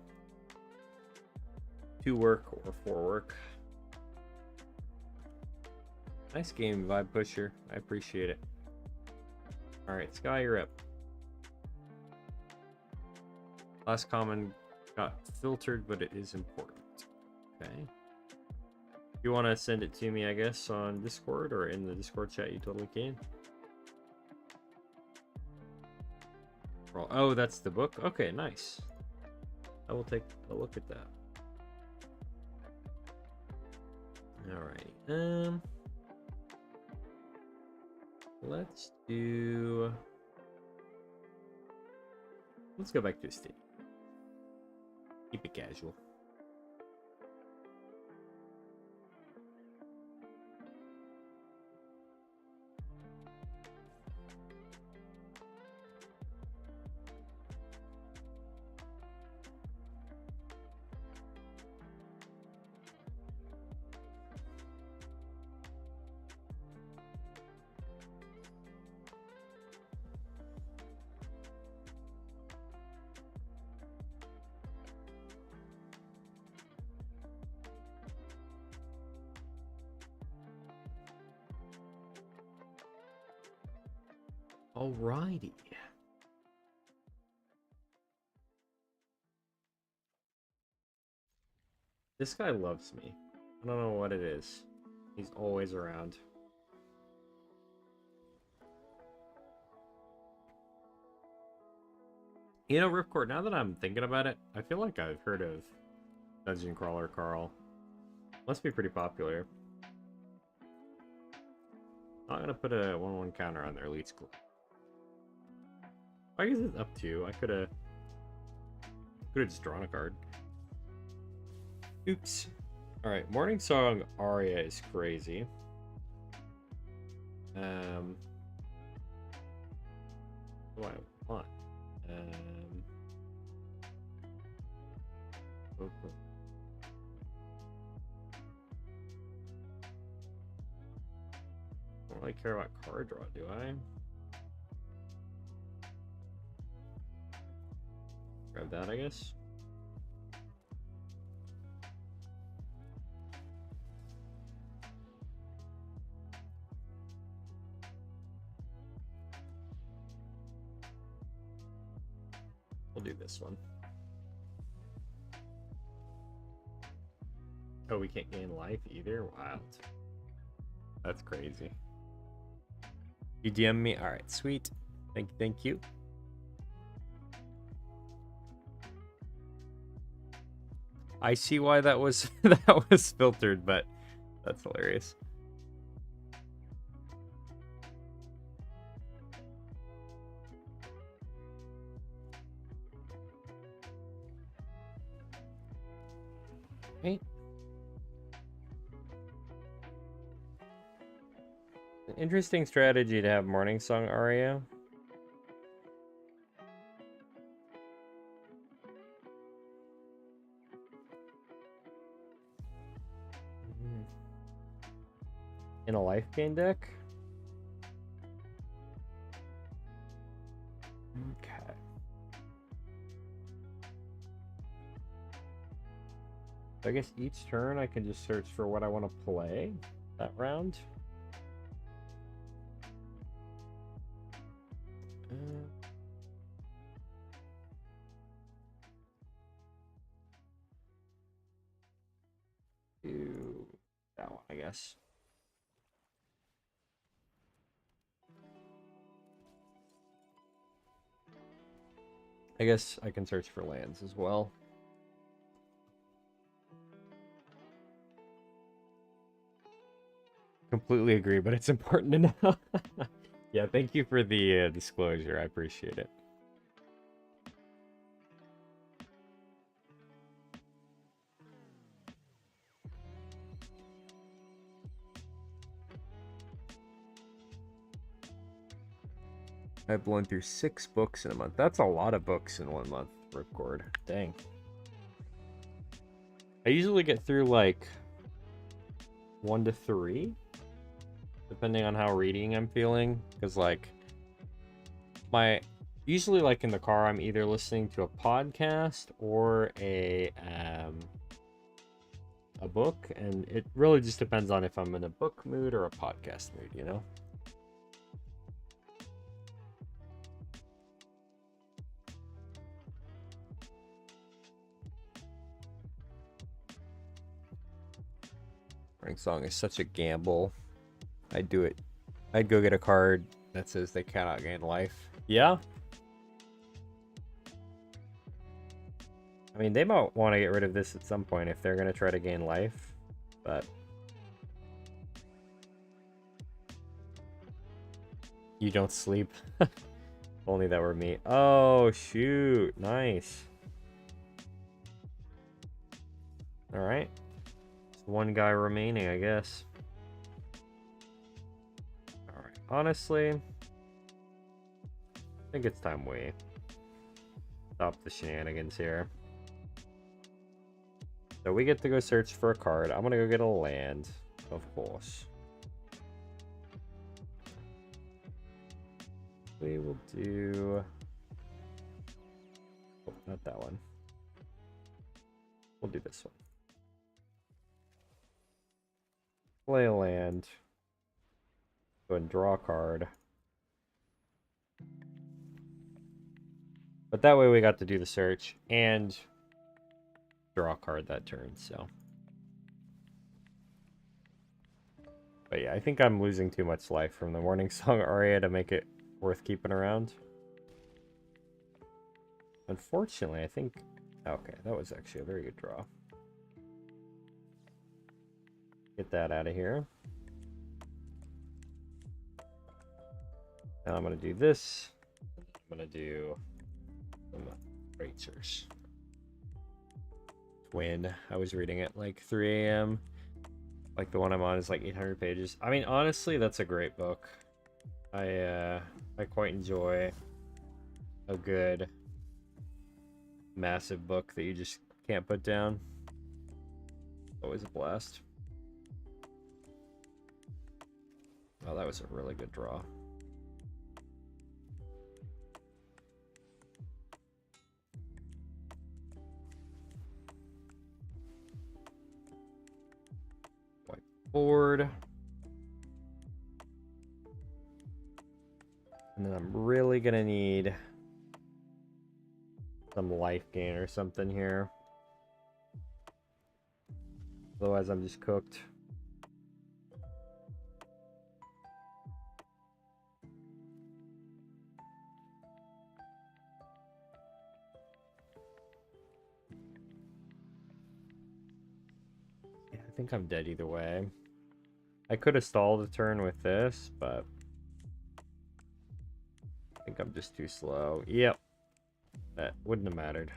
to work or for work. Nice game, Vibe Pusher. I appreciate it. Alright, Sky, you're up. Last comment got filtered, but it is important. Okay. If you want to send it to me, I guess, on Discord or in the Discord chat, you totally can. Oh, that's the book? Okay, nice. I will take a look at that. Alrighty. Let's go back to a state. Keep it casual. Alrighty. This guy loves me. I don't know what it is. He's always around. You know, Ripcord, now that I'm thinking about it, I feel like I've heard of Dungeon Crawler Carl. Must be pretty popular. Not gonna put a 1/1 counter on their elite school. I guess it's up to you. I could have just drawn a card. Oops. Alright, Morning Song Aria is crazy. What do I want? I don't really care about card draw, do I? Grab that, I guess. We'll do this one. Oh, we can't gain life either? Wild. That's crazy. You DM me? Alright, sweet. Thank you. I see why that was that was filtered, but that's hilarious. Right. An interesting strategy to have Morning Song Aria. in a life gain deck. Okay. So I guess each turn I can just search for what I want to play that round. Do that one, I guess. I guess I can search for lands as well. Completely agree, but it's important to know. Yeah, thank you for the disclosure. I appreciate it. I've blown through 6 books in a month. That's a lot of books in 1 month, Ripcord. Dang. I usually get through like 1 to 3, depending on how reading I'm feeling. Because like usually like in the car, I'm either listening to a podcast or a book, and it really just depends on if I'm in a book mood or a podcast mood, you know? Morning Song is such a gamble. I'd do it. I'd go get a card that says they cannot gain life. Yeah? I mean, they might want to get rid of this at some point if they're going to try to gain life, but... You don't sleep. Only that were me. Oh, shoot. Nice. Alright. Just one guy remaining, I guess. Alright. Honestly, I think it's time we stop the shenanigans here. So we get to go search for a card. I'm going to go get a land, of course. We will do... Oh, not that one. We'll do this one. Play a land. Go ahead and draw a card. But that way we got to do the search and draw a card that turn, so. But yeah, I think I'm losing too much life from the Morning Song Aria to make it worth keeping around. Unfortunately, I think... Okay, that was actually a very good draw. Get that out of here. Now I'm going to do this. I'm going to do some racers. Twin. I was reading it like 3 a.m. Like the one I'm on is like 800 pages. I mean, honestly, that's a great book. I quite enjoy a good massive book that you just can't put down. Always a blast. Oh, that was a really good draw. White board. And then I'm really gonna need some life gain or something here. Otherwise, I'm just cooked. Yeah, I think I'm dead either way. I could have stalled a turn with this, but I think I'm just too slow. Yep. That wouldn't have mattered.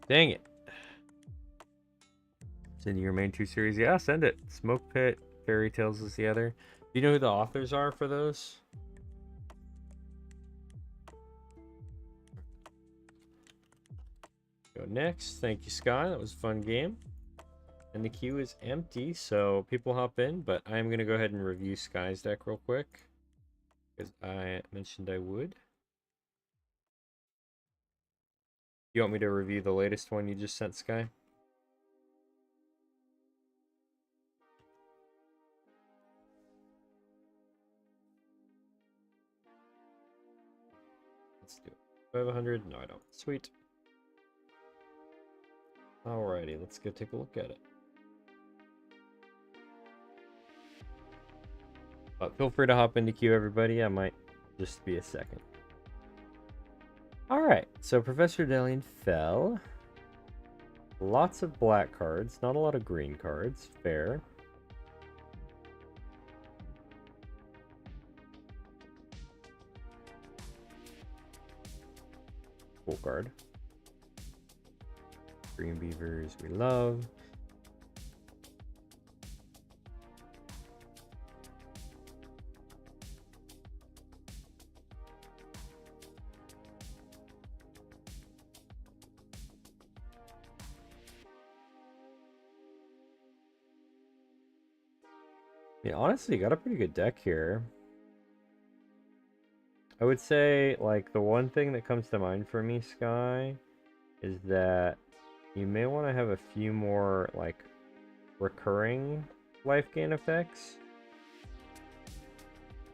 Dang it. Send your main 2 series. Yeah, send it. Smoke Pit, Fairy Tales is the other. Do you know who the authors are for those? Go next. Thank you, Sky. That was a fun game. And the queue is empty, so people hop in, but I'm going to go ahead and review Sky's deck real quick, because I mentioned I would. You want me to review the latest one you just sent, Sky? Let's do it. 500? No, I don't. Sweet. Alrighty, let's go take a look at it. But feel free to hop into queue, everybody. I might just be a second. Alright, so Professor Delian fell. Lots of black cards, not a lot of green cards. Fair. Cool card. Green Beavers, we love. Yeah, honestly, got a pretty good deck here. I would say, like, the one thing that comes to mind for me, Sky, is that you may want to have a few more, like, recurring life gain effects.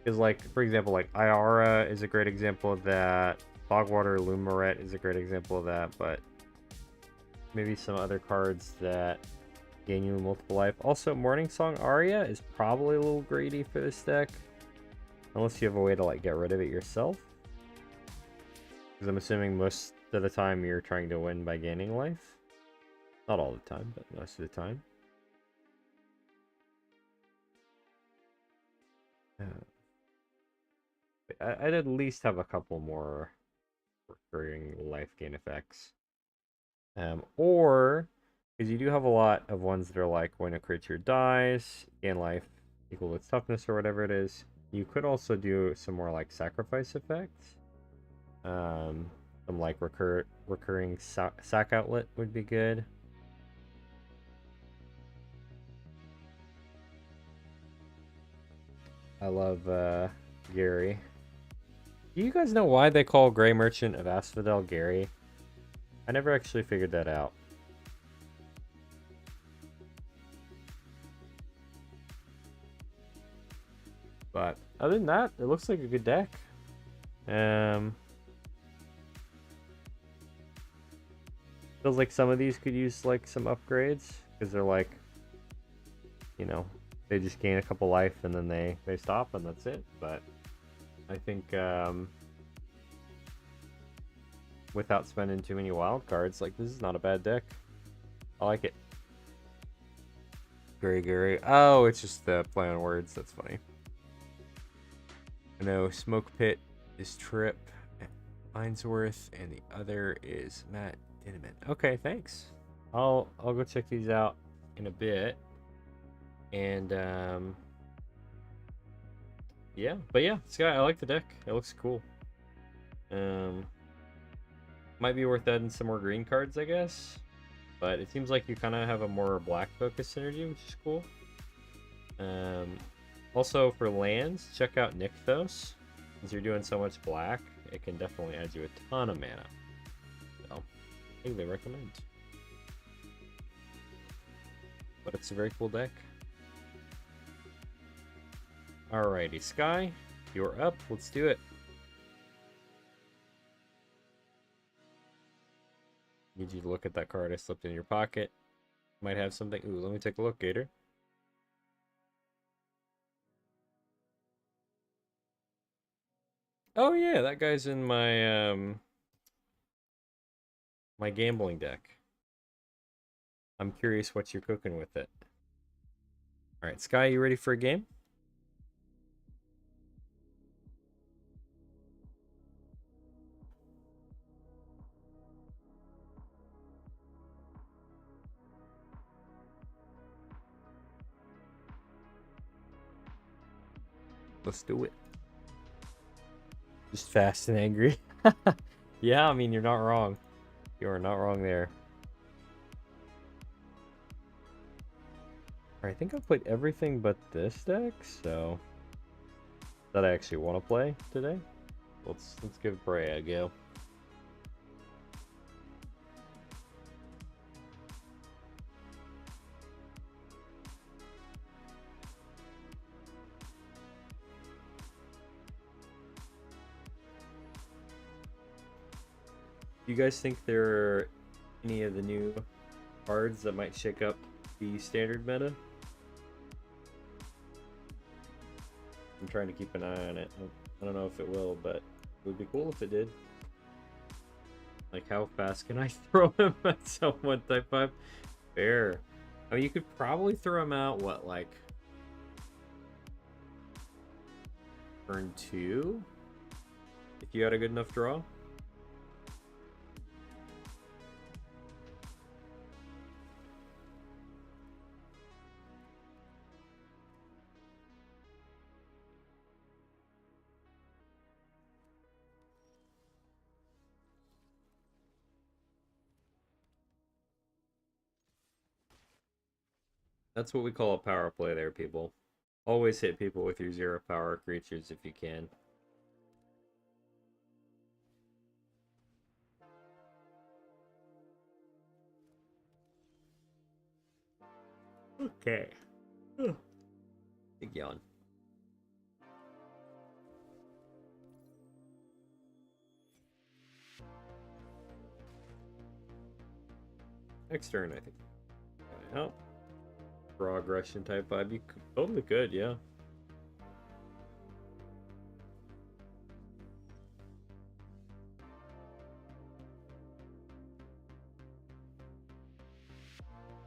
Because, like, for example, like, Iara is a great example of that. Fogwater Lumaret is a great example of that, but maybe some other cards that gain you multiple life. Also, Morning Song Aria is probably a little greedy for this deck. Unless you have a way to, like, get rid of it yourself. Because I'm assuming most of the time you're trying to win by gaining life. Not all the time, but most of the time. I'd at least have a couple more recurring life gain effects. Or, because you do have a lot of ones that are like, when a creature dies, gain life equal to its toughness or whatever it is. You could also do some more like sacrifice effects. Some like recurring sack outlet would be good. I love Gary. Do you guys know why they call Grey Merchant of Asphodel Gary? I never actually figured that out. But other than that, it looks like a good deck. Feels like some of these could use like some upgrades because they're like, you know, they just gain a couple life and then they stop and that's it. But I think without spending too many wild cards, like, this is not a bad deck. I like it. Gary. Oh, it's just the play on words. That's funny. I know Smoke Pit is Trip Ainsworth, and the other is Matt Dinneman. Okay, thanks. I'll go check these out in a bit. And yeah, but yeah, Sky, I like the deck. It looks cool. Might be worth adding some more green cards, I guess. But it seems like you kind of have a more black focus synergy, which is cool. Also, for lands, check out Nykthos. Since you're doing so much black, it can definitely add you a ton of mana. So, I highly recommend. But it's a very cool deck. Alrighty, Sky, you're up. Let's do it. Need you to look at that card I slipped in your pocket. Might have something. Ooh, let me take a look, Gator. Oh yeah, that guy's in my my gambling deck. I'm curious what you're cooking with it. All right, Sky, you ready for a game? Let's do it. Just fast and angry. Yeah, I mean, you're not wrong. You are not wrong there. I think I played everything but this deck, so that I actually want to play today. Let's give Bray a go. Do you guys think there are any of the new cards that might shake up the standard meta? I'm trying to keep an eye on it. I don't know if it will, but it would be cool if it did. Like, how fast can I throw him at someone type 5? Fair. I mean, you could probably throw him out, what, like turn 2? If you had a good enough draw? That's what we call a power play there, people. Always hit people with your 0 power creatures if you can. Okay. Big yawn. Next turn, I think. Can I help? Raw aggression type 5. You totally could, yeah.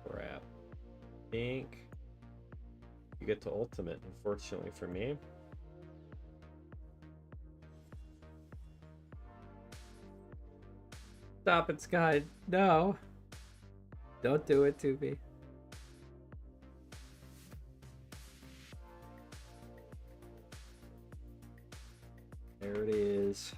Crap. Think you get to ultimate, unfortunately for me. Stop it, Sky. No. Don't do it to me. There it is.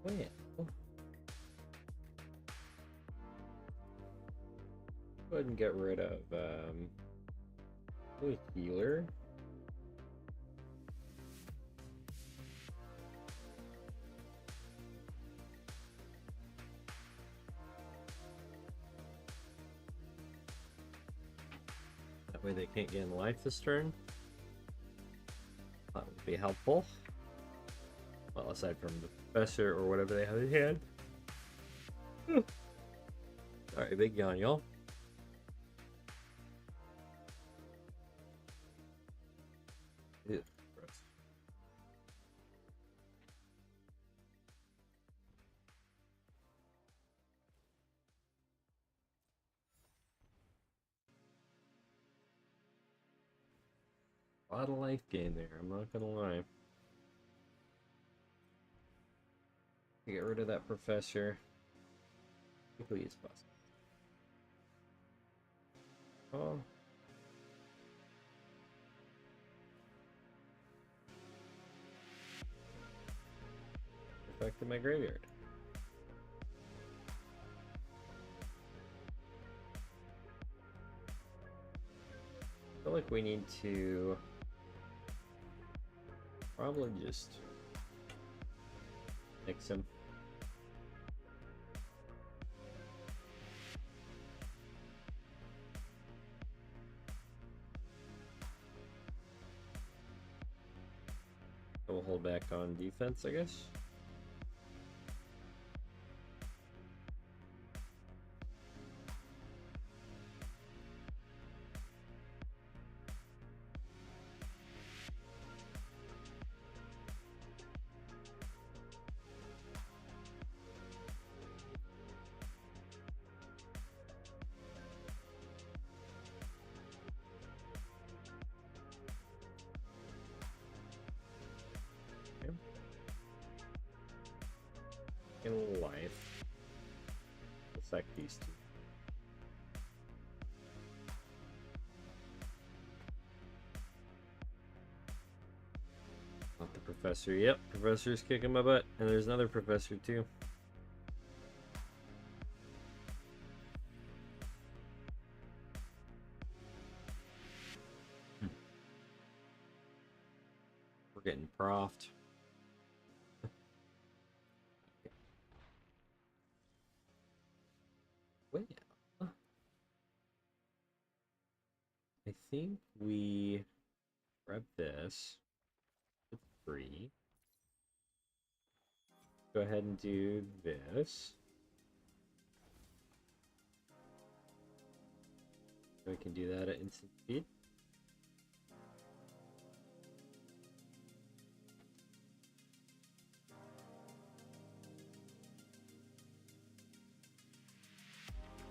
Oh, yeah. Oh. Go ahead and get rid of a healer. That way they can't gain life this turn. That would be helpful. Well, aside from the professor or whatever they have in hand. Sorry, big yawn, y'all. Yeah, gross. A lot of life gain there, I'm not gonna lie. Get rid of that professor quickly as possible. Oh. Affected my graveyard. I feel like we need to probably just mix him. We'll hold back on defense, I guess. In life. Sack these two. Not the professor. Yep, professor's kicking my butt. And there's another professor too. We're getting profed. Well, I think we grab this. It's free. Go ahead and do this. We can do that at instant speed.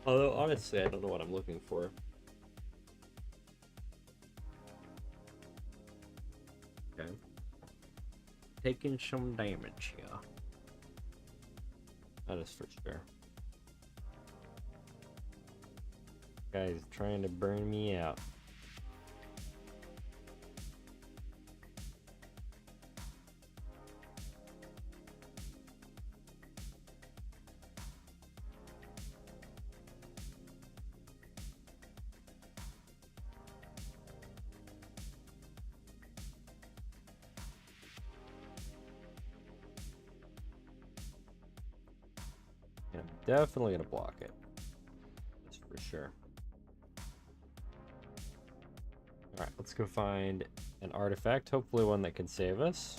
Although, honestly, I don't know what I'm looking for. Okay. Taking some damage here. That is for sure. Guy's trying to burn me out. I'm definitely gonna block it. That's for sure. Alright, let's go find an artifact. Hopefully one that can save us.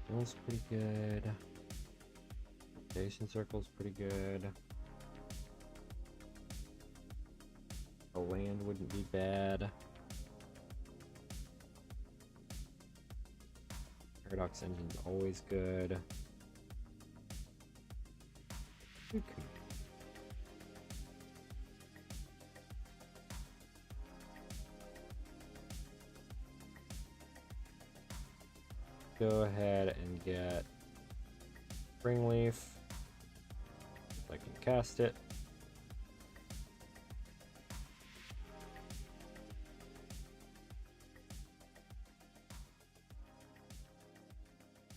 Feels pretty good. Rotation circle's pretty good. A land wouldn't be bad. Paradox engine's always good. Okay. Go ahead and get Springleaf. If I can cast it.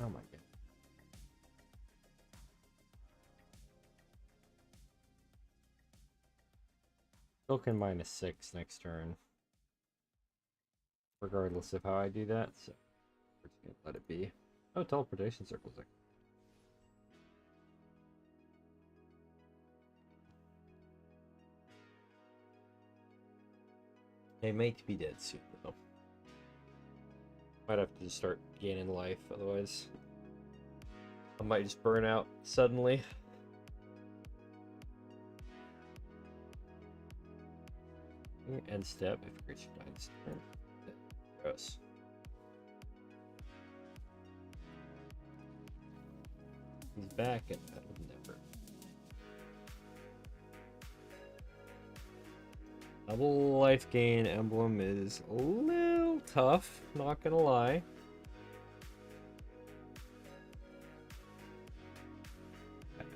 Oh my god. Still can -6 next turn. Regardless of how I do that, so we're just gonna let it be. Oh, teleportation circles there. They might be dead soon though. Might have to just start gaining life, otherwise I might just burn out suddenly. End step if creature dies. Gross. He's back and that would never. Double life gain emblem is a little tough, not gonna lie. Okay.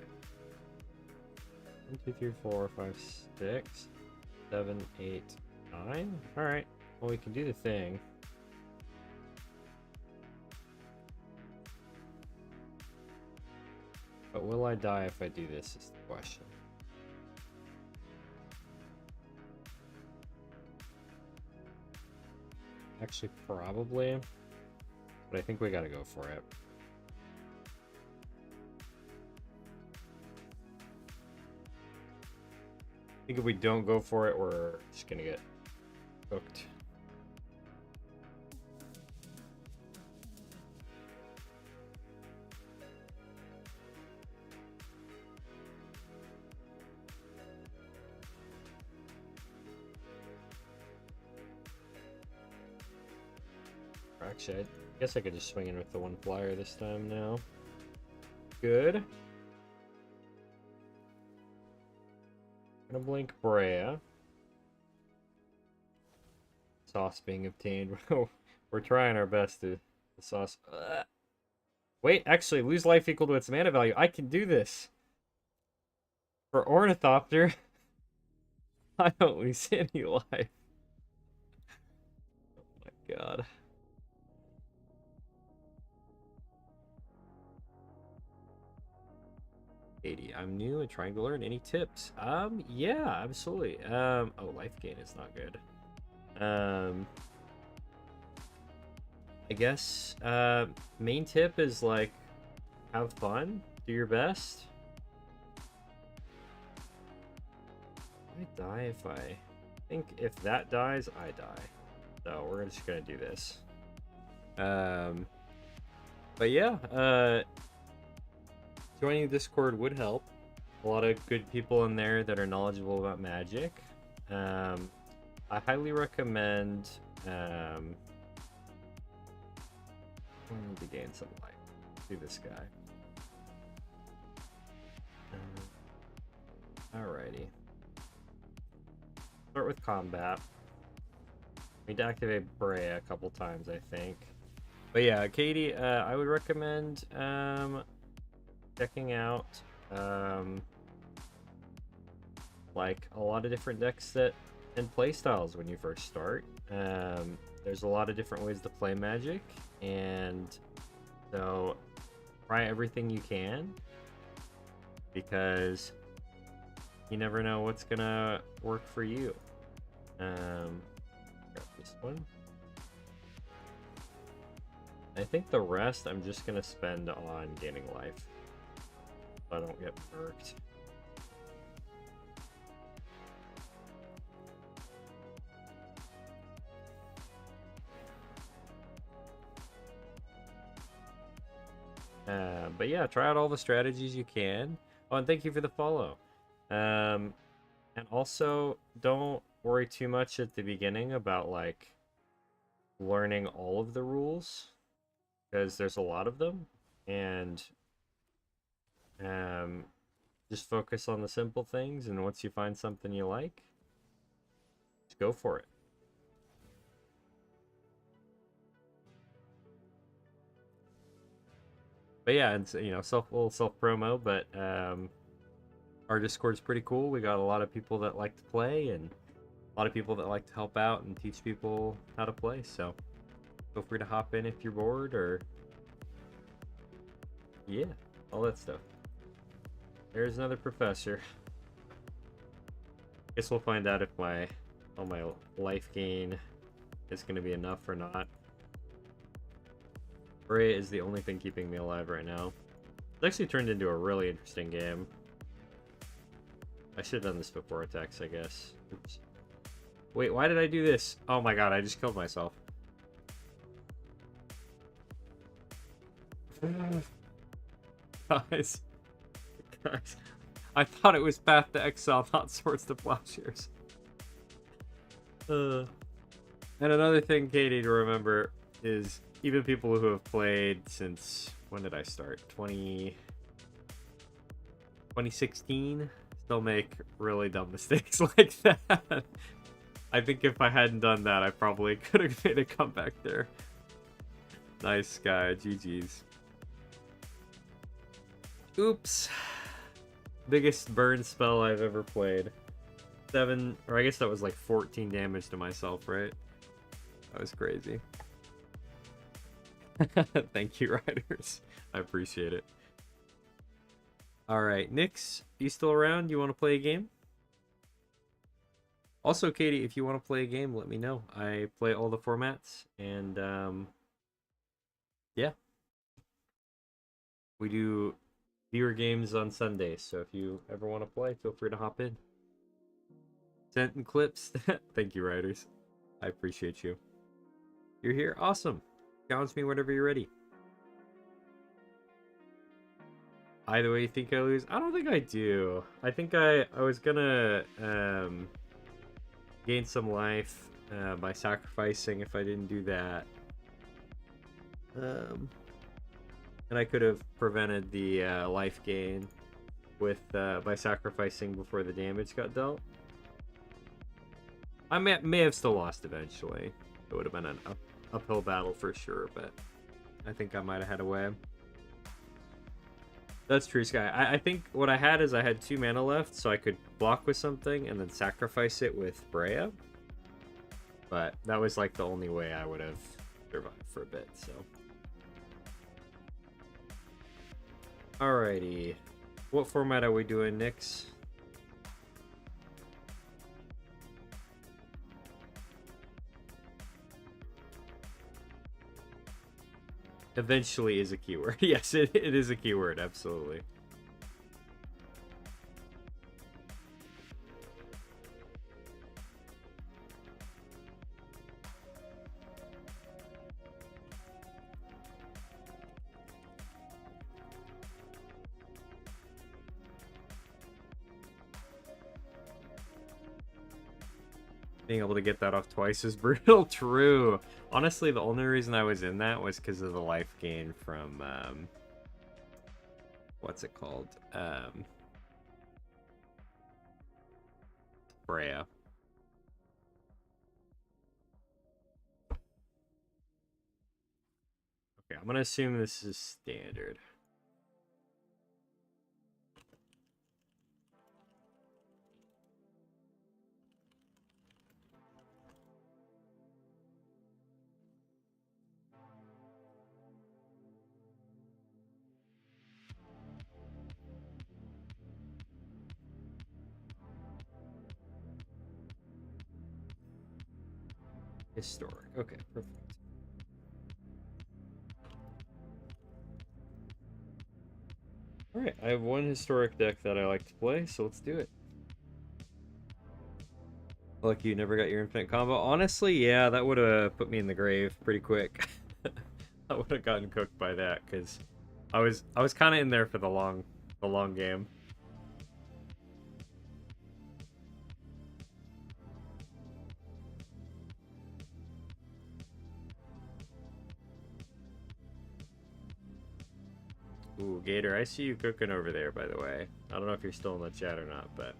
1, 2, 3, 4, 5, 6, 7, 8, 9. Alright. Well, we can do the thing. But will I die if I do this is the question. Actually, probably. But I think we gotta go for it. I think if we don't go for it, we're just gonna get cooked. Actually, I guess I could just swing in with the one flyer this time now. Good. Gonna blink Brea. Sauce being obtained. We're trying our best to the sauce. Wait, actually, lose life equal to its mana value. I can do this. For Ornithopter, I don't lose any life. Oh my god. I'm new and trying to learn. Any tips? Yeah, absolutely. Oh, life gain is not good. I guess, main tip is, like, have fun, do your best. I die if I think if that dies, I die. So we're just gonna do this. But yeah, joining the Discord would help. A lot of good people in there that are knowledgeable about Magic. I highly recommend I need to gain some life. Do this guy. Alrighty. Start with combat. Need to activate Bray a couple times, I think. But yeah, Katie, I would recommend checking out like a lot of different decks that and playstyles when you first start. There's a lot of different ways to play Magic, and so try everything you can, because you never know what's gonna work for you. Grab this one. I think the rest I'm just gonna spend on gaining life, so I don't get murked. But yeah, try out all the strategies you can. Oh, and thank you for the follow. And also, don't worry too much at the beginning about, like, learning all of the rules, because there's a lot of them, and just focus on the simple things, and once you find something you like, just go for it. But yeah, it's, you know, little self promo, but our Discord's pretty cool. We got a lot of people that like to play, and a lot of people that like to help out and teach people how to play. So feel free to hop in if you're bored, or yeah, all that stuff. There's another professor. Guess we'll find out if all my life gain is going to be enough or not. Bray is the only thing keeping me alive right now. It's actually turned into a really interesting game. I should have done this before attacks, I guess. Oops. Wait, why did I do this? Oh my god, I just killed myself. Guys. Guys. I thought it was Path to Exile, not Swords to Plowshares. And another thing, Katie, to remember is even people who have played since, when did I start? 2016 still make really dumb mistakes like that. I think if I hadn't done that, I probably could have made a comeback there. Nice guy, GG's. Oops. Biggest burn spell I've ever played. 7, or I guess that was like 14 damage to myself, right? That was crazy. Thank you, Riders. I appreciate it. Alright, Nyx, you still around? You want to play a game? Also, Katie, if you want to play a game, let me know. I play all the formats, and yeah. We do viewer games on Sundays, so if you ever want to play, feel free to hop in. Sent and clips. Thank you, Riders. I appreciate you. You're here? Awesome. Challenge me whenever you're ready. Either way, you think I lose? I don't think I do. I think I was gonna gain some life by sacrificing if I didn't do that. And I could have prevented the life gain with by sacrificing before the damage got dealt. I may have still lost eventually. It would have been an uphill battle for sure, but I think I might have had a way. That's true, Sky. I think what I had is I had 2 mana left, so I could block with something and then sacrifice it with Freya. But that was like the only way I would have survived for a bit, so. Alrighty. What format are we doing, Nyx? Eventually is a keyword. Yes, it is a keyword, absolutely. Being able to get that off twice is brutal. True. Honestly, the only reason I was in that was because of the life gain from, what's it called? Freya. Okay, I'm gonna assume this is standard. Historic. Okay, perfect. Alright, I have one historic deck that I like to play, so let's do it. Lucky you never got your infinite combo. Honestly, yeah, that would have put me in the grave pretty quick. I would have gotten cooked by that, because I was kind of in there for the long game. Ooh, Gator, I see you cooking over there, by the way. I don't know if you're still in the chat or not, but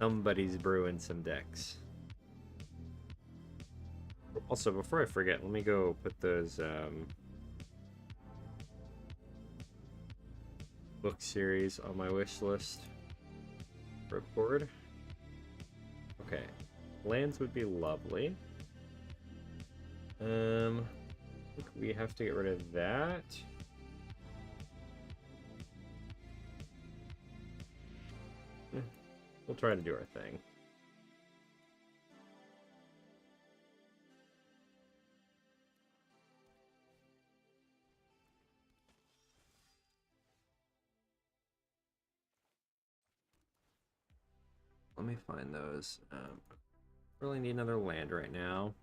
somebody's brewing some decks. Also, before I forget, let me go put those book series on my wish list. Record. Okay, lands would be lovely. I think we have to get rid of that. We'll try to do our thing. Let me find those. Really need another land right now.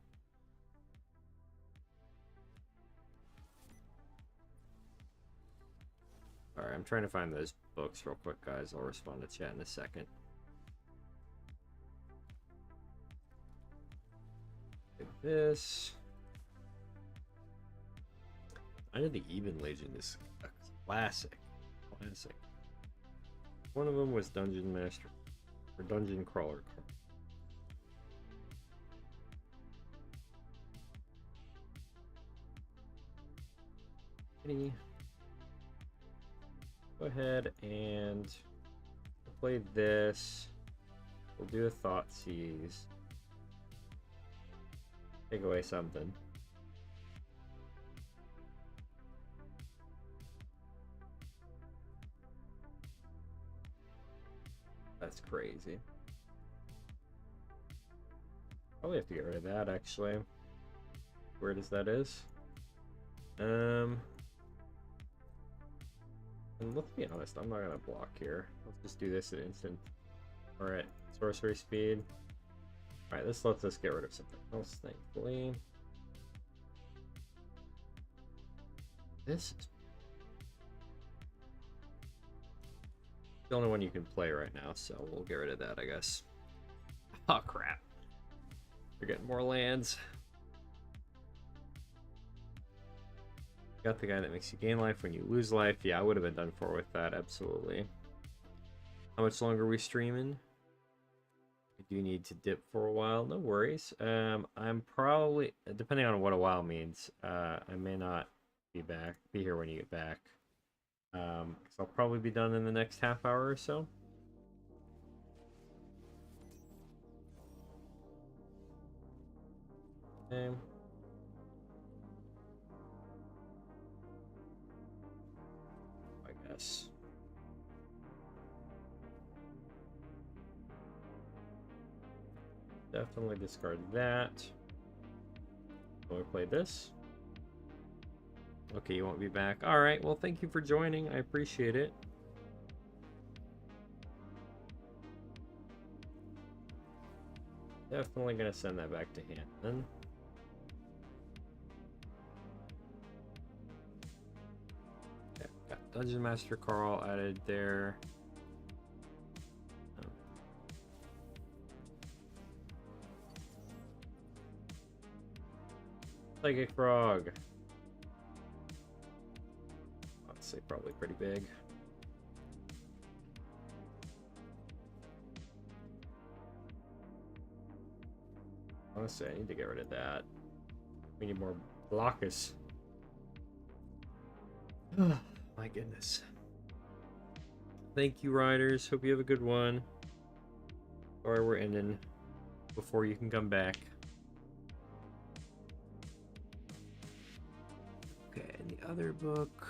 Alright, I'm trying to find those books real quick, guys. I'll respond to chat in a second. Take this. I know the Even Legend is a classic. Classic. One of them was Dungeon Master or Dungeon Crawler. Go ahead and play this. We'll do a Thoughtseize. Take away something. That's crazy. Probably have to get rid of that, actually. Weird as that is. And let's be honest, I'm not gonna block here. Let's just do this at instant. Alright, sorcery speed. Alright, this lets us get rid of something else, thankfully. This is the only one you can play right now, so we'll get rid of that, I guess. Oh, crap. We're getting more lands. Got the guy that makes you gain life when you lose life. Yeah, I would have been done for with that, absolutely. How much longer are we streaming? I do need to dip for a while. No worries. I'm probably, depending on what a while means, I may not be here when you get back. 'Cause I'll probably be done in the next half hour or so. I guess. Definitely discard that. Will we play this? Okay, you won't be back. Alright, well, thank you for joining. I appreciate it. Definitely gonna send that back to Hampton. Okay, got Dungeon Master Carl added there. Psychic Frog. I'd say probably pretty big. Honestly, I need to get rid of that. We need more blockers. Oh, my goodness. Thank you, riders. Hope you have a good one. Sorry we're ending before you can come back. Okay, and the other book.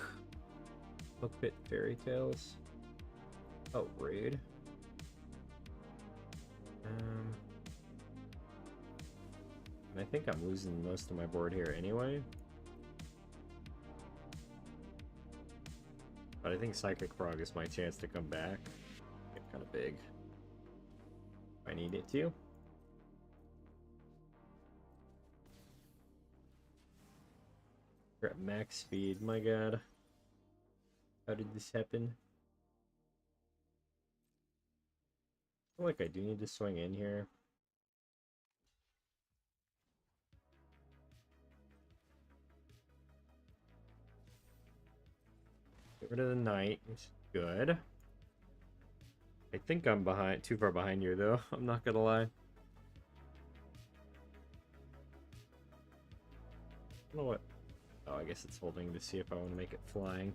Bookbit Fairy Tales. Oh, rude. And I think I'm losing most of my board here anyway. But I think Psychic Frog is my chance to come back. Get kind of big. If I need it to. We're at max speed, my god. How did this happen? I feel like I do need to swing in here. Get rid of the knight, which is good. I think I'm behind, too far behind you though. I'm not gonna lie. I don't know what. Oh, I guess it's holding to see if I want to make it flying.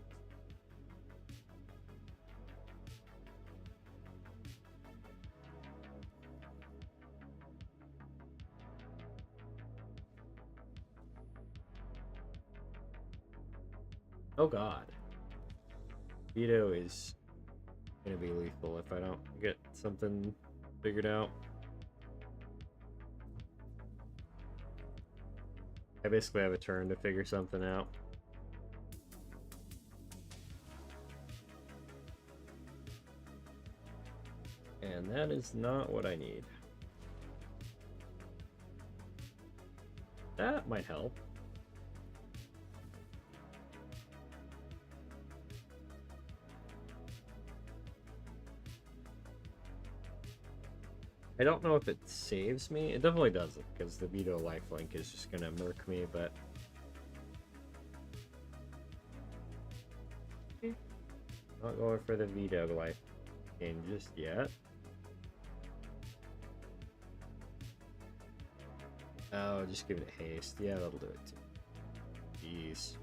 Oh god. Veto is gonna be lethal if I don't get something figured out. I basically have a turn to figure something out. And that is not what I need. That might help. I don't know if it saves me. It definitely doesn't, because the veto lifelink is just gonna murk me, but... Not going for the veto life gain just yet. Oh, just give it haste. Yeah, that'll do it too. Jeez.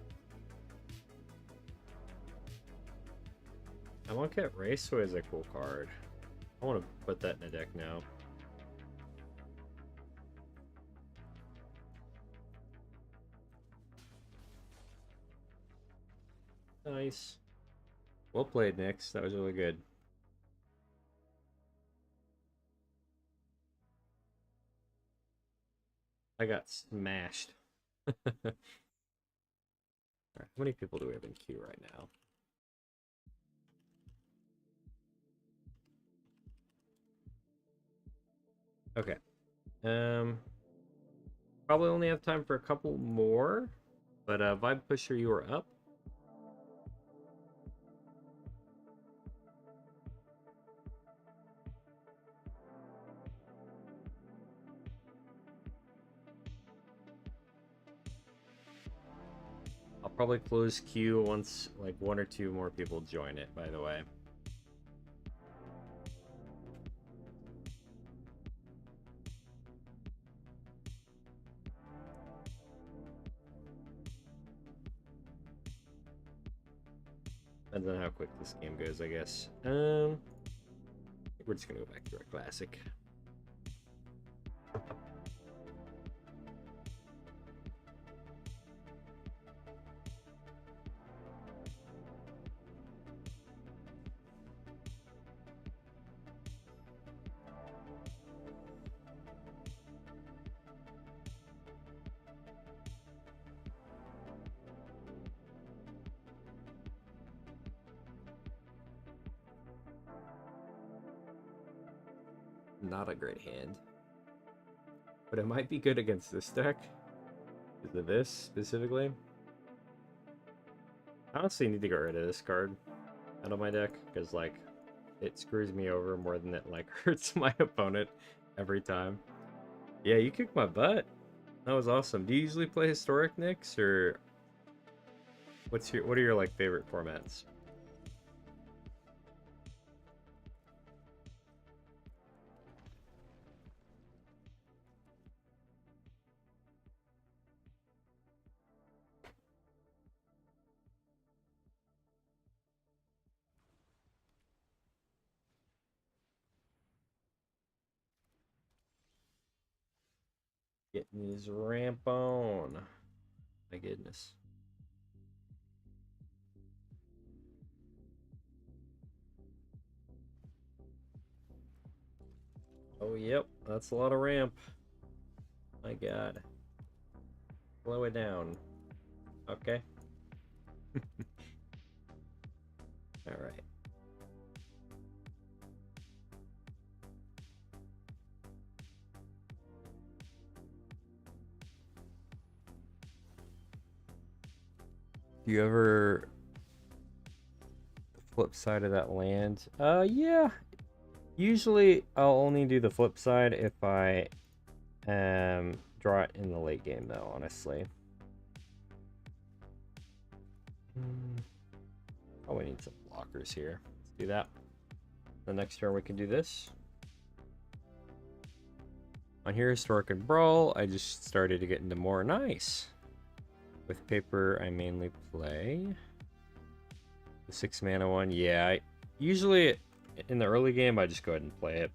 Amonkhet Raceway is a cool card. I want to put that in the deck now. Nice. Well played, Nyx. That was really good. I got smashed. Alright, how many people do we have in queue right now? Okay. Probably only have time for a couple more, but Vibe Pusher, you are up. I'll probably close queue once like 1 or 2 more people join it, by the way. Depends on how quick this game goes, I guess. We're just gonna go back to our classic. Not a great hand. But it might be good against this deck. Because of this, specifically. I honestly need to get rid of this card out of my deck. Because, like, it screws me over more than it, like, hurts my opponent every time. Yeah, you kicked my butt. That was awesome. Do you usually play Historic, Nyx? Or what are your, like, favorite formats? Getting his ramp on. My goodness. Oh, yep. That's a lot of ramp. My god. Slow it down. Okay. Alright. Do you ever the flip side of that land? Yeah. Usually I'll only do the flip side if I draw it in the late game though, honestly. Oh, we need some blockers here. Let's do that. The next turn we can do this. On here, Historic and Brawl, I just started to get into more. Nice. With paper, I mainly play the 6 mana one. Yeah, usually in the early game, I just go ahead and play it.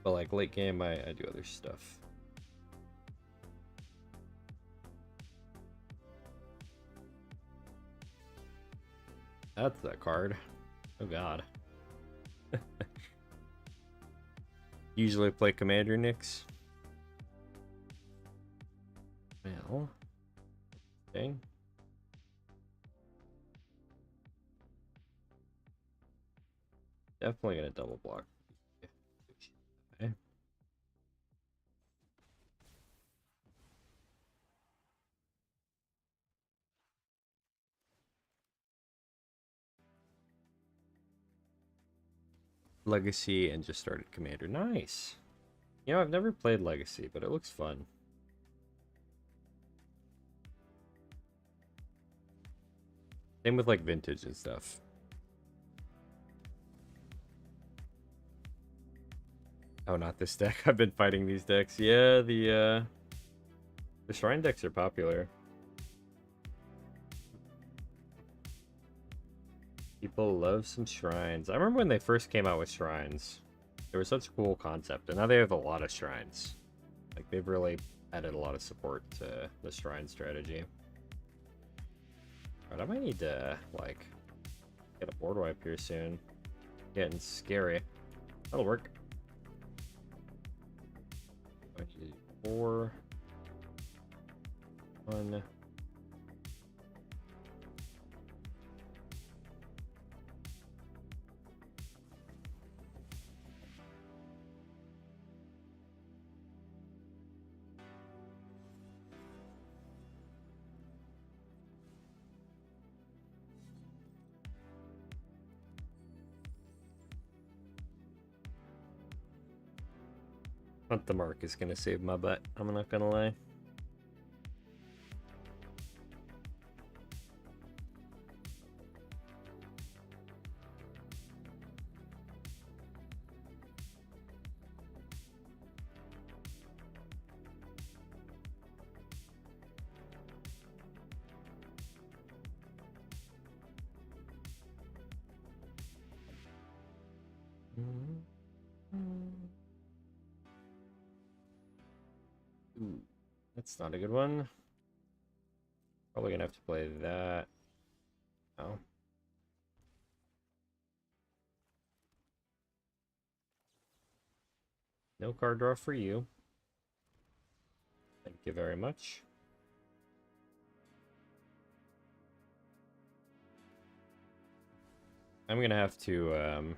But like late game, I do other stuff. That's that card. Oh god. Usually play Commander Nyx. Well, dang. Definitely gonna double block. Okay. Legacy and just started Commander. Nice. You know, I've never played Legacy, but it looks fun. Same with like Vintage and stuff. Oh, not this deck. I've been fighting these decks. Yeah, the Shrine decks are popular. People love some shrines. I remember when they first came out with shrines. They were such a cool concept, and now they have a lot of shrines. Like, they've really added a lot of support to the shrine strategy. Alright, I might need to, like, get a board wipe here soon. Getting scary. That'll work. I need to do 4. 1. Hunt the Mark is gonna save my butt. I'm not gonna lie. Ooh, that's not a good one. Probably gonna have to play that. Oh. No card draw for you. Thank you very much. I'm gonna have to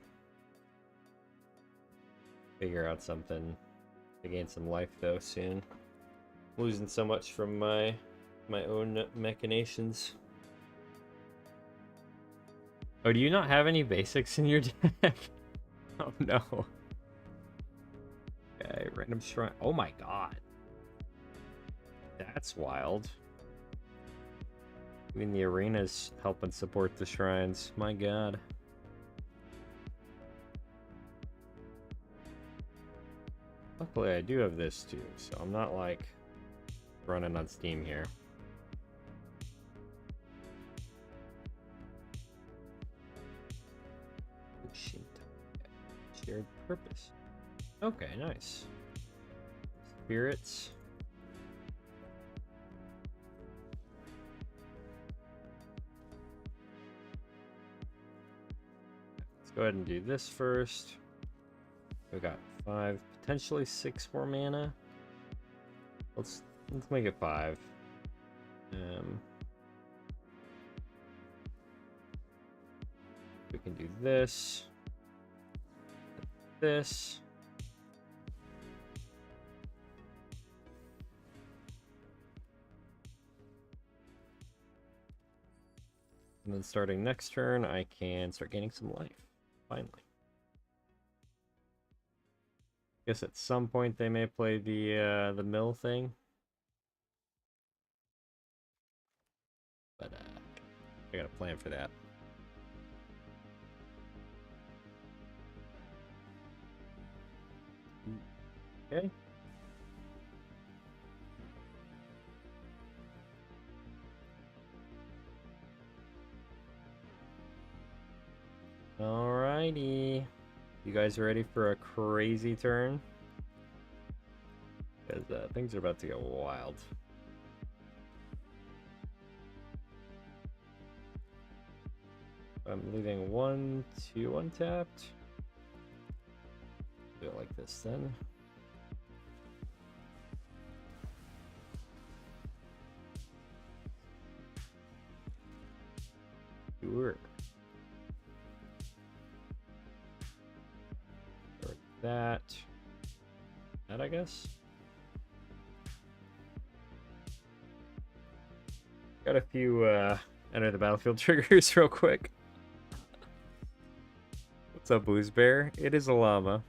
figure out something to gain some life though soon. I'm losing so much from my own machinations. Oh, do you not have any basics in your deck? Oh no. Okay, random shrine. Oh my god. That's wild. Even the arenas help and support the shrines. My god. Luckily, I do have this too, so I'm not like running on Steam here. Shared purpose. Okay, nice. Spirits. Let's go ahead and do this first. We got 5, potentially 6 more mana. Let's make it 5. We can do this. This. And then starting next turn, I can start gaining some life. Finally. Guess at some point they may play the mill thing. But I got a plan for that. Okay. Alrighty. You guys ready for a crazy turn? Because things are about to get wild. I'm leaving 1, 2 untapped. Do it like this then. Sure. Or that. That, I guess. Got a few enter the battlefield triggers real quick. What's up, Booze Bear? It is a llama.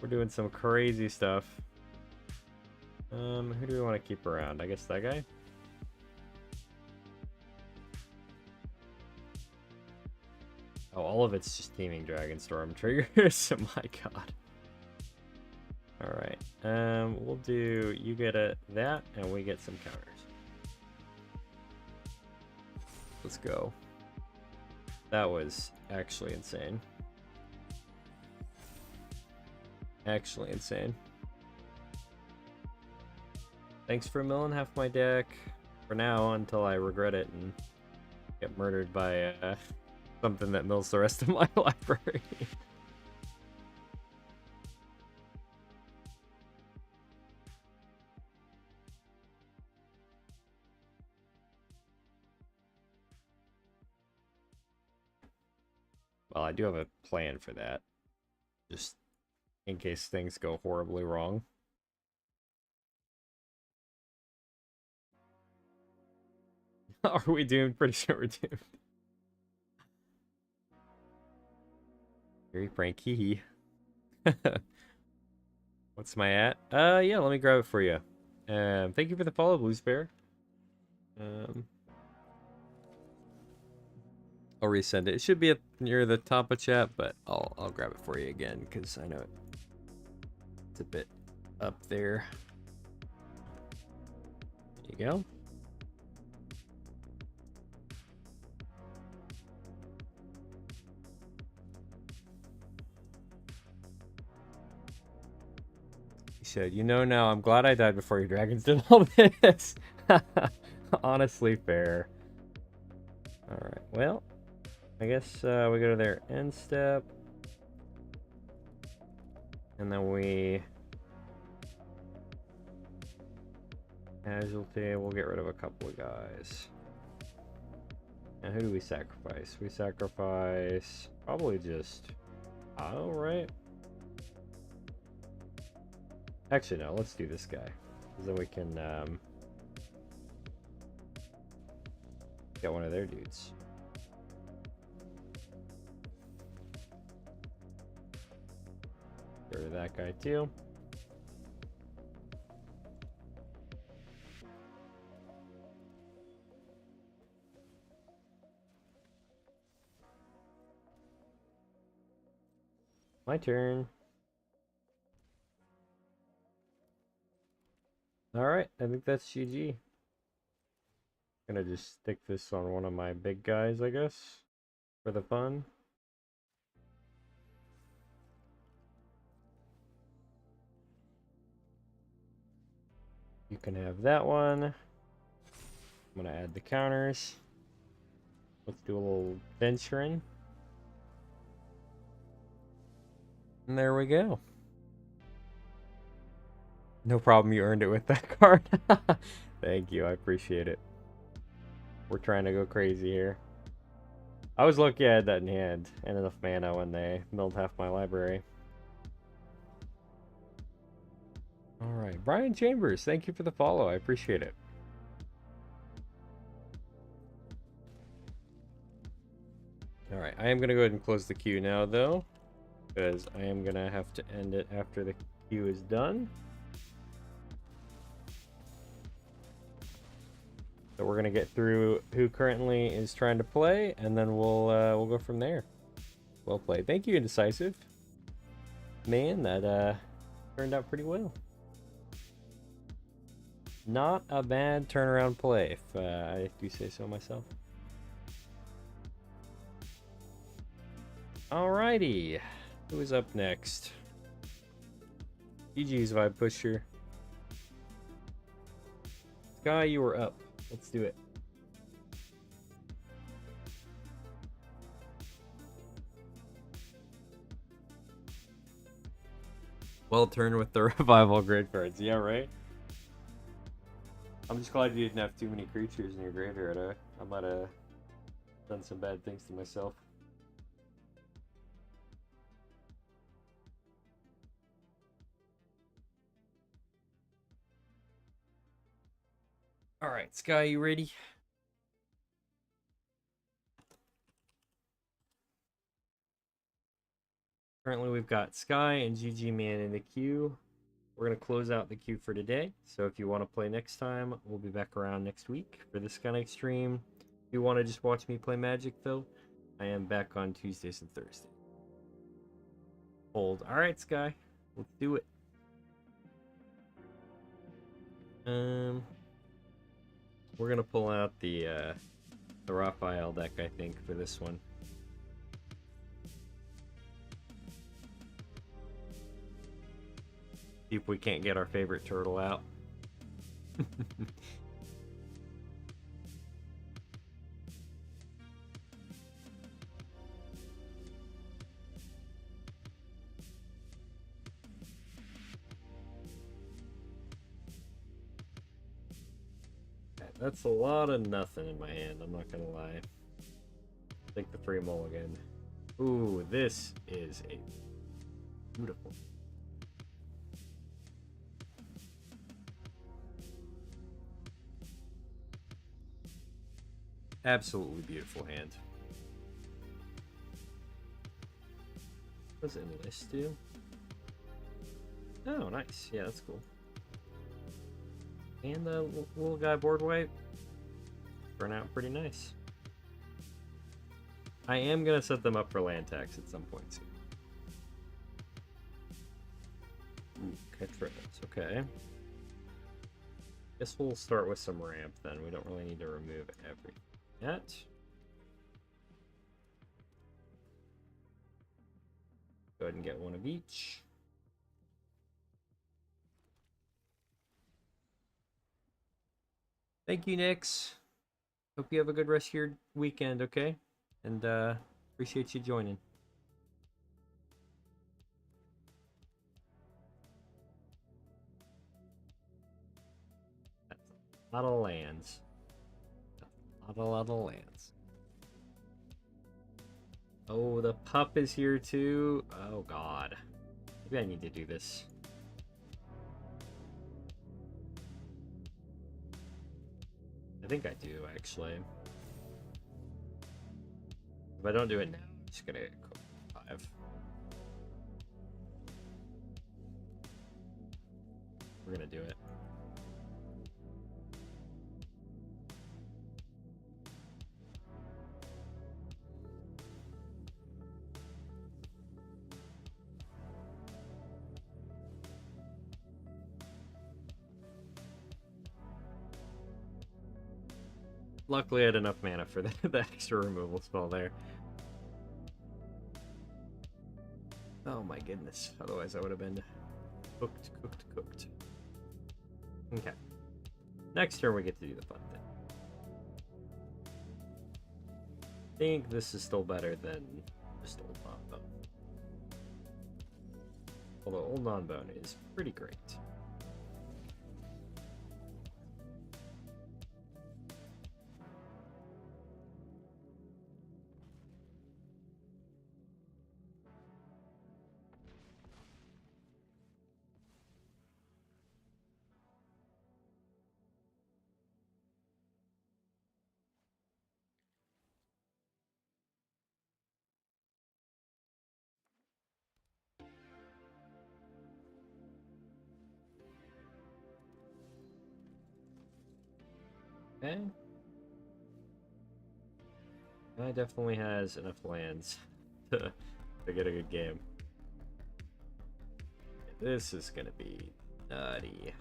We're doing some crazy stuff. Who do we want to keep around? I guess that guy? Oh, all of it's just Teeming Dragonstorm triggers. Oh my god. Alright. We'll do, you get that, and we get some counters. Let's go. That was actually insane. Actually insane. Thanks for milling half my deck for now until I regret it and get murdered by something that mills the rest of my library. Well, I do have a plan for that. Just in case things go horribly wrong. Are we doomed? Pretty sure we're doomed. Very Frankie. What's my at? Yeah, let me grab it for you. Thank you for the follow, Blues Bear. I'll resend it. It should be up near the top of chat, but I'll grab it for you again because I know it's a bit up there. There you go. She said, "You know now, I'm glad I died before your dragons did all this." Honestly, fair. Alright, well, I guess we go to their end step. And then we... Casualty, we'll get rid of a couple of guys. And who do we sacrifice? We sacrifice probably just Kyle, right? Actually, no, let's do this guy. Because then we can get one of their dudes. Get rid of that guy too. My turn. Alright, I think that's GG. Gonna just stick this on one of my big guys, I guess, for the fun. You can have that one. I'm gonna add the counters. Let's do a little venturing. And there we go. No problem, you earned it with that card. Thank you, I appreciate it. We're trying to go crazy here. I was lucky I had that in hand and enough mana when they milled half my library. Alright, Brian Chambers, thank you for the follow. I appreciate it. Alright, I am going to go ahead and close the queue now, though, because I am going to have to end it after the queue is done. So we're going to get through who currently is trying to play, and then we'll go from there. Well played. Thank you, Indecisive. Man, that turned out pretty well. Not a bad turnaround play, if I do say so myself. Alrighty. Who is up next? GG's Vibe Pusher. Sky, you were up. Let's do it. Well turned with the revival grid cards. Yeah, right? I'm just glad you didn't have too many creatures in your graveyard. I might have done some bad things to myself. Alright, Sky, you ready? Currently we've got Sky and GG Man in the queue. We're going to close out the queue for today. So if you want to play next time, we'll be back around next week for this kind of stream. If you want to just watch me play Magic, though, I am back on Tuesdays and Thursdays. Hold. Alright, Sky. Let's do it. We're going to pull out the Raphael deck, I think, for this one. See if we can't get our favorite turtle out. That's a lot of nothing in my hand, I'm not gonna lie. Take the free mulligan. Ooh, this is a beautiful. Absolutely beautiful hand. What does Enlist do? Oh, nice. Yeah, that's cool. And the little guy board wipe turn out pretty nice. I am gonna set them up for land tax at some point soon. Ooh, catch ribbons. Okay. Guess we'll start with some ramp then. We don't really need to remove everything yet. Go ahead and get one of each. Thank you, Nix. Hope you have a good rest of your weekend, okay? And appreciate you joining. That's a lot of lands. That's a lot of lands. Oh, the pup is here too. Oh god. Maybe I need to do this. I think I do, actually. If I don't do it now, I'm just gonna go 5. We're gonna do it. Luckily, I had enough mana for the extra removal spell there. Oh my goodness. Otherwise, I would have been cooked. Okay. Next turn, we get to do the fun thing. I think this is still better than just Old Non-Bone. Although Old Non-Bone is pretty great. Okay. Guy definitely has enough lands to get a good game. This is gonna be nutty.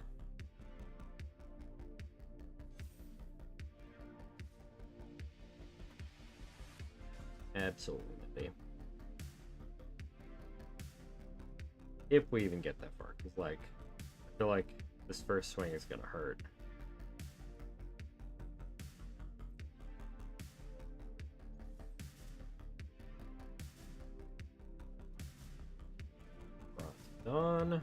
Absolutely nutty. If we even get that far, because like, I feel like this first swing is gonna hurt. Dawn.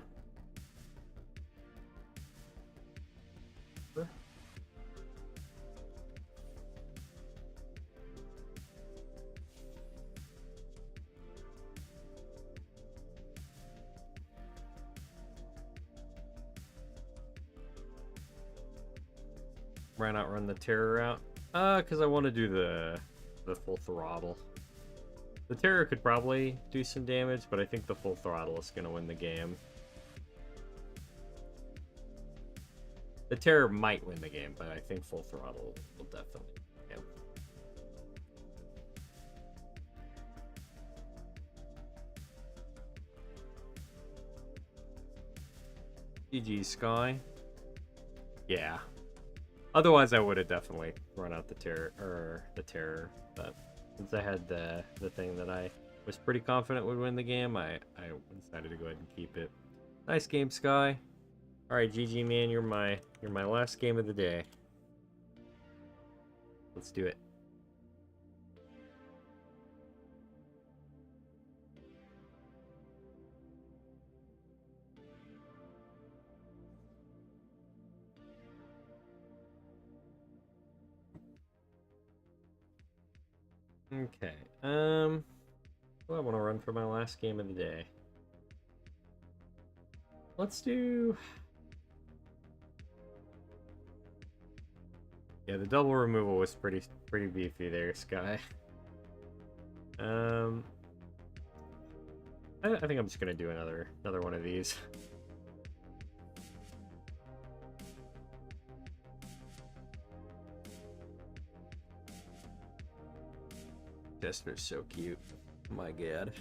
Why not run the terror out? Because I want to do the full throttle. The terror could probably do some damage, but I think the full throttle is going to win the game. The terror might win the game, but I think full throttle will definitely win the game. GG, Sky. Yeah. Otherwise, I would have definitely run out the terror, but since I had the thing that I was pretty confident would win the game, I decided to go ahead and keep it. Nice game, Sky. All right, GG, man, you're my last game of the day. Let's do it. Okay. Well, I want to run for my last game of the day. Let's do. Yeah, the double removal was pretty beefy there, Sky. I think I'm just gonna do another one of these. Jester's so cute. Oh my god.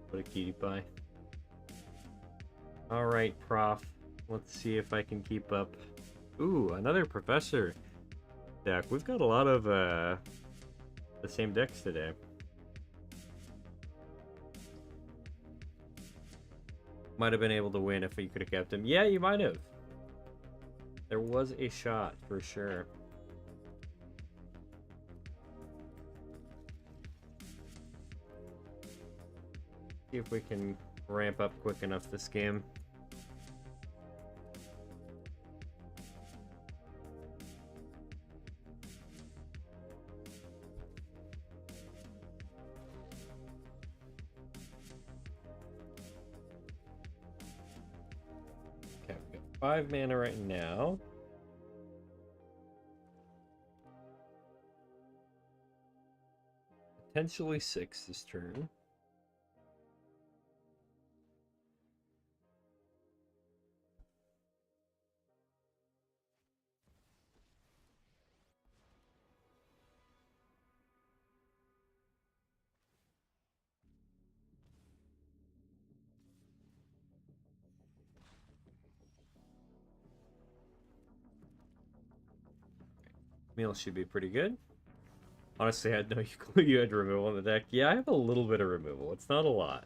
What a cutie pie. Alright, Prof. Let's see if I can keep up. Ooh, another Professor deck. We've got a lot of the same decks today. Might have been able to win if you could have kept him. Yeah, you might have. There was a shot for sure. See if we can ramp up quick enough this game. Okay, we've got 5 mana right now. Potentially 6 this turn. Meal should be pretty good. Honestly, I had no clue you had removal on the deck. Yeah, I have a little bit of removal. It's not a lot,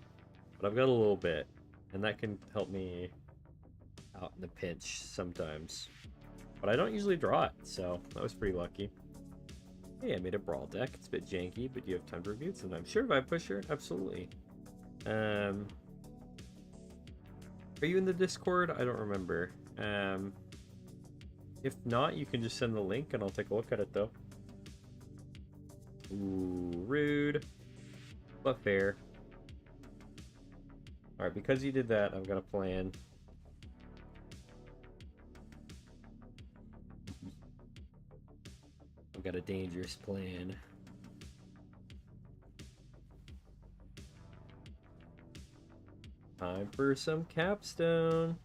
but I've got a little bit, and that can help me out in a pinch sometimes. But I don't usually draw it, so that was pretty lucky. Hey, I made a Brawl deck. It's a bit janky, but you have time to review it sometimes. Sure, Vibe Pusher, absolutely. Are you in the Discord? I don't remember. If not, you can just send the link and I'll take a look at it, though. Ooh, rude. But fair. Alright, because you did that, I've got a plan. I've got a dangerous plan. Time for some capstone.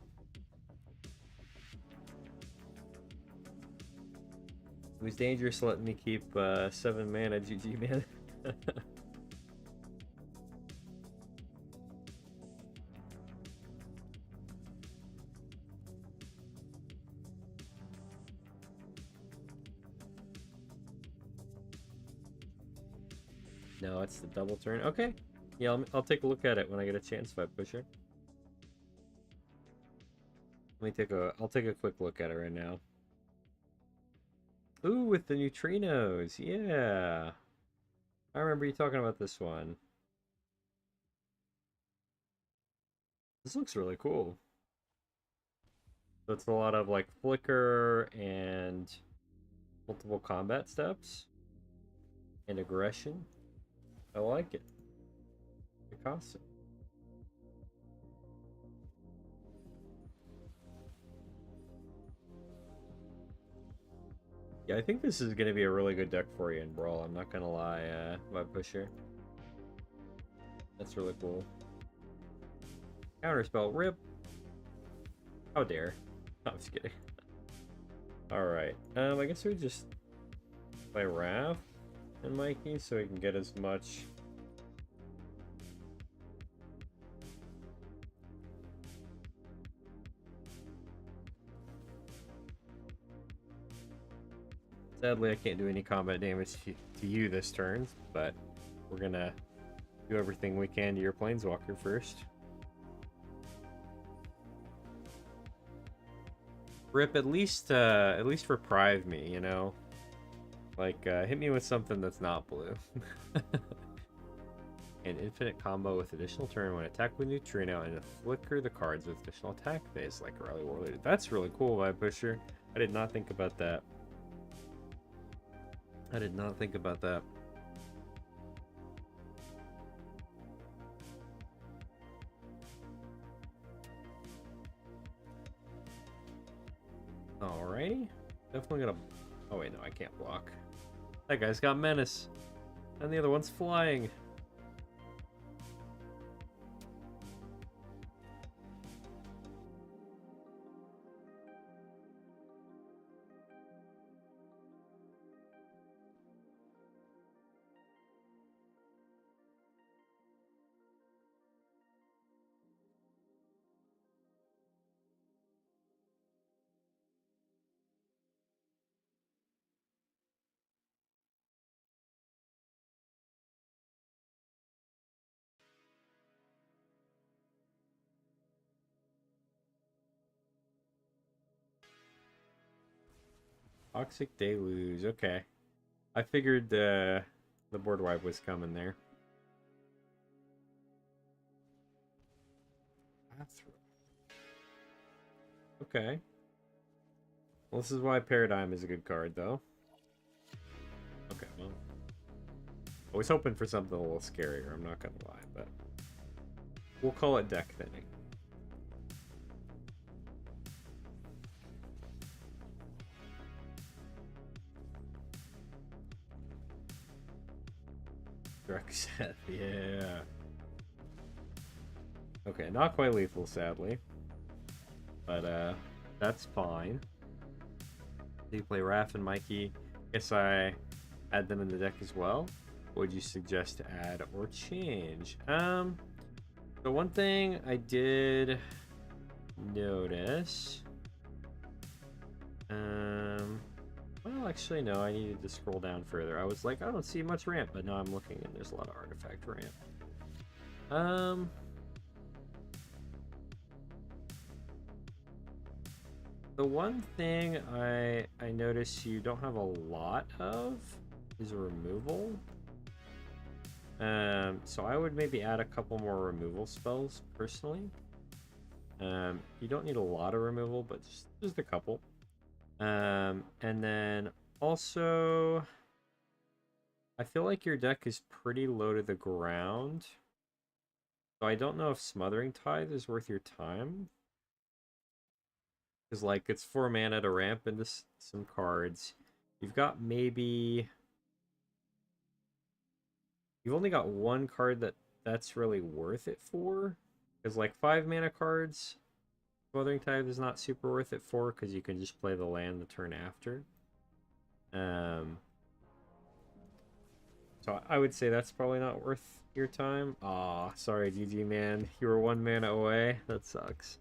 It was dangerous letting me keep 7 mana, GG, man. No, it's the double turn. Okay. Yeah, I'll take a look at it when I get a chance, Vibe Pusher. I'll take a quick look at it right now. Ooh, with the neutrinos. Yeah. I remember you talking about this one. This looks really cool. So it's a lot of like flicker and multiple combat steps and aggression. I like it. It costs it. Yeah, I think this is going to be a really good deck for you in Brawl. I'm not going to lie, Vibe Pusher. That's really cool. Counterspell, rip. How dare. No, I'm just kidding. Alright, I guess we just play Raph and Mikey so we can get as much... Sadly, I can't do any combat damage to you this turn, but we're gonna do everything we can to your Planeswalker first. Rip, at least reprieve me, you know? Like, hit me with something that's not blue. An infinite combo with additional turn when attack with neutrino and flicker the cards with additional attack phase like Rally Warlord. That's really cool, Vibe Pusher. I did not think about that. I did not think about that. Alrighty. Definitely gonna... Oh wait, no, I can't block. That guy's got Menace. And the other one's flying. Toxic Deluge. Okay. I figured the board wipe was coming there. Bathroom. Okay. Well, this is why Paradigm is a good card, though. Okay, well. I was hoping for something a little scarier, I'm not gonna lie, but we'll call it deck thinning. Drexeth, yeah. Okay, not quite lethal, sadly. But, that's fine. Do you play Raph and Mikey? Guess I add them in the deck as well. What would you suggest to add or change? The one thing I did notice... well, actually, no, I needed to scroll down further. I was like, I don't see much ramp, but now I'm looking and there's a lot of artifact ramp. The one thing I notice you don't have a lot of is removal. So I would maybe add a couple more removal spells, personally. You don't need a lot of removal, but just a couple. And then also, I feel like your deck is pretty low to the ground. So I don't know if Smothering Tithe is worth your time. Because, like, it's 4 mana to ramp into some cards. You've got maybe... You've only got one card that's really worth it for. Because, like, 5 mana cards, Smothering Tithe is not super worth it for, because you can just play the land the turn after. So I would say that's probably not worth your time. Aw, sorry, GG, man. You were 1 mana away. That sucks.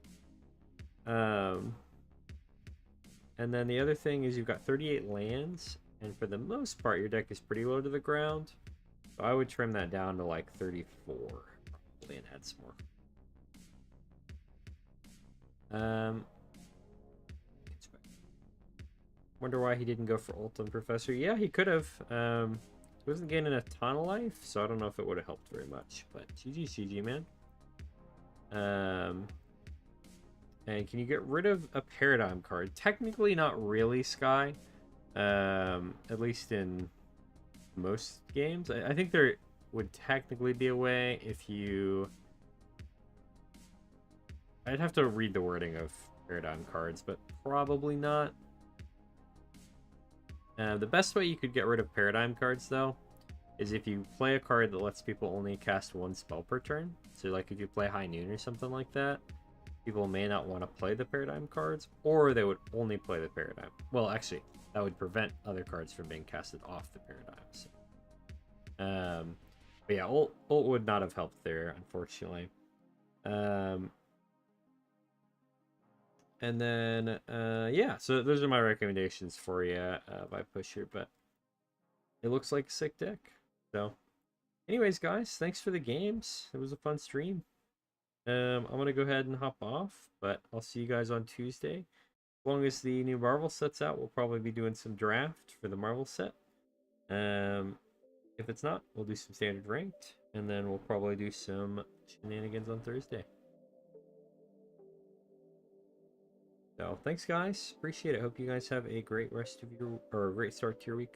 And then the other thing is you've got 38 lands, and for the most part, your deck is pretty low to the ground. So I would trim that down to like 34, probably, and add some more. Wonder why he didn't go for ult on Professor. Yeah, he could have. He wasn't gaining a ton of life, so I don't know if it would have helped very much. But GG, man. And can you get rid of a Paradigm card? Technically not really, Sky. At least in most games. I think there would technically be a way if you... I'd have to read the wording of Paradigm cards, but probably not. The best way you could get rid of Paradigm cards, though, is if you play a card that lets people only cast 1 spell per turn. So, like, if you play High Noon or something like that, people may not want to play the Paradigm cards, or they would only play the Paradigm. Well, actually, that would prevent other cards from being casted off the Paradigm. So. But yeah, ult would not have helped there, unfortunately. And then, yeah, so those are my recommendations for you by Pusher, but it looks like a sick deck. So, anyways, guys, thanks for the games. It was a fun stream. I'm going to go ahead and hop off, but I'll see you guys on Tuesday. As long as the new Marvel set's out, we'll probably be doing some draft for the Marvel set. If it's not, we'll do some standard ranked, and then we'll probably do some shenanigans on Thursday. So, thanks, guys. Appreciate it. Hope you guys have a great rest of your, or a great start to your week.